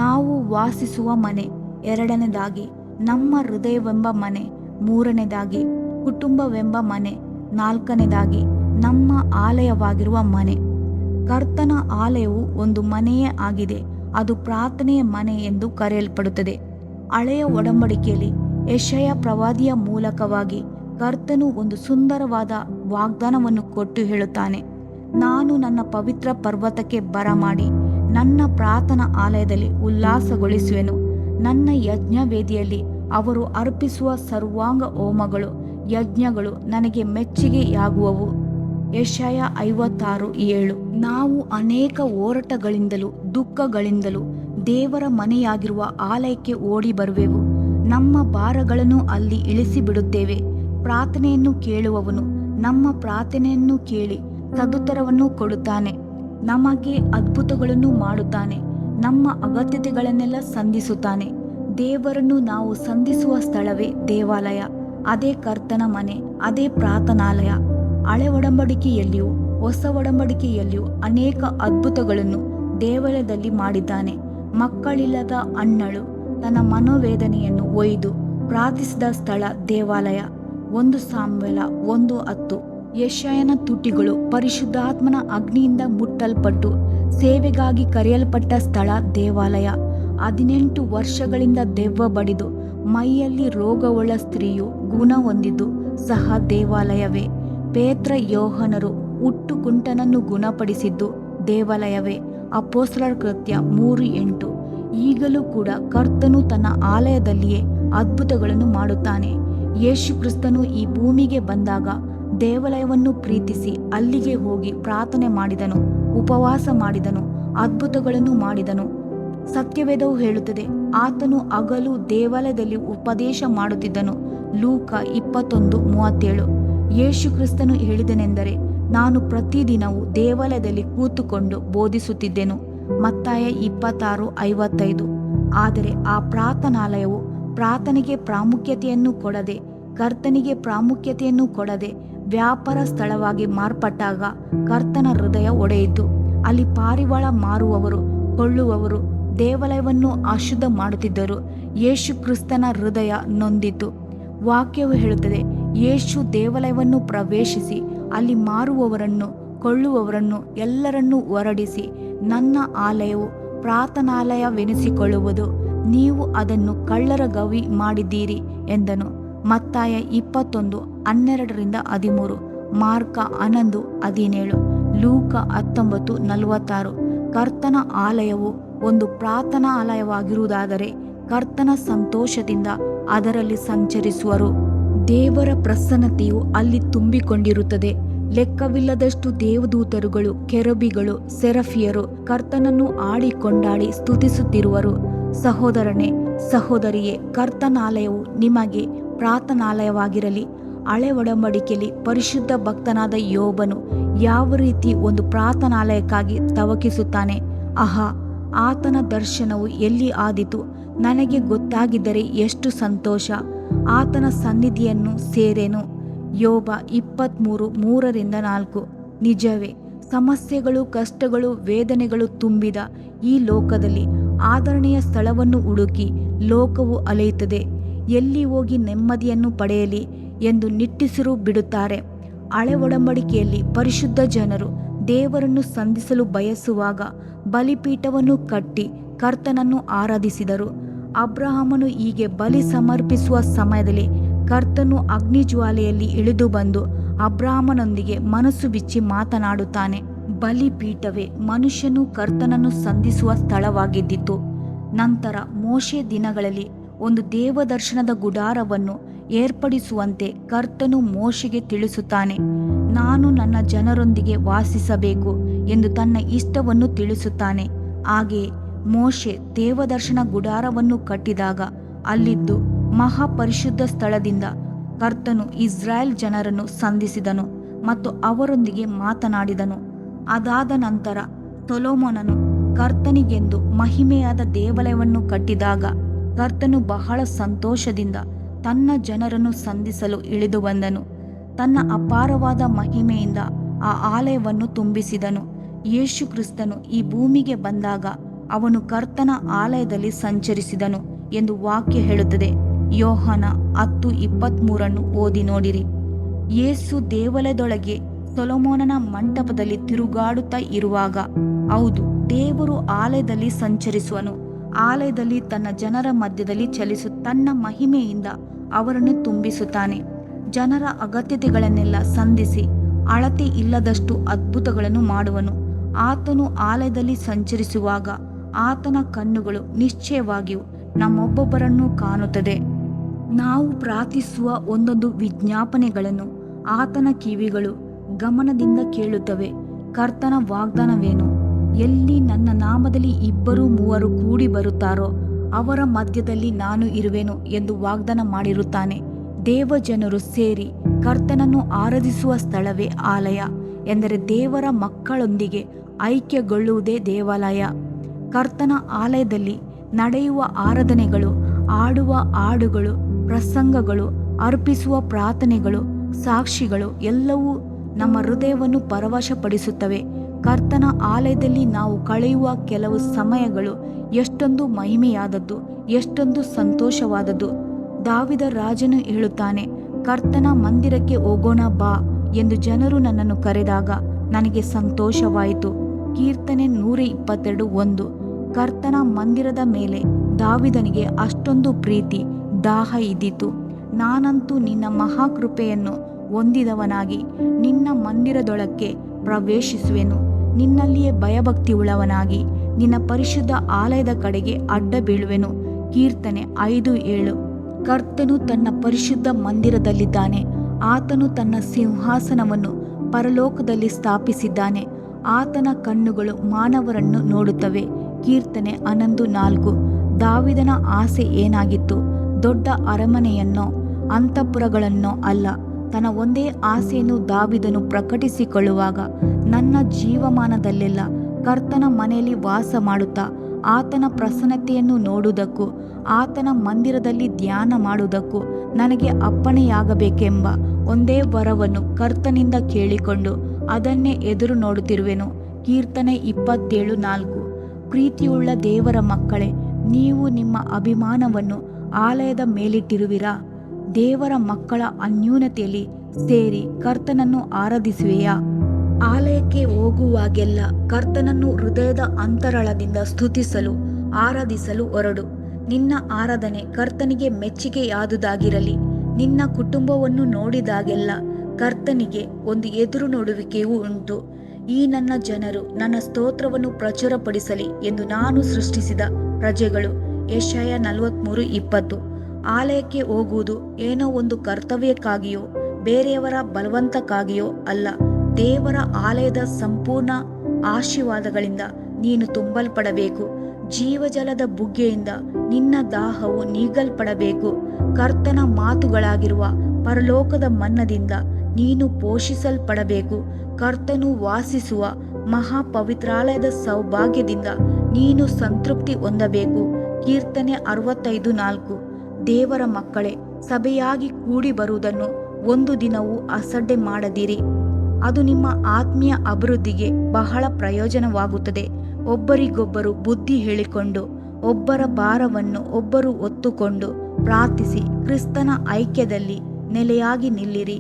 ನಾವು ವಾಸಿಸುವ ಮನೆ, ಎರಡನೇದಾಗಿ ನಮ್ಮ ಹೃದಯವೆಂಬ ಮನೆ, ಮೂರನೇದಾಗಿ ಕುಟುಂಬವೆಂಬ ಮನೆ, ನಾಲ್ಕನೇದಾಗಿ ನಮ್ಮ ಆಲಯವಾಗಿರುವ ಮನೆ. ಕರ್ತನ ಆಲಯವು ಒಂದು ಮನೆಯೇ ಆಗಿದೆ. ಅದು ಪ್ರಾರ್ಥನೆಯ ಮನೆ ಎಂದು ಕರೆಯಲ್ಪಡುತ್ತದೆ. ಹಳೆಯ ಒಡಂಬಡಿಕೆಯಲ್ಲಿ ಯೆಶಾಯ ಪ್ರವಾದಿಯ ಮೂಲಕವಾಗಿ ಕರ್ತನು ಒಂದು ಸುಂದರವಾದ ವಾಗ್ದಾನವನ್ನು ಕೊಟ್ಟು ಹೇಳುತ್ತಾನೆ, ನಾನು ನನ್ನ ಪವಿತ್ರ ಪರ್ವತಕ್ಕೆ ಬರಮಾಡಿ ನನ್ನ ಪ್ರಾರ್ಥನಾ ಆಲಯದಲ್ಲಿ ಉಲ್ಲಾಸಗೊಳಿಸುವೆನು. ನನ್ನ ಯಜ್ಞವೇದಿಯಲ್ಲಿ ಅವರು ಅರ್ಪಿಸುವ ಸರ್ವಾಂಗ ಹೋಮಗಳು, ಯಜ್ಞಗಳು ನನಗೆ ಮೆಚ್ಚುಗೆಯಾಗುವವು. ಯೆಶಾಯ 56:7. ನಾವು ಅನೇಕ ಹೋರಾಟಗಳಿಂದಲೂ ದುಃಖಗಳಿಂದಲೂ ದೇವರ ಮನೆಯಾಗಿರುವ ಆಲಯಕ್ಕೆ ಓಡಿ ಬರುವೆವು. ನಮ್ಮ ಭಾರಗಳನ್ನು ಅಲ್ಲಿ ಇಳಿಸಿಬಿಡುತ್ತೇವೆ. ಪ್ರಾರ್ಥನೆಯನ್ನು ಕೇಳುವವನು ನಮ್ಮ ಪ್ರಾರ್ಥನೆಯನ್ನು ಕೇಳಿ ಸದುತ್ತರವನ್ನು ಕೊಡುತ್ತಾನೆ. ನಮಗೆ ಅದ್ಭುತಗಳನ್ನು ಮಾಡುತ್ತಾನೆ. ನಮ್ಮ ಅಗತ್ಯತೆಗಳನ್ನೆಲ್ಲ ಸಂಧಿಸುತ್ತಾನೆ. ದೇವರನ್ನು ನಾವು ಸಂಧಿಸುವ ಸ್ಥಳವೇ ದೇವಾಲಯ. ಅದೇ ಕರ್ತನ ಮನೆ, ಅದೇ ಪ್ರಾರ್ಥನಾಲಯ. ಹಳೆ ಒಡಂಬಡಿಕೆಯಲ್ಲಿಯೂ ಹೊಸ ಒಡಂಬಡಿಕೆಯಲ್ಲಿಯೂ ಅನೇಕ ಅದ್ಭುತಗಳನ್ನು ದೇವಾಲಯದಲ್ಲಿ ಮಾಡಿದ್ದಾನೆ. ಮಕ್ಕಳಿಲ್ಲದ ಅಣ್ಣಳು ತನ್ನ ಮನೋವೇದನೆಯನ್ನು ಒಯ್ದು ಪ್ರಾರ್ಥಿಸಿದ ಸ್ಥಳ ದೇವಾಲಯ. 1 ಸಾಮುವೇಲ 1:10. ಯೆಶಾಯನ ತುಟಿಗಳು ಪರಿಶುದ್ಧಾತ್ಮನ ಅಗ್ನಿಯಿಂದ ಮುಟ್ಟಲ್ಪಟ್ಟು ಸೇವೆಗಾಗಿ ಕರೆಯಲ್ಪಟ್ಟ ಸ್ಥಳ ದೇವಾಲಯ. 18 ವರ್ಷಗಳಿಂದ ದೆವ್ವ ಬಡಿದು ಮೈಯಲ್ಲಿ ರೋಗವುಳ್ಳ ಸ್ತ್ರೀಯು ಗುಣ ಹೊಂದಿದ್ದು ಸಹ ದೇವಾಲಯವೇ. ಪೇತ್ರ ಯೋಹನರು ಹುಟ್ಟು ಕುಂಟನನ್ನು ಗುಣಪಡಿಸಿದ್ದು ದೇವಾಲಯವೇ. ಅಪೊಸ್ತಲರ ಕೃತ್ಯ 3:8. ಈಗಲೂ ಕೂಡ ಕರ್ತನು ತನ್ನ ಆಲಯದಲ್ಲಿಯೇ ಅದ್ಭುತಗಳನ್ನು ಮಾಡುತ್ತಾನೆ. ಯೇಸು ಕ್ರಿಸ್ತನು ಈ ಭೂಮಿಗೆ ಬಂದಾಗ ದೇವಾಲಯವನ್ನು ಪ್ರೀತಿಸಿ ಅಲ್ಲಿಗೆ ಹೋಗಿ ಪ್ರಾರ್ಥನೆ ಮಾಡಿದನು, ಉಪವಾಸ ಮಾಡಿದನು, ಅದ್ಭುತಗಳನ್ನು ಮಾಡಿದನು. ಸತ್ಯವೇದವು ಹೇಳುತ್ತದೆ, ಆತನು ಹಗಲು ದೇವಾಲಯದಲ್ಲಿ ಉಪದೇಶ ಮಾಡುತ್ತಿದ್ದನು. ಲೂಕ 21:37. ಯೇಸು ಕ್ರಿಸ್ತನು ಹೇಳಿದನೆಂದರೆ, ನಾನು ಪ್ರತಿದಿನವೂ ದೇವಾಲಯದಲ್ಲಿ ಕೂತುಕೊಂಡು ಬೋಧಿಸುತ್ತಿದ್ದೆನು. ಮತ್ತಾಯ 26:55. ಆದರೆ ಆ ಪ್ರಾರ್ಥನಾಲಯವು ಪ್ರಾರ್ಥನೆಗೆ ಪ್ರಾಮುಖ್ಯತೆಯನ್ನು ಕೊಡದೆ, ಕರ್ತನಿಗೆ ಪ್ರಾಮುಖ್ಯತೆಯನ್ನು ಕೊಡದೆ ವ್ಯಾಪಾರ ಸ್ಥಳವಾಗಿ ಮಾರ್ಪಟ್ಟಾಗ ಕರ್ತನ ಹೃದಯ ಒಡೆಯಿತು. ಅಲ್ಲಿ ಪಾರಿವಾಳ ಮಾರುವವರು, ಕೊಳ್ಳುವವರು ದೇವಾಲಯವನ್ನು ಅಶುದ್ಧ ಮಾಡುತ್ತಿದ್ದರು. ಯೇಸು ಕ್ರಿಸ್ತನ ಹೃದಯ ನೊಂದಿತು. ವಾಕ್ಯವು ಹೇಳುತ್ತದೆ, ಯೇಸು ದೇವಾಲಯವನ್ನು ಪ್ರವೇಶಿಸಿ ಅಲ್ಲಿ ಮಾರುವವರನ್ನು, ಕೊಳ್ಳುವವರನ್ನು ಎಲ್ಲರನ್ನೂ ಹೊರಡಿಸಿ, ನನ್ನ ಆಲಯವು ಪ್ರಾರ್ಥನಾಲಯವೆನಿಸಿಕೊಳ್ಳುವುದು, ನೀವು ಅದನ್ನು ಕಳ್ಳರ ಗವಿ ಮಾಡಿದ್ದೀರಿ ಎಂದನು. ಮತ್ತಾಯ 21:12-13. ಮಾರ್ಕ 11:17. ಲೂಕ 19:46. ಕರ್ತನ ಆಲಯವು ಒಂದು ಪ್ರಾರ್ಥನಾಲಯವಾಗಿರುವುದಾದರೆ ಕರ್ತನ ಸಂತೋಷದಿಂದ ಅದರಲ್ಲಿ ಸಂಚರಿಸುವರು. ದೇವರ ಪ್ರಸನ್ನತೆಯು ಅಲ್ಲಿ ತುಂಬಿಕೊಂಡಿರುತ್ತದೆ. ಲೆಕ್ಕವಿಲ್ಲದಷ್ಟು ದೇವದೂತರುಗಳು, ಕೆರೂಬಿಗಳು, ಸೆರಫಿಯರು ಕರ್ತನನ್ನು ಕೊಂಡಾಡಿ ಸ್ತುತಿಸುತ್ತಿರುವರು. ಸಹೋದರನೇ, ಸಹೋದರಿಯೇ, ಕರ್ತನಾಲಯವು ನಿಮಗೆ ಪ್ರಾರ್ಥನಾಲಯವಾಗಿರಲಿ. ಹಳೆ ಒಡಂಬಡಿಕೆಯಲ್ಲಿ ಪರಿಶುದ್ಧ ಭಕ್ತನಾದ ಯೋಬನು ಯಾವ ರೀತಿ ಒಂದು ಪ್ರಾರ್ಥನಾಲಯಕ್ಕಾಗಿ ತವಕಿಸುತ್ತಾನೆ. ಆಹಾ, ಆತನ ದರ್ಶನವು ಎಲ್ಲಿ ಆದೀತು, ನನಗೆ ಗೊತ್ತಾಗಿದ್ದರೆ ಎಷ್ಟು ಸಂತೋಷ. ಆತನ ಸನ್ನಿಧಿಯನ್ನು ಸೇರೆನು. ಯೋಬ 23:3-4. ನಿಜವೇ, ಸಮಸ್ಯೆಗಳು, ಕಷ್ಟಗಳು, ವೇದನೆಗಳು ತುಂಬಿದ ಈ ಲೋಕದಲ್ಲಿ ಆದರಣೆಯ ಸ್ಥಳವನ್ನು ಹುಡುಕಿ ಲೋಕವು ಅಲೆಯುತ್ತದೆ. ಎಲ್ಲಿ ಹೋಗಿ ನೆಮ್ಮದಿಯನ್ನು ಪಡೆಯಲಿ ಎಂದು ನಿಟ್ಟುಸಿರು ಬಿಡುತ್ತಾರೆ. ಹಳೆ ಒಡಂಬಡಿಕೆಯಲ್ಲಿ ಪರಿಶುದ್ಧ ಜನರು ದೇವರನ್ನು ಸಂಧಿಸಲು ಬಯಸುವಾಗ ಬಲಿಪೀಠವನ್ನು ಕಟ್ಟಿ ಕರ್ತನನ್ನು ಆರಾಧಿಸಿದರು. ಅಬ್ರಹಾಮನು ಹೀಗೆ ಬಲಿ ಸಮರ್ಪಿಸುವ ಸಮಯದಲ್ಲಿ ಕರ್ತನು ಅಗ್ನಿಜ್ವಾಲೆಯಲ್ಲಿ ಇಳಿದು ಬಂದು ಅಬ್ರಹಾಮನೊಂದಿಗೆ ಮನಸ್ಸು ಬಿಚ್ಚಿ ಮಾತನಾಡುತ್ತಾನೆ. ಬಲಿಪೀಠವೇ ಮನುಷ್ಯನು ಕರ್ತನನ್ನು ಸಂಧಿಸುವ ಸ್ಥಳವಾಗಿದ್ದಿತು. ನಂತರ ಮೋಶೆ ದಿನಗಳಲ್ಲಿ ಒಂದು ದೇವದರ್ಶನದ ಗುಡಾರವನ್ನು ಏರ್ಪಡಿಸುವಂತೆ ಕರ್ತನು ಮೋಶೆಗೆ ತಿಳಿಸುತ್ತಾನೆ. ನಾನು ನನ್ನ ಜನರೊಂದಿಗೆ ವಾಸಿಸಬೇಕು ಎಂದು ತನ್ನ ಇಷ್ಟವನ್ನು ತಿಳಿಸುತ್ತಾನೆ. ಹಾಗೆಯೇ ಮೋಶೆ ದೇವದರ್ಶನ ಗುಡಾರವನ್ನು ಕಟ್ಟಿದಾಗ ಅಲ್ಲಿದ್ದು ಮಹಾಪರಿಶುದ್ಧ ಸ್ಥಳದಿಂದ ಕರ್ತನು ಇಸ್ರಾಯೇಲ್ ಜನರನ್ನು ಸಂಧಿಸಿದನು ಮತ್ತು ಅವರೊಂದಿಗೆ ಮಾತನಾಡಿದನು. ಅದಾದ ನಂತರ ಸೊಲೊಮೋನನು ಕರ್ತನಿಗೆಂದು ಮಹಿಮೆಯಾದ ದೇವಾಲಯವನ್ನು ಕಟ್ಟಿದಾಗ ಕರ್ತನು ಬಹಳ ಸಂತೋಷದಿಂದ ತನ್ನ ಜನರನ್ನು ಸಂಧಿಸಲು ಇಳಿದು ಬಂದನು. ತನ್ನ ಅಪಾರವಾದ ಮಹಿಮೆಯಿಂದ ಆ ಆಲಯವನ್ನು ತುಂಬಿಸಿದನು. ಯೇಸು ಕ್ರಿಸ್ತನು ಈ ಭೂಮಿಗೆ ಬಂದಾಗ ಅವನು ಕರ್ತನ ಆಲಯದಲ್ಲಿ ಸಂಚರಿಸಿದನು ಎಂದು ವಾಕ್ಯ ಹೇಳುತ್ತದೆ. ಯೋಹಾನ 10:23 ಓದಿ ನೋಡಿರಿ. ಯೇಸು ದೇವಾಲಯದೊಳಗೆ ಸೊಲೊಮೋನನ ಮಂಟಪದಲ್ಲಿ ತಿರುಗಾಡುತ್ತಾ ಇರುವಾಗ, ಹೌದು, ದೇವರು ಆಲಯದಲ್ಲಿ ಸಂಚರಿಸುವನು. ಆಲಯದಲ್ಲಿ ತನ್ನ ಜನರ ಮಧ್ಯದಲ್ಲಿ ತನ್ನ ಮಹಿಮೆಯಿಂದ ಅವರನ್ನು ತುಂಬಿಸುತ್ತಾನೆ. ಜನರ ಅಗತ್ಯತೆಗಳನ್ನೆಲ್ಲ ಸಂಧಿಸಿ ಅಳತೆ ಇಲ್ಲದಷ್ಟು ಅದ್ಭುತಗಳನ್ನು ಮಾಡುವನು. ಆತನು ಆಲಯದಲ್ಲಿ ಸಂಚರಿಸುವಾಗ ಆತನ ಕಣ್ಣುಗಳು ನಿಶ್ಚಯವಾಗಿಯೂ ನಮ್ಮೊಬ್ಬೊಬ್ಬರನ್ನು ಕಾಣುತ್ತದೆ. ನಾವು ಪ್ರಾರ್ಥಿಸುವ ಒಂದೊಂದು ವಿಜ್ಞಾಪನೆಗಳನ್ನು ಆತನ ಕಿವಿಗಳು ಗಮನದಿಂದ ಕೇಳುತ್ತವೆ. ಕರ್ತನ ವಾಗ್ದಾನವೇನು? ಎಲ್ಲಿ ನನ್ನ ನಾಮದಲ್ಲಿ 2-3 ಕೂಡಿ ಬರುತ್ತಾರೋ ಅವರ ಮಧ್ಯದಲ್ಲಿ ನಾನು ಇರುವೆನು ಎಂದು ವಾಗ್ದಾನ ಮಾಡಿರುತ್ತಾನೆ. ದೇವಜನರು ಸೇರಿ ಕರ್ತನನ್ನು ಆರಾಧಿಸುವ ಸ್ಥಳವೇ ಆಲಯ. ಎಂದರೆ ದೇವರ ಮಕ್ಕಳೊಂದಿಗೆ ಐಕ್ಯಗೊಳ್ಳುವುದೇ ದೇವಾಲಯ. ಕರ್ತನ ಆಲಯದಲ್ಲಿ ನಡೆಯುವ ಆರಾಧನೆಗಳು, ಆಡುವ ಹಾಡುಗಳು, ಪ್ರಸಂಗಗಳು, ಅರ್ಪಿಸುವ ಪ್ರಾರ್ಥನೆಗಳು, ಸಾಕ್ಷಿಗಳು ಎಲ್ಲವೂ ನಮ್ಮ ಹೃದಯವನ್ನು ಪರವಶಪಡಿಸುತ್ತವೆ. ಕರ್ತನ ಆಲಯದಲ್ಲಿ ನಾವು ಕಳೆಯುವ ಕೆಲವು ಸಮಯಗಳು ಎಷ್ಟೊಂದು ಮಹಿಮೆಯಾದದ್ದು, ಎಷ್ಟೊಂದು ಸಂತೋಷವಾದದ್ದು. ದಾವೀದ ರಾಜನು ಹೇಳುತ್ತಾನೆ, ಕರ್ತನ ಮಂದಿರಕ್ಕೆ ಹೋಗೋಣ ಬಾ ಎಂದು ಜನರು ನನ್ನನ್ನು ಕರೆದಾಗ ನನಗೆ ಸಂತೋಷವಾಯಿತು. ಕೀರ್ತನೆ 122:1. ಕರ್ತನ ಮಂದಿರದ ಮೇಲೆ ದಾವೀದನಿಗೆ ಅಷ್ಟೊಂದು ಪ್ರೀತಿ, ದಾಹ ಇದ್ದಿತು. ನಾನಂತೂ ನಿನ್ನ ಮಹಾಕೃಪೆಯನ್ನು ಹೊಂದಿದವನಾಗಿ ನಿನ್ನ ಮಂದಿರದೊಳಕ್ಕೆ ಪ್ರವೇಶಿಸುವೆನು. ನಿನ್ನಲ್ಲಿಯೇ ಭಯಭಕ್ತಿಯುಳ್ಳವನಾಗಿ ನಿನ್ನ ಪರಿಶುದ್ಧ ಆಲಯದ ಕಡೆಗೆ ಅಡ್ಡ ಬೀಳುವೆನು. ಕೀರ್ತನೆ 5:7. ಕರ್ತನು ತನ್ನ ಪರಿಶುದ್ಧ ಮಂದಿರದಲ್ಲಿದ್ದಾನೆ. ಆತನು ತನ್ನ ಸಿಂಹಾಸನವನ್ನು ಪರಲೋಕದಲ್ಲಿ ಸ್ಥಾಪಿಸಿದ್ದಾನೆ. ಆತನ ಕಣ್ಣುಗಳು ಮಾನವರನ್ನು ನೋಡುತ್ತವೆ. ಕೀರ್ತನೆ 11:4. ದಾವೀದನ ಆಸೆ ಏನಾಗಿತ್ತು? ದೊಡ್ಡ ಅರಮನೆಯನ್ನೋ ಅಂತಃಪುರಗಳನ್ನೋ ಅಲ್ಲ. ತನ್ನ ಒಂದೇ ಆಸೆಯನ್ನು ದಾವೀದನು ಪ್ರಕಟಿಸಿಕೊಳ್ಳುವಾಗ, ನನ್ನ ಜೀವಮಾನದಲ್ಲೆಲ್ಲ ಕರ್ತನ ಮನೆಯಲ್ಲಿ ವಾಸ ಮಾಡುತ್ತಾ ಆತನ ಪ್ರಸನ್ನತೆಯನ್ನು ನೋಡುವುದಕ್ಕೂ ಆತನ ಮಂದಿರದಲ್ಲಿ ಧ್ಯಾನ ಮಾಡುವುದಕ್ಕೂ ನನಗೆ ಅಪ್ಪಣೆಯಾಗಬೇಕೆಂಬ ಒಂದೇ ವರವನ್ನು ಕರ್ತನಿಂದ ಕೇಳಿಕೊಂಡು ಅದನ್ನೇ ಎದುರು ನೋಡುತ್ತಿರುವೆನು. ಕೀರ್ತನೆ 27:4. ಪ್ರೀತಿಯುಳ್ಳ ದೇವರ ಮಕ್ಕಳೇ, ನೀವು ನಿಮ್ಮ ಅಭಿಮಾನವನ್ನು ಆಲಯದ ಮೇಲಿಟ್ಟಿರುವಿರಾ? ದೇವರ ಮಕ್ಕಳ ಅನ್ಯೂನತೆಯಲ್ಲಿ ಸೇರಿ ಕರ್ತನನ್ನು ಆರಾಧಿಸುವೆಯಾ? ಆಲಯಕ್ಕೆ ಹೋಗುವಾಗೆಲ್ಲ ಕರ್ತನನ್ನು ಹೃದಯದ ಅಂತರಾಳದಿಂದ ಸ್ತುತಿಸಲು, ಆರಾಧಿಸಲು ಹೊರಡು. ನಿನ್ನ ಆರಾಧನೆ ಕರ್ತನಿಗೆ ಮೆಚ್ಚುಗೆಯಾದುದಾಗಿರಲಿ. ನಿನ್ನ ಕುಟುಂಬವನ್ನು ನೋಡಿದಾಗೆಲ್ಲ ಕರ್ತನಿಗೆ ಒಂದು ಎದುರು ನೋಡುವಿಕೆಯೂ ಉಂಟು. ಈ ನನ್ನ ಜನರು ನನ್ನ ಸ್ತೋತ್ರವನ್ನು ಪ್ರಚುರಪಡಿಸಲಿ ಎಂದು ನಾನು ಸೃಷ್ಟಿಸಿದ ಪ್ರಜೆಗಳು. ಯೆಶಾಯ 43:20. ಆಲಯಕ್ಕೆ ಹೋಗುವುದು ಏನೋ ಒಂದು ಕರ್ತವ್ಯಕ್ಕಾಗಿಯೋ ಬೇರೆಯವರ ಬಲವಂತಕ್ಕಾಗಿಯೋ ಅಲ್ಲ. ದೇವರ ಆಲಯದ ಸಂಪೂರ್ಣ ಆಶೀರ್ವಾದಗಳಿಂದ ನೀನು ತುಂಬಲ್ಪಡಬೇಕು. ಜೀವಜಲದ ಬುಗ್ಗೆಯಿಂದ ನಿನ್ನ ದಾಹವು ನೀಗಲ್ಪಡಬೇಕು. ಕರ್ತನ ಮಾತುಗಳಾಗಿರುವ ಪರಲೋಕದ ಮನ್ನದಿಂದ ನೀನು ಪೋಷಿಸಲ್ಪಡಬೇಕು. ಕರ್ತನು ವಾಸಿಸುವ ಮಹಾಪವಿತ್ರಾಲಯದ ಸೌಭಾಗ್ಯದಿಂದ ನೀನು ಸಂತೃಪ್ತಿ ಹೊಂದಬೇಕು. ಕೀರ್ತನೆ 65:4. ದೇವರ ಮಕ್ಕಳೇ, ಸಭೆಯಾಗಿ ಕೂಡಿ ಬರುವುದನ್ನು ಒಂದು ದಿನವೂ ಅಸಡ್ಡೆ ಮಾಡದಿರಿ. ಅದು ನಿಮ್ಮ ಆತ್ಮೀಯ ಅಭಿವೃದ್ಧಿಗೆ ಬಹಳ ಪ್ರಯೋಜನವಾಗುತ್ತದೆ. ಒಬ್ಬರಿಗೊಬ್ಬರು ಬುದ್ಧಿ ಹೇಳಿಕೊಂಡು, ಒಬ್ಬರ ಭಾರವನ್ನು ಒಬ್ಬರು ಹೊತ್ತುಕೊಂಡು ಪ್ರಾರ್ಥಿಸಿ ಕ್ರಿಸ್ತನ ಐಕ್ಯದಲ್ಲಿ ನೆಲೆಯಾಗಿ ನಿಲ್ಲಿರಿ.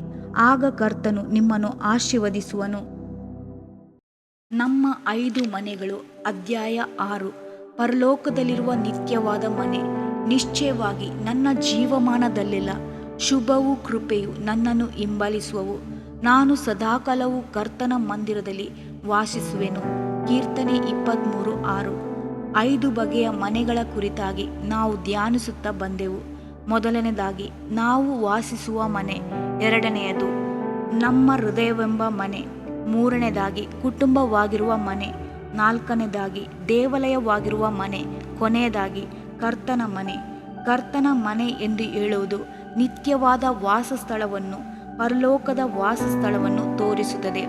ಆಗ ಕರ್ತನು ನಿಮ್ಮನ್ನು ಆಶೀರ್ವದಿಸುವನು. ನಮ್ಮ 5 ಮನೆಗಳು. ಅಧ್ಯಾಯ 6. ಪರಲೋಕದಲ್ಲಿರುವ ನಿತ್ಯವಾದ ಮನೆ. ನಿಶ್ಚಯವಾಗಿ ನನ್ನ ಜೀವಮಾನದಲ್ಲೆಲ್ಲ ಶುಭವೂ ಕೃಪೆಯು ನನ್ನನ್ನು ಹಿಂಬಾಲಿಸುವವು. ನಾನು ಸದಾಕಾಲವೂ ಕರ್ತನ ಮಂದಿರದಲ್ಲಿ ವಾಸಿಸುವೆನು. ಕೀರ್ತನೆ 23:6. 5 ಬಗೆಯ ಮನೆಗಳ ಕುರಿತಾಗಿ ನಾವು ಧ್ಯಾನಿಸುತ್ತಾ ಬಂದೆವು. ಮೊದಲನೇದಾಗಿ ನಾವು ವಾಸಿಸುವ ಮನೆ. ಎರಡನೆಯದು ನಮ್ಮ ಹೃದಯವೆಂಬ ಮನೆ. ಮೂರನೇದಾಗಿ ಕುಟುಂಬವಾಗಿರುವ ಮನೆ. ನಾಲ್ಕನೇದಾಗಿ ದೇವಾಲಯವಾಗಿರುವ ಮನೆ. ಕೊನೆಯದಾಗಿ ಕರ್ತನ ಮನೆ. ಕರ್ತನ ಮನೆ ಎಂದು ಹೇಳುವುದು ನಿತ್ಯವಾದ ವಾಸಸ್ಥಳವನ್ನು, ಪರಲೋಕದ ವಾಸಸ್ಥಳವನ್ನು ತೋರಿಸುತ್ತದೆ.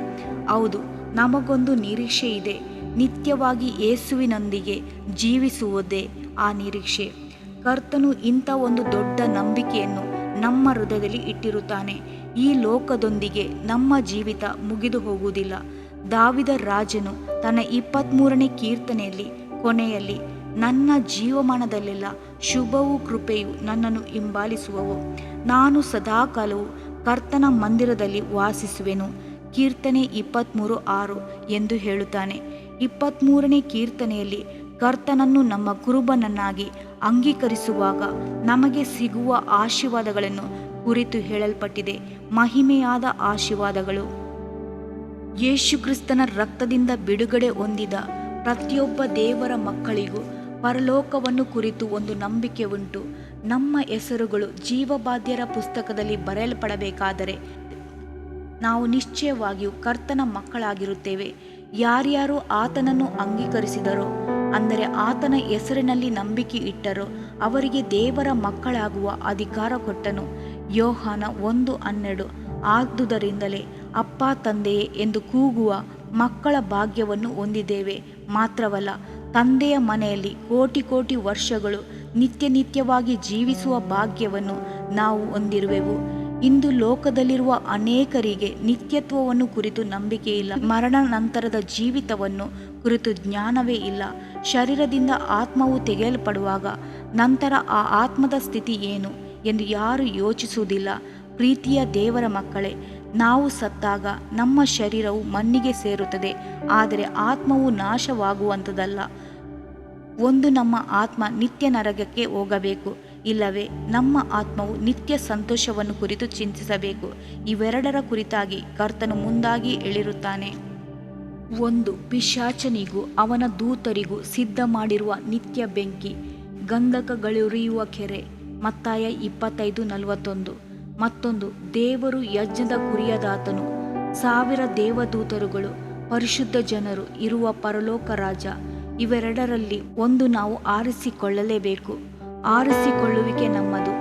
ಹೌದು, ನಮಗೊಂದು ನಿರೀಕ್ಷೆ ಇದೆ. ನಿತ್ಯವಾಗಿ ಯೇಸುವಿನೊಂದಿಗೆ ಜೀವಿಸುವುದೇ ಆ ನಿರೀಕ್ಷೆ. ಕರ್ತನು ಇಂಥ ಒಂದು ದೊಡ್ಡ ನಂಬಿಕೆಯನ್ನು ನಮ್ಮ ಹೃದಯದಲ್ಲಿ ಇಟ್ಟಿರುತ್ತಾನೆ. ಈ ಲೋಕದೊಂದಿಗೆ ನಮ್ಮ ಜೀವಿತ ಮುಗಿದು ಹೋಗುವುದಿಲ್ಲ. ದಾವೀದ ರಾಜನು ತನ್ನ 23ನೇ ಕೀರ್ತನೆಯಲ್ಲಿ ಕೊನೆಯಲ್ಲಿ, ನನ್ನ ಜೀವಮಾನದಲ್ಲೆಲ್ಲ ಶುಭವೂ ಕೃಪೆಯು ನನ್ನನ್ನು ಹಿಂಬಾಲಿಸುವವು. ನಾನು ಸದಾಕಾಲವೂ ಕರ್ತನ ಮಂದಿರದಲ್ಲಿ ವಾಸಿಸುವೆನು. ಕೀರ್ತನೆ 23:6 ಎಂದು ಹೇಳುತ್ತಾನೆ. 23ನೇ ಕೀರ್ತನೆಯಲ್ಲಿ ಕರ್ತನನ್ನು ನಮ್ಮ ಕುರುಬನನ್ನಾಗಿ ಅಂಗೀಕರಿಸುವಾಗ ನಮಗೆ ಸಿಗುವ ಆಶೀರ್ವಾದಗಳನ್ನು ಕುರಿತು ಹೇಳಲ್ಪಟ್ಟಿದೆ. ಮಹಿಮೆಯಾದ ಆಶೀರ್ವಾದಗಳು. ಯೇಸುಕ್ರಿಸ್ತನ ರಕ್ತದಿಂದ ಬಿಡುಗಡೆ ಹೊಂದಿದ ಪ್ರತಿಯೊಬ್ಬ ದೇವರ ಮಕ್ಕಳಿಗೂ ಪರಲೋಕವನ್ನು ಕುರಿತು ಒಂದು ನಂಬಿಕೆ ಉಂಟು. ನಮ್ಮ ಹೆಸರುಗಳು ಜೀವಬಾಧ್ಯರ ಪುಸ್ತಕದಲ್ಲಿ ಬರೆಯಲ್ಪಡಬೇಕಾದರೆ ನಾವು ನಿಶ್ಚಯವಾಗಿಯೂ ಕರ್ತನ ಮಕ್ಕಳಾಗಿರುತ್ತೇವೆ. ಯಾರ್ಯಾರು ಆತನನ್ನು ಅಂಗೀಕರಿಸಿದರೋ, ಅಂದರೆ ಆತನ ಹೆಸರಿನಲ್ಲಿ ನಂಬಿಕೆ ಇಟ್ಟರೋ, ಅವರಿಗೆ ದೇವರ ಮಕ್ಕಳಾಗುವ ಅಧಿಕಾರ ಕೊಟ್ಟನು. ಯೋಹಾನ 1:12. ಆದುದರಿಂದಲೇ ಅಪ್ಪ, ತಂದೆಯೇ ಎಂದು ಕೂಗುವ ಮಕ್ಕಳ ಭಾಗ್ಯವನ್ನು ಹೊಂದಿದ್ದೇವೆ. ಮಾತ್ರವಲ್ಲ, ತಂದೆಯ ಮನೆಯಲ್ಲಿ ಕೋಟಿ ಕೋಟಿ ವರ್ಷಗಳು ನಿತ್ಯ ನಿತ್ಯವಾಗಿ ಜೀವಿಸುವ ಭಾಗ್ಯವನ್ನು ನಾವು ಹೊಂದಿರುವೆವು. ಇಂದು ಲೋಕದಲ್ಲಿರುವ ಅನೇಕರಿಗೆ ನಿತ್ಯತ್ವವನ್ನು ಕುರಿತು ನಂಬಿಕೆ ಇಲ್ಲ. ಮರಣ ನಂತರದ ಜೀವಿತವನ್ನು ಕುರಿತು ಜ್ಞಾನವೇ ಇಲ್ಲ. ಶರೀರದಿಂದ ಆತ್ಮವು ತೆಗೆಯಲ್ಪಡುವಾಗ ನಂತರ ಆ ಆತ್ಮದ ಸ್ಥಿತಿ ಏನು ಎಂದು ಯಾರು ಯೋಚಿಸುವುದಿಲ್ಲ. ಪ್ರೀತಿಯ ದೇವರ ಮಕ್ಕಳೇ, ನಾವು ಸತ್ತಾಗ ನಮ್ಮ ಶರೀರವು ಮಣ್ಣಿಗೆ ಸೇರುತ್ತದೆ, ಆದರೆ ಆತ್ಮವು ನಾಶವಾಗುವಂಥದ್ದಲ್ಲ. ಒಂದು ನಮ್ಮ ಆತ್ಮ ನಿತ್ಯ ನರಕಕ್ಕೆ ಹೋಗಬೇಕು, ಇಲ್ಲವೇ ನಮ್ಮ ಆತ್ಮವು ನಿತ್ಯ ಸಂತೋಷವನ್ನು ಕುರಿತು ಚಿಂತಿಸಬೇಕು. ಇವೆರಡರ ಕುರಿತಾಗಿ ಕರ್ತನು ಮುಂದಾಗಿ ಹೇಳಿರುತ್ತಾನೆ. ಒಂದು, ಪಿಶಾಚನಿಗೂ ಅವನ ದೂತರಿಗೂ ಸಿದ್ಧ ಮಾಡಿರುವ ನಿತ್ಯ ಬೆಂಕಿ, ಗಂಧಕಗಳುರಿಯುವ ಕೆರೆ, ಮತ್ತಾಯ 25:41. ಮತ್ತೊಂದು, ದೇವರು ಯಜ್ಞದ ಕುರಿಯದಾತನು, 1000 ದೇವದೂತರುಗಳು, ಪರಿಶುದ್ಧ ಜನರು ಇರುವ ಪರಲೋಕ ರಾಜ. ಇವೆರಡರಲ್ಲಿ ಒಂದು ನಾವು ಆರಿಸಿಕೊಳ್ಳಲೇಬೇಕು. ಆರಿಸಿಕೊಳ್ಳುವಿಕೆ ನಮ್ಮದು.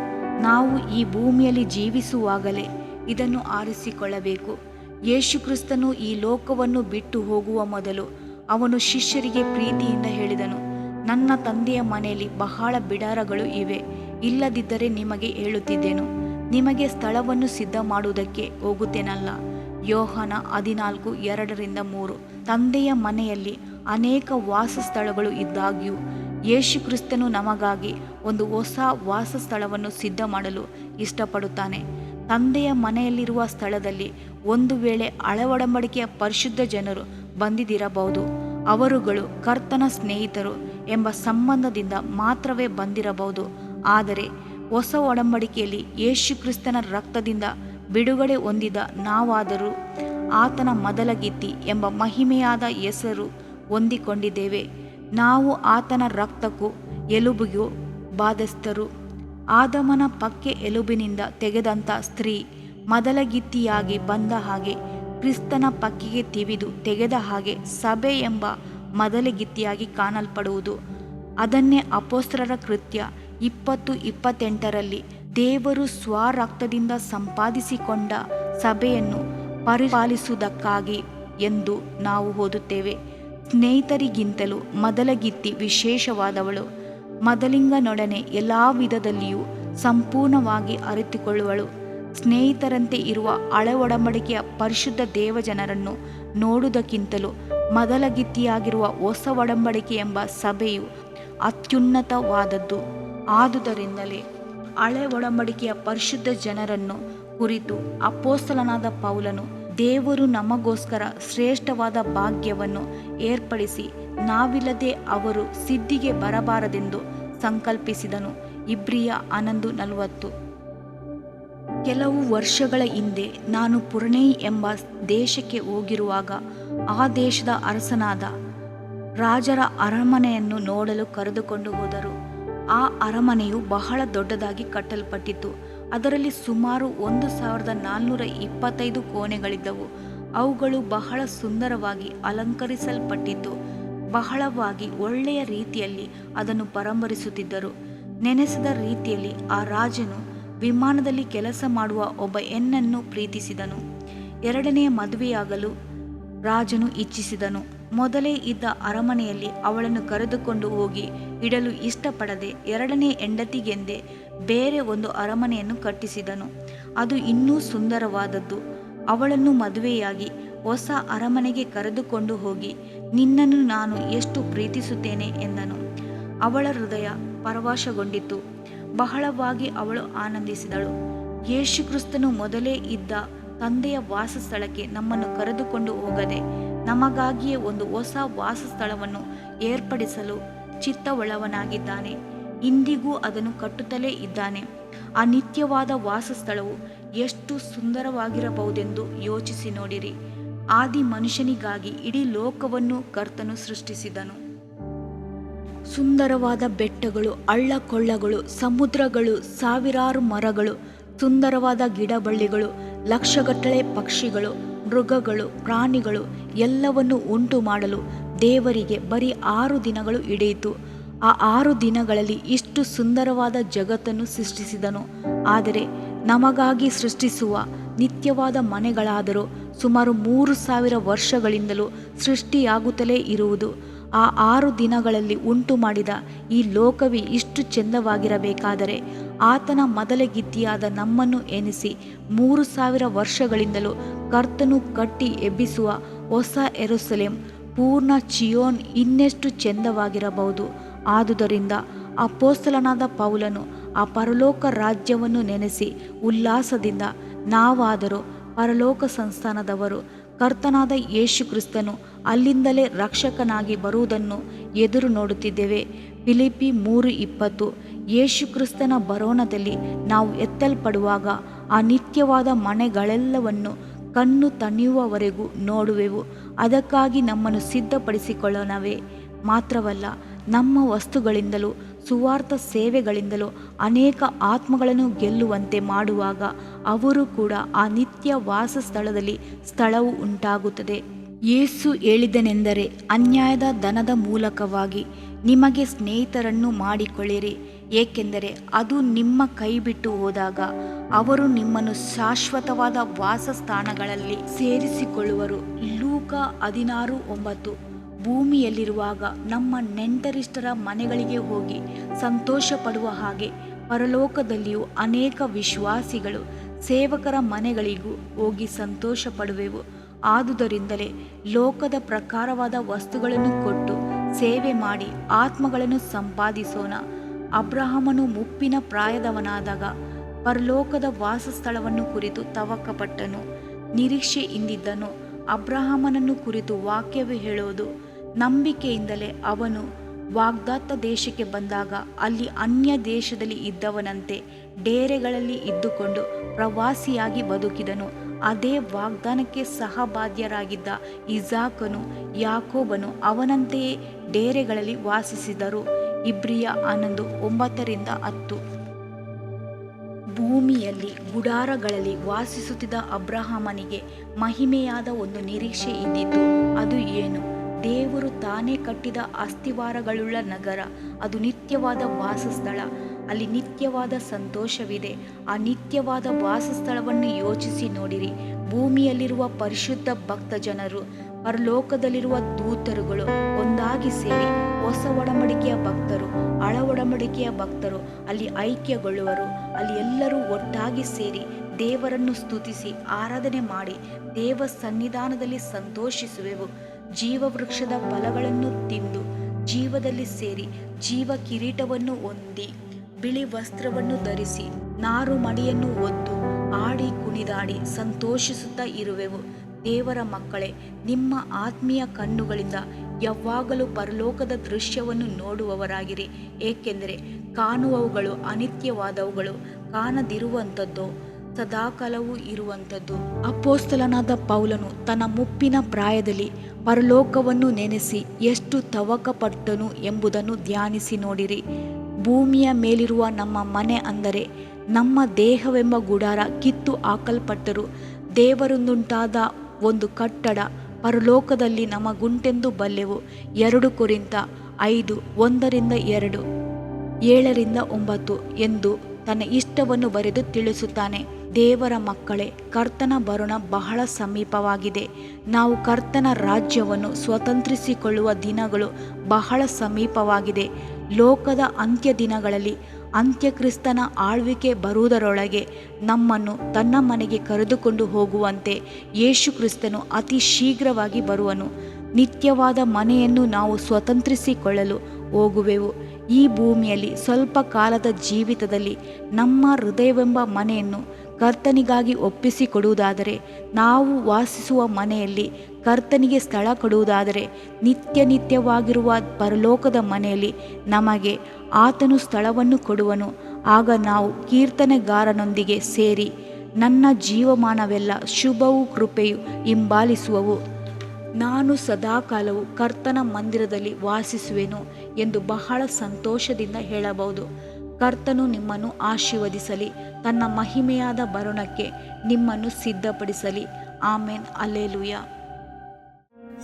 ನಾವು ಈ ಭೂಮಿಯಲ್ಲಿ ಜೀವಿಸುವಾಗಲೇ ಇದನ್ನು ಆರಿಸಿಕೊಳ್ಳಬೇಕು. ಯೇಸುಕ್ರಿಸ್ತನು ಈ ಲೋಕವನ್ನು ಬಿಟ್ಟು ಹೋಗುವ ಮೊದಲು ಅವನು ಶಿಷ್ಯರಿಗೆ ಪ್ರೀತಿಯಿಂದ ಹೇಳಿದನು, ನನ್ನ ತಂದೆಯ ಮನೆಯಲ್ಲಿ ಬಹಳ ಬಿಡಾರಗಳು ಇವೆ. ಇಲ್ಲದಿದ್ದರೆ ನಿಮಗೆ ಹೇಳುತ್ತಿದ್ದೆನು, ನಿಮಗೆ ಸ್ಥಳವನ್ನು ಸಿದ್ಧ ಮಾಡುವುದಕ್ಕೆ ಹೋಗುತ್ತೇನಲ್ಲ. ಯೋಹಾನ 14:2-3. ತಂದೆಯ ಮನೆಯಲ್ಲಿ ಅನೇಕ ವಾಸಸ್ಥಳಗಳು ಇದ್ದಾಗ್ಯೂ ಯೇಸುಕ್ರಿಸ್ತನು ನಮಗಾಗಿ ಒಂದು ಹೊಸ ವಾಸಸ್ಥಳವನ್ನು ಸಿದ್ಧ ಮಾಡಲು ಇಷ್ಟಪಡುತ್ತಾನೆ. ತಂದೆಯ ಮನೆಯಲ್ಲಿರುವ ಸ್ಥಳದಲ್ಲಿ ಒಂದು ವೇಳೆ ಹಳೆ ಒಡಂಬಡಿಕೆಯ ಪರಿಶುದ್ಧ ಜನರು ಬಂದಿದ್ದಿರಬಹುದು. ಅವರುಗಳು ಕರ್ತನ ಸ್ನೇಹಿತರು ಎಂಬ ಸಂಬಂಧದಿಂದ ಮಾತ್ರವೇ ಬಂದಿರಬಹುದು. ಆದರೆ ಹೊಸ ಒಡಂಬಡಿಕೆಯಲ್ಲಿ ಯೇಸುಕ್ರಿಸ್ತನ ರಕ್ತದಿಂದ ಬಿಡುಗಡೆ ಹೊಂದಿದ ನಾವಾದರೂ ಆತನ ಮೊದಲಗಿತ್ತಿ ಎಂಬ ಮಹಿಮೆಯಾದ ಹೆಸರು ಹೊಂದಿಕೊಂಡಿದ್ದೇವೆ. ನಾವು ಆತನ ರಕ್ತಕ್ಕೂ ಎಲುಬಿಗೂ ಬಾಧ್ಯಸ್ಥರು. ಆದಮನ ಪಕ್ಕೆ ಎಲುಬಿನಿಂದ ತೆಗೆದಂಥ ಸ್ತ್ರೀ ಮೊದಲಗಿತ್ತಿಯಾಗಿ ಬಂದ ಹಾಗೆ, ಕ್ರಿಸ್ತನ ಪಕ್ಕಿಗೆ ತಿವಿದು ತೆಗೆದ ಹಾಗೆ ಸಭೆ ಎಂಬ ಮೊದಲಗಿತ್ತಿಯಾಗಿ ಕಾಣಲ್ಪಡುವುದು. ಅದನ್ನೇ ಅಪೊಸ್ತಲರ ಕೃತ್ಯ 20:28ರಲ್ಲಿ ದೇವರು ಸ್ವರಕ್ತದಿಂದ ಸಂಪಾದಿಸಿಕೊಂಡ ಸಭೆಯನ್ನು ಪರಿಪಾಲಿಸುವುದಕ್ಕಾಗಿ ಎಂದು ನಾವು ಓದುತ್ತೇವೆ. ಸ್ನೇಹಿತರಿಗಿಂತಲೂ ಮೊದಲಗಿತ್ತಿ ವಿಶೇಷವಾದವಳು. ಮೊದಲಿಂಗನೊಡನೆ ಎಲ್ಲ ವಿಧದಲ್ಲಿಯೂ ಸಂಪೂರ್ಣವಾಗಿ ಅರಿತುಕೊಳ್ಳುವಳು. ಸ್ನೇಹಿತರಂತೆ ಇರುವ ಹಳೆ ಒಡಂಬಡಿಕೆಯ ಪರಿಶುದ್ಧ ದೇವಜನರನ್ನು ನೋಡುವುದಕ್ಕಿಂತಲೂ ಮೊದಲಗಿತ್ತಿಯಾಗಿರುವ ಹೊಸ ಒಡಂಬಡಿಕೆ ಎಂಬ ಸಭೆಯು ಅತ್ಯುನ್ನತವಾದದ್ದು. ಆದುದರಿಂದಲೇ ಹಳೆ ಒಡಂಬಡಿಕೆಯ ಪರಿಶುದ್ಧ ಜನರನ್ನು ಕುರಿತು ಅಪೊಸ್ತಲನಾದ ಪೌಲನು, ದೇವರು ನಮಗೋಸ್ಕರ ಶ್ರೇಷ್ಠವಾದ ಭಾಗ್ಯವನ್ನು ಏರ್ಪಡಿಸಿ ನಾವಿಲ್ಲದೆ ಅವರು ಸಿದ್ಧಿಗೆ ಬರಬಾರದೆಂದು ಸಂಕಲ್ಪಿಸಿದನು. ಇಬ್ರಿಯ 11:40. ಕೆಲವು ವರ್ಷಗಳ ಹಿಂದೆ ನಾನು ಪುರಣೆ ಎಂಬ ದೇಶಕ್ಕೆ ಹೋಗಿರುವಾಗ ಆ ದೇಶದ ಅರಸನಾದ ರಾಜರ ಅರಮನೆಯನ್ನು ನೋಡಲು ಕರೆದುಕೊಂಡು ಹೋದರು. ಆ ಅರಮನೆಯು ಬಹಳ ದೊಡ್ಡದಾಗಿ ಕಟ್ಟಲ್ಪಟ್ಟಿತು. ಅದರಲ್ಲಿ ಸುಮಾರು 1425 ಕೋಣೆಗಳಿದ್ದವು. ಅವುಗಳು ಬಹಳ ಸುಂದರವಾಗಿ ಅಲಂಕರಿಸಲ್ಪಟ್ಟಿದ್ದು, ಬಹಳವಾಗಿ ಒಳ್ಳೆಯ ರೀತಿಯಲ್ಲಿ ಅದನ್ನು ಪರಾಮರಿಸುತ್ತಿದ್ದರು. ನೆನೆಸಿದ ರೀತಿಯಲ್ಲಿ ಆ ರಾಜನು ವಿಮಾನದಲ್ಲಿ ಕೆಲಸ ಮಾಡುವ ಒಬ್ಬ ಹೆಣ್ಣನ್ನು ಪ್ರೀತಿಸಿದನು. ಎರಡನೆಯ ಮದುವೆಯಾಗಲು ರಾಜನು ಇಚ್ಛಿಸಿದನು. ಮೊದಲೇ ಇದ್ದ ಅರಮನೆಯಲ್ಲಿ ಅವಳನ್ನು ಕರೆದುಕೊಂಡು ಹೋಗಿ ಇಡಲು ಇಷ್ಟಪಡದೆ ಎರಡನೇ ಹೆಂಡತಿಗೆಂದೇ ಬೇರೆ ಒಂದು ಅರಮನೆಯನ್ನು ಕಟ್ಟಿಸಿದನು. ಅದು ಇನ್ನೂ ಸುಂದರವಾದದ್ದು. ಅವಳನ್ನು ಮದುವೆಯಾಗಿ ಹೊಸ ಅರಮನೆಗೆ ಕರೆದುಕೊಂಡು ಹೋಗಿ, ನಿನ್ನನ್ನು ನಾನು ಎಷ್ಟು ಪ್ರೀತಿಸುತ್ತೇನೆ ಎಂದನು. ಅವಳ ಹೃದಯ ಪರವಶಗೊಂಡಿತು. ಬಹಳವಾಗಿ ಅವಳು ಆನಂದಿಸಿದಳು. ಯೇಸುಕ್ರಿಸ್ತನು ಮೊದಲೇ ಇದ್ದ ತಂದೆಯ ವಾಸಸ್ಥಳಕ್ಕೆ ನಮ್ಮನ್ನು ಕರೆದುಕೊಂಡು ಹೋಗದೆ ನಮಗಾಗಿಯೇ ಒಂದು ಹೊಸ ವಾಸಸ್ಥಳವನ್ನು ಏರ್ಪಡಿಸಲು ಚಿತ್ತವುಳ್ಳವನಾಗಿದ್ದಾನೆ. ಇಂದಿಗೂ ಅದನ್ನು ಕಟ್ಟುತ್ತಲೇ ಇದ್ದಾನೆ. ಆ ನಿತ್ಯವಾದ ವಾಸಸ್ಥಳವು ಎಷ್ಟು ಸುಂದರವಾಗಿರಬಹುದೆಂದು ಯೋಚಿಸಿ ನೋಡಿರಿ. ಆದಿ ಮನುಷ್ಯನಿಗಾಗಿ ಇಡೀ ಲೋಕವನ್ನು ಕರ್ತನು ಸೃಷ್ಟಿಸಿದನು. ಸುಂದರವಾದ ಬೆಟ್ಟಗಳು, ಹಳ್ಳಕೊಳ್ಳಗಳು, ಸಮುದ್ರಗಳು, ಸಾವಿರಾರು ಮರಗಳು, ಸುಂದರವಾದ ಗಿಡಬಳ್ಳಿಗಳು, ಲಕ್ಷಗಟ್ಟಲೆ ಪಕ್ಷಿಗಳು, ಮೃಗಗಳು, ಪ್ರಾಣಿಗಳು ಎಲ್ಲವನ್ನು ಉಂಟು ಮಾಡಲು ದೇವರಿಗೆ ಬರೀ 6 ದಿನಗಳು ಹಿಡಿಯಿತು. ಆ 6 ದಿನಗಳಲ್ಲಿ ಇಷ್ಟು ಸುಂದರವಾದ ಜಗತ್ತನ್ನು ಸೃಷ್ಟಿಸಿದನು. ಆದರೆ ನಮಗಾಗಿ ಸೃಷ್ಟಿಸುವ ನಿತ್ಯವಾದ ಮನೆಗಳಾದರೂ ಸುಮಾರು 3000 ವರ್ಷಗಳಿಂದಲೂ ಸೃಷ್ಟಿಯಾಗುತ್ತಲೇ ಇರುವುದು. ಆ 6 ದಿನಗಳಲ್ಲಿ ಉಂಟು ಮಾಡಿದ ಈ ಲೋಕವೇ ಇಷ್ಟು ಚೆಂದವಾಗಿರಬೇಕಾದರೆ ಆತನ ಮೊದಲಗಿತ್ತಿಯಾದ ನಮ್ಮನ್ನು ಎನಿಸಿ 3000 ವರ್ಷಗಳಿಂದಲೂ ಕರ್ತನು ಕಟ್ಟಿ ಎಬ್ಬಿಸುವ ಹೊಸ ಯೆರೂಸಲೇಮ್ ಪೂರ್ಣ ಚಿಯೋನ್ ಇನ್ನೆಷ್ಟು ಚೆಂದವಾಗಿರಬಹುದು. ಆದುದರಿಂದ ಅಪೊಸ್ತಲನಾದ ಪೌಲನು ಆ ಪರಲೋಕ ರಾಜ್ಯವನ್ನು ನೆನೆಸಿ ಉಲ್ಲಾಸದಿಂದ, ನಾವಾದರೂ ಪರಲೋಕ ಸಂಸ್ಥಾನದವರು, ಕರ್ತನಾದ ಯೇಸು ಕ್ರಿಸ್ತನು ಅಲ್ಲಿಂದಲೇ ರಕ್ಷಕನಾಗಿ ಬರುವುದನ್ನು ಎದುರು ನೋಡುತ್ತಿದ್ದೇವೆ. ಫಿಲಿಪ್ಪಿ 3:20. ಯೇಸು ಕ್ರಿಸ್ತನ ಬರೋಣದಲ್ಲಿ ನಾವು ಎತ್ತಲ್ಪಡುವಾಗ ಆ ನಿತ್ಯವಾದ ಮನೆಗಳೆಲ್ಲವನ್ನು ಕಣ್ಣು ತಣಿಯುವವರೆಗೂ ನೋಡುವೆವು. ಅದಕ್ಕಾಗಿ ನಮ್ಮನ್ನು ಸಿದ್ಧಪಡಿಸಿಕೊಳ್ಳೋಣವೇ ಮಾತ್ರವಲ್ಲ, ನಮ್ಮ ವಸ್ತುಗಳಿಂದಲೂ ಸುವಾರ್ಥ ಸೇವೆಗಳಿಂದಲೂ ಅನೇಕ ಆತ್ಮಗಳನ್ನು ಗೆಲ್ಲುವಂತೆ ಮಾಡುವಾಗ ಅವರು ಕೂಡ ಆ ನಿತ್ಯ ವಾಸ ಸ್ಥಳವು ಉಂಟಾಗುತ್ತದೆ. ಯೇಸು ಹೇಳಿದನೆಂದರೆ, ಅನ್ಯಾಯದ ಧನದ ಮೂಲಕವಾಗಿ ನಿಮಗೆ ಸ್ನೇಹಿತರನ್ನು ಮಾಡಿಕೊಳ್ಳಿರಿ, ಏಕೆಂದರೆ ಅದು ನಿಮ್ಮ ಕೈ ಬಿಟ್ಟು ಹೋದಾಗ ಅವರು ನಿಮ್ಮನ್ನು ಶಾಶ್ವತವಾದ ವಾಸಸ್ಥಾನಗಳಲ್ಲಿ ಸೇರಿಸಿಕೊಳ್ಳುವರು. ಲೂಕ 16:9. ಭೂಮಿಯಲ್ಲಿರುವಾಗ ನಮ್ಮ ನೆಂಟರಿಷ್ಟರ ಮನೆಗಳಿಗೆ ಹೋಗಿ ಸಂತೋಷ ಪಡುವ ಹಾಗೆ ಪರಲೋಕದಲ್ಲಿಯೂ ಅನೇಕ ವಿಶ್ವಾಸಿಗಳು ಸೇವಕರ ಮನೆಗಳಿಗೂ ಹೋಗಿ ಸಂತೋಷ ಪಡುವೆವು. ಆದುದರಿಂದಲೇ ಲೋಕದ ಪ್ರಕಾರವಾದ ವಸ್ತುಗಳನ್ನು ಕೊಟ್ಟು ಸೇವೆ ಮಾಡಿ ಆತ್ಮಗಳನ್ನು ಸಂಪಾದಿಸೋಣ. ಅಬ್ರಹಾಮನು ಮುಪ್ಪಿನ ಪ್ರಾಯದವನಾದಾಗ ಪರಲೋಕದ ವಾಸಸ್ಥಳವನ್ನು ಕುರಿತು ತವಕಪಟ್ಟನು, ನಿರೀಕ್ಷೆಯಿಂದಿದ್ದನು. ಅಬ್ರಹಾಮನನ್ನು ಕುರಿತು ವಾಕ್ಯವು ಹೇಳೋದು, ನಂಬಿಕೆಯಿಂದಲೇ ಅವನು ವಾಗ್ದಾತ್ತ ದೇಶಕ್ಕೆ ಬಂದಾಗ ಅಲ್ಲಿ ಅನ್ಯ ದೇಶದಲ್ಲಿ ಇದ್ದವನಂತೆ ಡೇರೆಗಳಲ್ಲಿ ಇದ್ದುಕೊಂಡು ಪ್ರವಾಸಿಯಾಗಿ ಬದುಕಿದನು. ಅದೇ ವಾಗ್ದಾನಕ್ಕೆ ಸಹಬಾಧ್ಯರಾಗಿದ್ದ ಇಸಾಕನು ಯಾಕೋಬನು ಅವನಂತೆಯೇ ಡೇರೆಗಳಲ್ಲಿ ವಾಸಿಸಿದರು. ಇಬ್ರಿಯ 11:9-10. ಭೂಮಿಯಲ್ಲಿ ಗುಡಾರಗಳಲ್ಲಿ ವಾಸಿಸುತ್ತಿದ್ದ ಅಬ್ರಹಾಮನಿಗೆ ಮಹಿಮೆಯಾದ ಒಂದು ನಿರೀಕ್ಷೆ ಇದ್ದಿತು. ಅದು ಏನು? ದೇವರು ತಾನೇ ಕಟ್ಟಿದ ಅಸ್ತಿವಾರಗಳುಳ್ಳ ನಗರ, ಅದು ನಿತ್ಯವಾದ ವಾಸಸ್ಥಳ. ಅಲ್ಲಿ ನಿತ್ಯವಾದ ಸಂತೋಷವಿದೆ. ಆ ನಿತ್ಯವಾದ ವಾಸಸ್ಥಳವನ್ನು ಯೋಚಿಸಿ ನೋಡಿರಿ. ಭೂಮಿಯಲ್ಲಿರುವ ಪರಿಶುದ್ಧ ಭಕ್ತ ಜನರು, ಪರಲೋಕದಲ್ಲಿರುವ ದೂತರುಗಳು ಒಂದಾಗಿ ಸೇರಿ ಹೊಸ ಒಡಂಬಡಿಕೆಯ ಭಕ್ತರು, ಹಳ ಒಡಂಬಡಿಕೆಯ ಭಕ್ತರು ಅಲ್ಲಿ ಐಕ್ಯಗೊಳ್ಳುವರು. ಅಲ್ಲಿ ಎಲ್ಲರೂ ಒಟ್ಟಾಗಿ ಸೇರಿ ದೇವರನ್ನು ಸ್ತುತಿಸಿ ಆರಾಧನೆ ಮಾಡಿ ದೇವ ಸನ್ನಿಧಾನದಲ್ಲಿ ಸಂತೋಷಿಸುವೆವು. ಜೀವವೃಕ್ಷದ ಫಲಗಳನ್ನು ತಿಂದು ಜೀವದಲ್ಲಿ ಸೇರಿ ಜೀವ ಕಿರೀಟವನ್ನು ಹೊಂದಿ ಬಿಳಿ ವಸ್ತ್ರವನ್ನು ಧರಿಸಿ ನಾರು ಮಡಿಯನ್ನು ಹೊದ್ದು ಆಡಿ ಕುಣಿದಾಡಿ ಸಂತೋಷಿಸುತ್ತಾ ಇರುವೆವು. ದೇವರ ಮಕ್ಕಳೇ, ನಿಮ್ಮ ಆತ್ಮೀಯ ಕಣ್ಣುಗಳಿಂದ ಯಾವಾಗಲೂ ಪರಲೋಕದ ದೃಶ್ಯವನ್ನು ನೋಡುವವರಾಗಿರಿ. ಏಕೆಂದರೆ ಕಾಣುವವುಗಳು ಅನಿತ್ಯವಾದವುಗಳು, ಕಾಣದಿರುವಂಥದ್ದು ಸದಾಕಾಲವೂ ಇರುವಂಥದ್ದು. ಅಪೊಸ್ತಲನಾದ ಪೌಲನು ತನ್ನ ಮುಪ್ಪಿನ ಪ್ರಾಯದಲ್ಲಿ ಪರಲೋಕವನ್ನು ನೆನೆಸಿ ಎಷ್ಟು ತವಕಪಟ್ಟನು ಎಂಬುದನ್ನು ಧ್ಯಾನಿಸಿ ನೋಡಿರಿ. ಭೂಮಿಯ ಮೇಲಿರುವ ನಮ್ಮ ಮನೆ, ಅಂದರೆ ನಮ್ಮ ದೇಹವೆಂಬ ಗುಡಾರ ಕಿತ್ತು ಹಾಕಲ್ಪಟ್ಟರು ದೇವರಿಂದುಂಟಾದ ಒಂದು ಕಟ್ಟಡ ಪರಲೋಕದಲ್ಲಿ ನಮಗುಂಟೆಂದು ಬಲ್ಲೆವು. 2 ಕೊರಿಂಥ 5:1-2, 7-9 ಎಂದು ತನ್ನ ಇಷ್ಟವನ್ನು ಬರೆದು ತಿಳಿಸುತ್ತಾನೆ. ದೇವರ ಮಕ್ಕಳೇ, ಕರ್ತನ ಬರೋಣ ಬಹಳ ಸಮೀಪವಾಗಿದೆ. ನಾವು ಕರ್ತನ ರಾಜ್ಯವನ್ನು ಸ್ವತಂತ್ರಿಸಿಕೊಳ್ಳುವ ದಿನಗಳು ಬಹಳ ಸಮೀಪವಾಗಿದೆ. ಲೋಕದ ಅಂತ್ಯ ದಿನಗಳಲ್ಲಿ ಅಂತ್ಯಕ್ರಿಸ್ತನ ಆಳ್ವಿಕೆ ಬರುವುದರೊಳಗೆ ನಮ್ಮನ್ನು ತನ್ನ ಮನೆಗೆ ಕರೆದುಕೊಂಡು ಹೋಗುವಂತೆ ಯೇಸು ಕ್ರಿಸ್ತನು ಅತಿ ಶೀಘ್ರವಾಗಿ ಬರುವನು. ನಿತ್ಯವಾದ ಮನೆಯನ್ನು ನಾವು ಸ್ವತಂತ್ರಿಸಿಕೊಳ್ಳಲು ಹೋಗುವೆವು. ಈ ಭೂಮಿಯಲ್ಲಿ ಸ್ವಲ್ಪ ಕಾಲದ ಜೀವಿತದಲ್ಲಿ ನಮ್ಮ ಹೃದಯವೆಂಬ ಮನೆಯನ್ನು ಕರ್ತನಿಗಾಗಿ ಒಪ್ಪಿಸಿಕೊಡುವುದಾದರೆ, ನಾವು ವಾಸಿಸುವ ಮನೆಯಲ್ಲಿ ಕರ್ತನಿಗೆ ಸ್ಥಳ ಕೊಡುವುದಾದರೆ, ನಿತ್ಯವಾಗಿರುವ ಪರಲೋಕದ ಮನೆಯಲ್ಲಿ ನಮಗೆ ಆತನು ಸ್ಥಳವನ್ನು ಕೊಡುವನು. ಆಗ ನಾವು ಕೀರ್ತನೆಗಾರನೊಂದಿಗೆ ಸೇರಿ ನನ್ನ ಜೀವಮಾನವೆಲ್ಲ ಶುಭವೂ ಕೃಪೆಯು ಹಿಂಬಾಲಿಸುವವು. ನಾನು ಸದಾಕಾಲವು ಕರ್ತನ ಮಂದಿರದಲ್ಲಿ ವಾಸಿಸುವೆನು ಎಂದು ಬಹಳ ಸಂತೋಷದಿಂದ ಹೇಳಬಹುದು. ಕರ್ತನು ನಿಮ್ಮನ್ನು ಆಶೀರ್ವದಿಸಲಿ. ತನ್ನ ಮಹಿಮೆಯಾದ ಬರೋಣಕ್ಕೆ ನಿಮ್ಮನ್ನು ಸಿದ್ಧಪಡಿಸಲಿ. ಆಮೇನ್. ಹಲ್ಲೆಲೂಯಾ.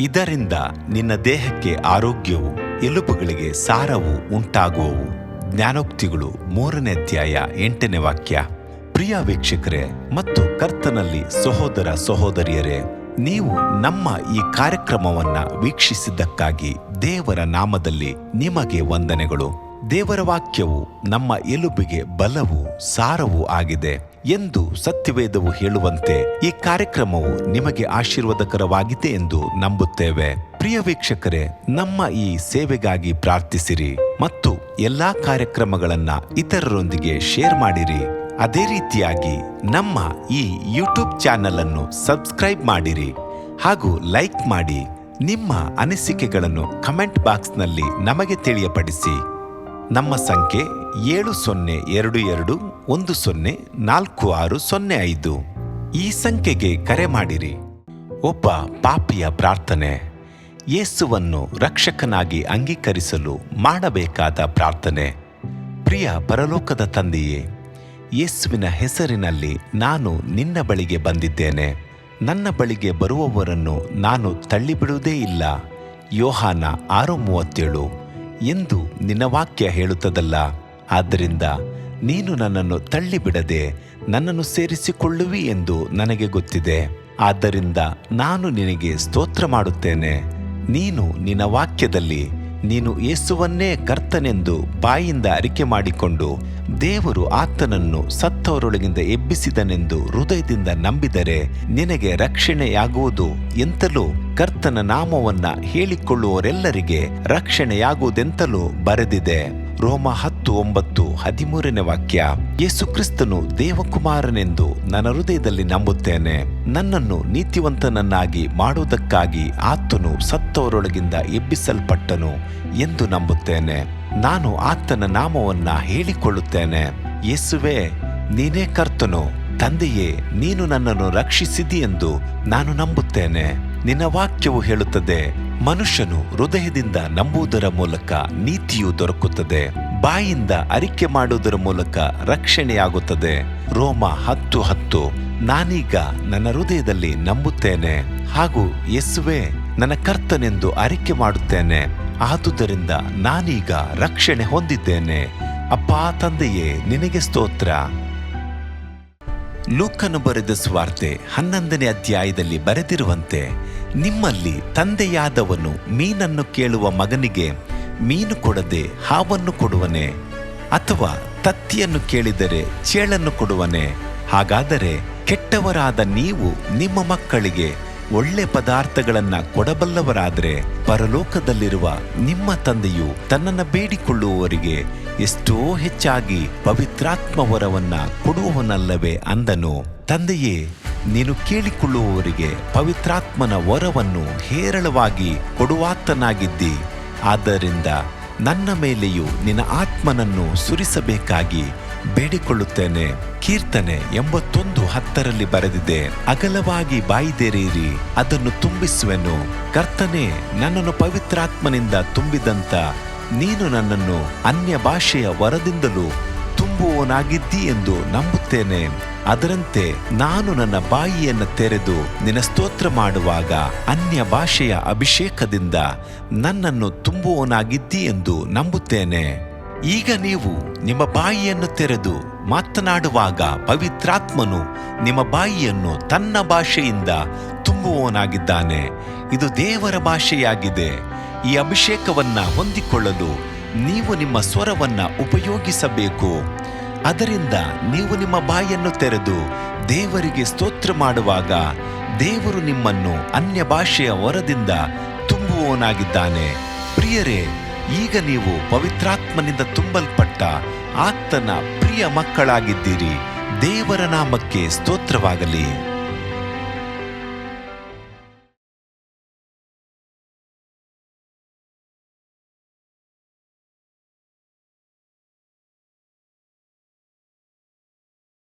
ಇದರಿಂದ ನಿನ್ನ ದೇಹಕ್ಕೆ ಆರೋಗ್ಯವು, ಎಲುಬುಗಳಿಗೆ ಸಾರವು ಉಂಟಾಗುವವು. ಜ್ಞಾನೋಕ್ತಿಗಳು 3ನೇ ಅಧ್ಯಾಯ 8ನೇ ವಾಕ್ಯ. ಪ್ರಿಯ ವೀಕ್ಷಕರೇ ಮತ್ತು ಕರ್ತನಲ್ಲಿ ಸಹೋದರ ಸಹೋದರಿಯರೇ, ನೀವು ನಮ್ಮ ಈ ಕಾರ್ಯಕ್ರಮವನ್ನ ವೀಕ್ಷಿಸಿದ್ದಕ್ಕಾಗಿ ದೇವರ ನಾಮದಲ್ಲಿ ನಿಮಗೆ ವಂದನೆಗಳು. ದೇವರ ವಾಕ್ಯವು ನಮ್ಮ ಎಲುಬಿಗೆ ಬಲವೂ ಸಾರವೂ ಆಗಿದೆ ಎಂದು ಸತ್ಯವೇದವು ಹೇಳುವಂತೆ ಈ ಕಾರ್ಯಕ್ರಮವು ನಿಮಗೆ ಆಶೀರ್ವಾದಕರವಾಗಿದೆ ಎಂದು ನಂಬುತ್ತೇವೆ. ಪ್ರಿಯ ವೀಕ್ಷಕರೇ, ನಮ್ಮ ಈ ಸೇವೆಗಾಗಿ ಪ್ರಾರ್ಥಿಸಿರಿ ಮತ್ತು ಎಲ್ಲಾ ಕಾರ್ಯಕ್ರಮಗಳನ್ನ ಇತರರೊಂದಿಗೆ ಶೇರ್ ಮಾಡಿರಿ. ಅದೇ ರೀತಿಯಾಗಿ ನಮ್ಮ ಈ ಯೂಟ್ಯೂಬ್ ಚಾನೆಲ್ ಅನ್ನು ಸಬ್ಸ್ಕ್ರೈಬ್ ಮಾಡಿರಿ ಹಾಗೂ ಲೈಕ್ ಮಾಡಿ. ನಿಮ್ಮ ಅನಿಸಿಕೆಗಳನ್ನು ಕಮೆಂಟ್ ಬಾಕ್ಸ್ನಲ್ಲಿ ನಮಗೆ ತಿಳಿಯಪಡಿಸಿ. ನಮ್ಮ ಸಂಖ್ಯೆ 7022104605. ಈ ಸಂಖ್ಯೆಗೆ ಕರೆ ಮಾಡಿರಿ. ಒಬ್ಬ ಪಾಪಿಯ ಪ್ರಾರ್ಥನೆ. ಯೇಸುವನ್ನು ರಕ್ಷಕನಾಗಿ ಅಂಗೀಕರಿಸಲು ಮಾಡಬೇಕಾದ ಪ್ರಾರ್ಥನೆ. ಪ್ರಿಯ ಪರಲೋಕದ ತಂದೆಯೇ, ಯೇಸುವಿನ ಹೆಸರಿನಲ್ಲಿ ನಾನು ನಿನ್ನ ಬಳಿಗೆ ಬಂದಿದ್ದೇನೆ. ನನ್ನ ಬಳಿಗೆ ಬರುವವರನ್ನು ನಾನು ತಳ್ಳಿಬಿಡುವುದೇ ಇಲ್ಲ. ಯೋಹಾನ 6:37 ಎಂದು ನಿನ್ನ ವಾಕ್ಯ ಹೇಳುತ್ತದಲ್ಲ. ಆದ್ದರಿಂದ ನೀನು ನನ್ನನ್ನು ತಳ್ಳಿಬಿಡದೆ ನನ್ನನ್ನು ಸೇರಿಸಿಕೊಳ್ಳುವಿ ಎಂದು ನನಗೆ ಗೊತ್ತಿದೆ. ಆದ್ದರಿಂದ ನಾನು ನಿನಗೆ ಸ್ತೋತ್ರ ಮಾಡುತ್ತೇನೆ. ನೀನು ನಿನ್ನ ವಾಕ್ಯದಲ್ಲಿ ನೀನು ಯೇಸುವನ್ನೇ ಕರ್ತನೆಂದು ಬಾಯಿಂದ ಅರಿಕೆ ಮಾಡಿಕೊಂಡು ದೇವರು ಆತನನ್ನು ಸತ್ತವರೊಳಗಿಂದ ಎಬ್ಬಿಸಿದನೆಂದು ಹೃದಯದಿಂದ ನಂಬಿದರೆ ನಿನಗೆ ರಕ್ಷಣೆಯಾಗುವುದು ಎಂತಲೂ ಕರ್ತನ ನಾಮವನ್ನ ಹೇಳಿಕೊಳ್ಳುವವರೆಲ್ಲರಿಗೆ ರಕ್ಷಣೆಯಾಗುವುದೆಂತಲೂ ಬರೆದಿದೆ. ರೋಮ 10:9-13 ವಾಕ್ಯ. ಯೇಸು ಕ್ರಿಸ್ತನು ದೇವಕುಮಾರನೆಂದು ನನ್ನ ಹೃದಯದಲ್ಲಿ ನಂಬುತ್ತೇನೆ. ನನ್ನನ್ನು ನೀತಿವಂತನನ್ನಾಗಿ ಮಾಡುವುದಕ್ಕಾಗಿ ಆತನು ಸತ್ತವರೊಳಗಿಂದ ಎಬ್ಬಿಸಲ್ಪಟ್ಟನು ಎಂದು ನಂಬುತ್ತೇನೆ. ನಾನು ಆತನ ನಾಮವನ್ನ ಹೇಳಿಕೊಳ್ಳುತ್ತೇನೆ. ಯೇಸುವೇ, ನೀನೇ ಕರ್ತನು. ತಂದೆಯೇ, ನೀನು ನನ್ನನ್ನು ರಕ್ಷಿಸಿದಿ ಎಂದು ನಾನು ನಂಬುತ್ತೇನೆ. ನಿನ್ನ ವಾಕ್ಯವು ಹೇಳುತ್ತದೆ, ಮನುಷ್ಯನು ಹೃದಯದಿಂದ ನಂಬುವುದರ ಮೂಲಕ ನೀತಿಯು ದೊರಕುತ್ತದೆ, ಬಾಯಿಂದ ಅರಿಕೆ ಮಾಡುವುದರ ಮೂಲಕ ರಕ್ಷಣೆಯಾಗುತ್ತದೆ. ರೋಮ 10:10. ನಾನೀಗ ನನ್ನ ಹೃದಯದಲ್ಲಿ ನಂಬುತ್ತೇನೆ ಹಾಗೂ ಯೇಸುವೇ ನನ್ನ ಕರ್ತನೆಂದು ಅರಿಕೆ ಮಾಡುತ್ತೇನೆ. ಆದುದರಿಂದ ನಾನೀಗ ರಕ್ಷಣೆ ಹೊಂದಿದ್ದೇನೆ. ಅಪ್ಪಾ ತಂದೆಯೇ, ನಿನಗೆ ಸ್ತೋತ್ರ. ಲೂಕನು ಬರೆದ ಸುವಾರ್ತೆ 11ನೇ ಅಧ್ಯಾಯದಲ್ಲಿ ಬರೆದಿರುವಂತೆ, ನಿಮ್ಮಲ್ಲಿ ತಂದೆಯಾದವನು ಮೀನನ್ನು ಕೇಳುವ ಮಗನಿಗೆ ಮೀನು ಕೊಡದೆ ಹಾವನ್ನು ಕೊಡುವನೆ? ಅಥವಾ ತತ್ತಿಯನ್ನು ಕೇಳಿದರೆ ಚೇಳನ್ನು ಕೊಡುವನೆ? ಹಾಗಾದರೆ ಕೆಟ್ಟವರಾದ ನೀವು ನಿಮ್ಮ ಮಕ್ಕಳಿಗೆ ಒಳ್ಳೆ ಪದಾರ್ಥಗಳನ್ನ ಕೊಡಬಲ್ಲವರಾದರೆ ಪರಲೋಕದಲ್ಲಿರುವ ನಿಮ್ಮ ತಂದೆಯು ತನ್ನನ್ನು ಬೇಡಿಕೊಳ್ಳುವವರಿಗೆ ಎಷ್ಟೋ ಹೆಚ್ಚಾಗಿ ಪವಿತ್ರಾತ್ಮ ವರವನ್ನ ಕೊಡುವವನಲ್ಲವೇ ಅಂದನು. ತಂದೆಯೇ, ನೀನು ಕೇಳಿಕೊಳ್ಳುವವರಿಗೆ ಪವಿತ್ರಾತ್ಮನ ವರವನ್ನು ಹೇರಳವಾಗಿ ಕೊಡುವಾತನಾಗಿದ್ದಿ. ಆದ್ದರಿಂದ ನನ್ನ ಮೇಲೆಯೂ ನಿನ್ನ ಆತ್ಮನನ್ನು ಸುರಿಸಬೇಕಾಗಿ ಬೇಡಿಕೊಳ್ಳುತ್ತೇನೆ. ಕೀರ್ತನೆ 81:10 ಬರೆದಿದೆ, ಅಗಲವಾಗಿ ಬಾಯಿದೆರೆಯಿರಿ, ಅದನ್ನು ತುಂಬಿಸುವೆನು. ಕರ್ತನೇ, ನನ್ನನ್ನು ಪವಿತ್ರಾತ್ಮನಿಂದ ತುಂಬಿದಂತ ನೀನು ನನ್ನನ್ನು ಅನ್ಯ ಭಾಷೆಯ ವರದಿಂದಲೂ ತುಂಬುವವನಾಗಿದ್ದಿ ಎಂದು ನಂಬುತ್ತೇನೆ. ಅದರಂತೆ ನಾನು ನನ್ನ ಬಾಯಿಯನ್ನು ತೆರೆದು ನಿನ್ನ ಸ್ತೋತ್ರ ಮಾಡುವಾಗ ಅನ್ಯ ಭಾಷೆಯ ಅಭಿಷೇಕದಿಂದ ನನ್ನನ್ನು ತುಂಬುವವನಾಗಿದ್ದಿ ಎಂದು ನಂಬುತ್ತೇನೆ. ಈಗ ನೀವು ನಿಮ್ಮ ಬಾಯಿಯನ್ನು ತೆರೆದು ಮಾತನಾಡುವಾಗ ಪವಿತ್ರಾತ್ಮನು ನಿಮ್ಮ ಬಾಯಿಯನ್ನು ತನ್ನ ಭಾಷೆಯಿಂದ ತುಂಬುವವನಾಗಿದ್ದಾನೆ. ಇದು ದೇವರ ಭಾಷೆಯಾಗಿದೆ. ಈ ಅಭಿಷೇಕವನ್ನ ಹೊಂದಿಕೊಳ್ಳಲು ನೀವು ನಿಮ್ಮ ಸ್ವರವನ್ನ ಉಪಯೋಗಿಸಬೇಕು. ಅದರಿಂದ ನೀವು ನಿಮ್ಮ ಬಾಯಿಯನ್ನು ತೆರೆದು ದೇವರಿಗೆ ಸ್ತೋತ್ರ ಮಾಡುವಾಗ ದೇವರು ನಿಮ್ಮನ್ನು ಅನ್ಯ ಭಾಷೆಯ ವರದಿಂದ ತುಂಬುವವನಾಗಿದ್ದಾನೆ. ಪ್ರಿಯರೇ, ಈಗ ನೀವು ಪವಿತ್ರಾತ್ಮನಿಂದ ತುಂಬಲ್ಪಟ್ಟ ಆತನ ಪ್ರಿಯ ಮಕ್ಕಳಾಗಿದ್ದೀರಿ. ದೇವರ ನಾಮಕ್ಕೆ ಸ್ತೋತ್ರವಾಗಲಿ.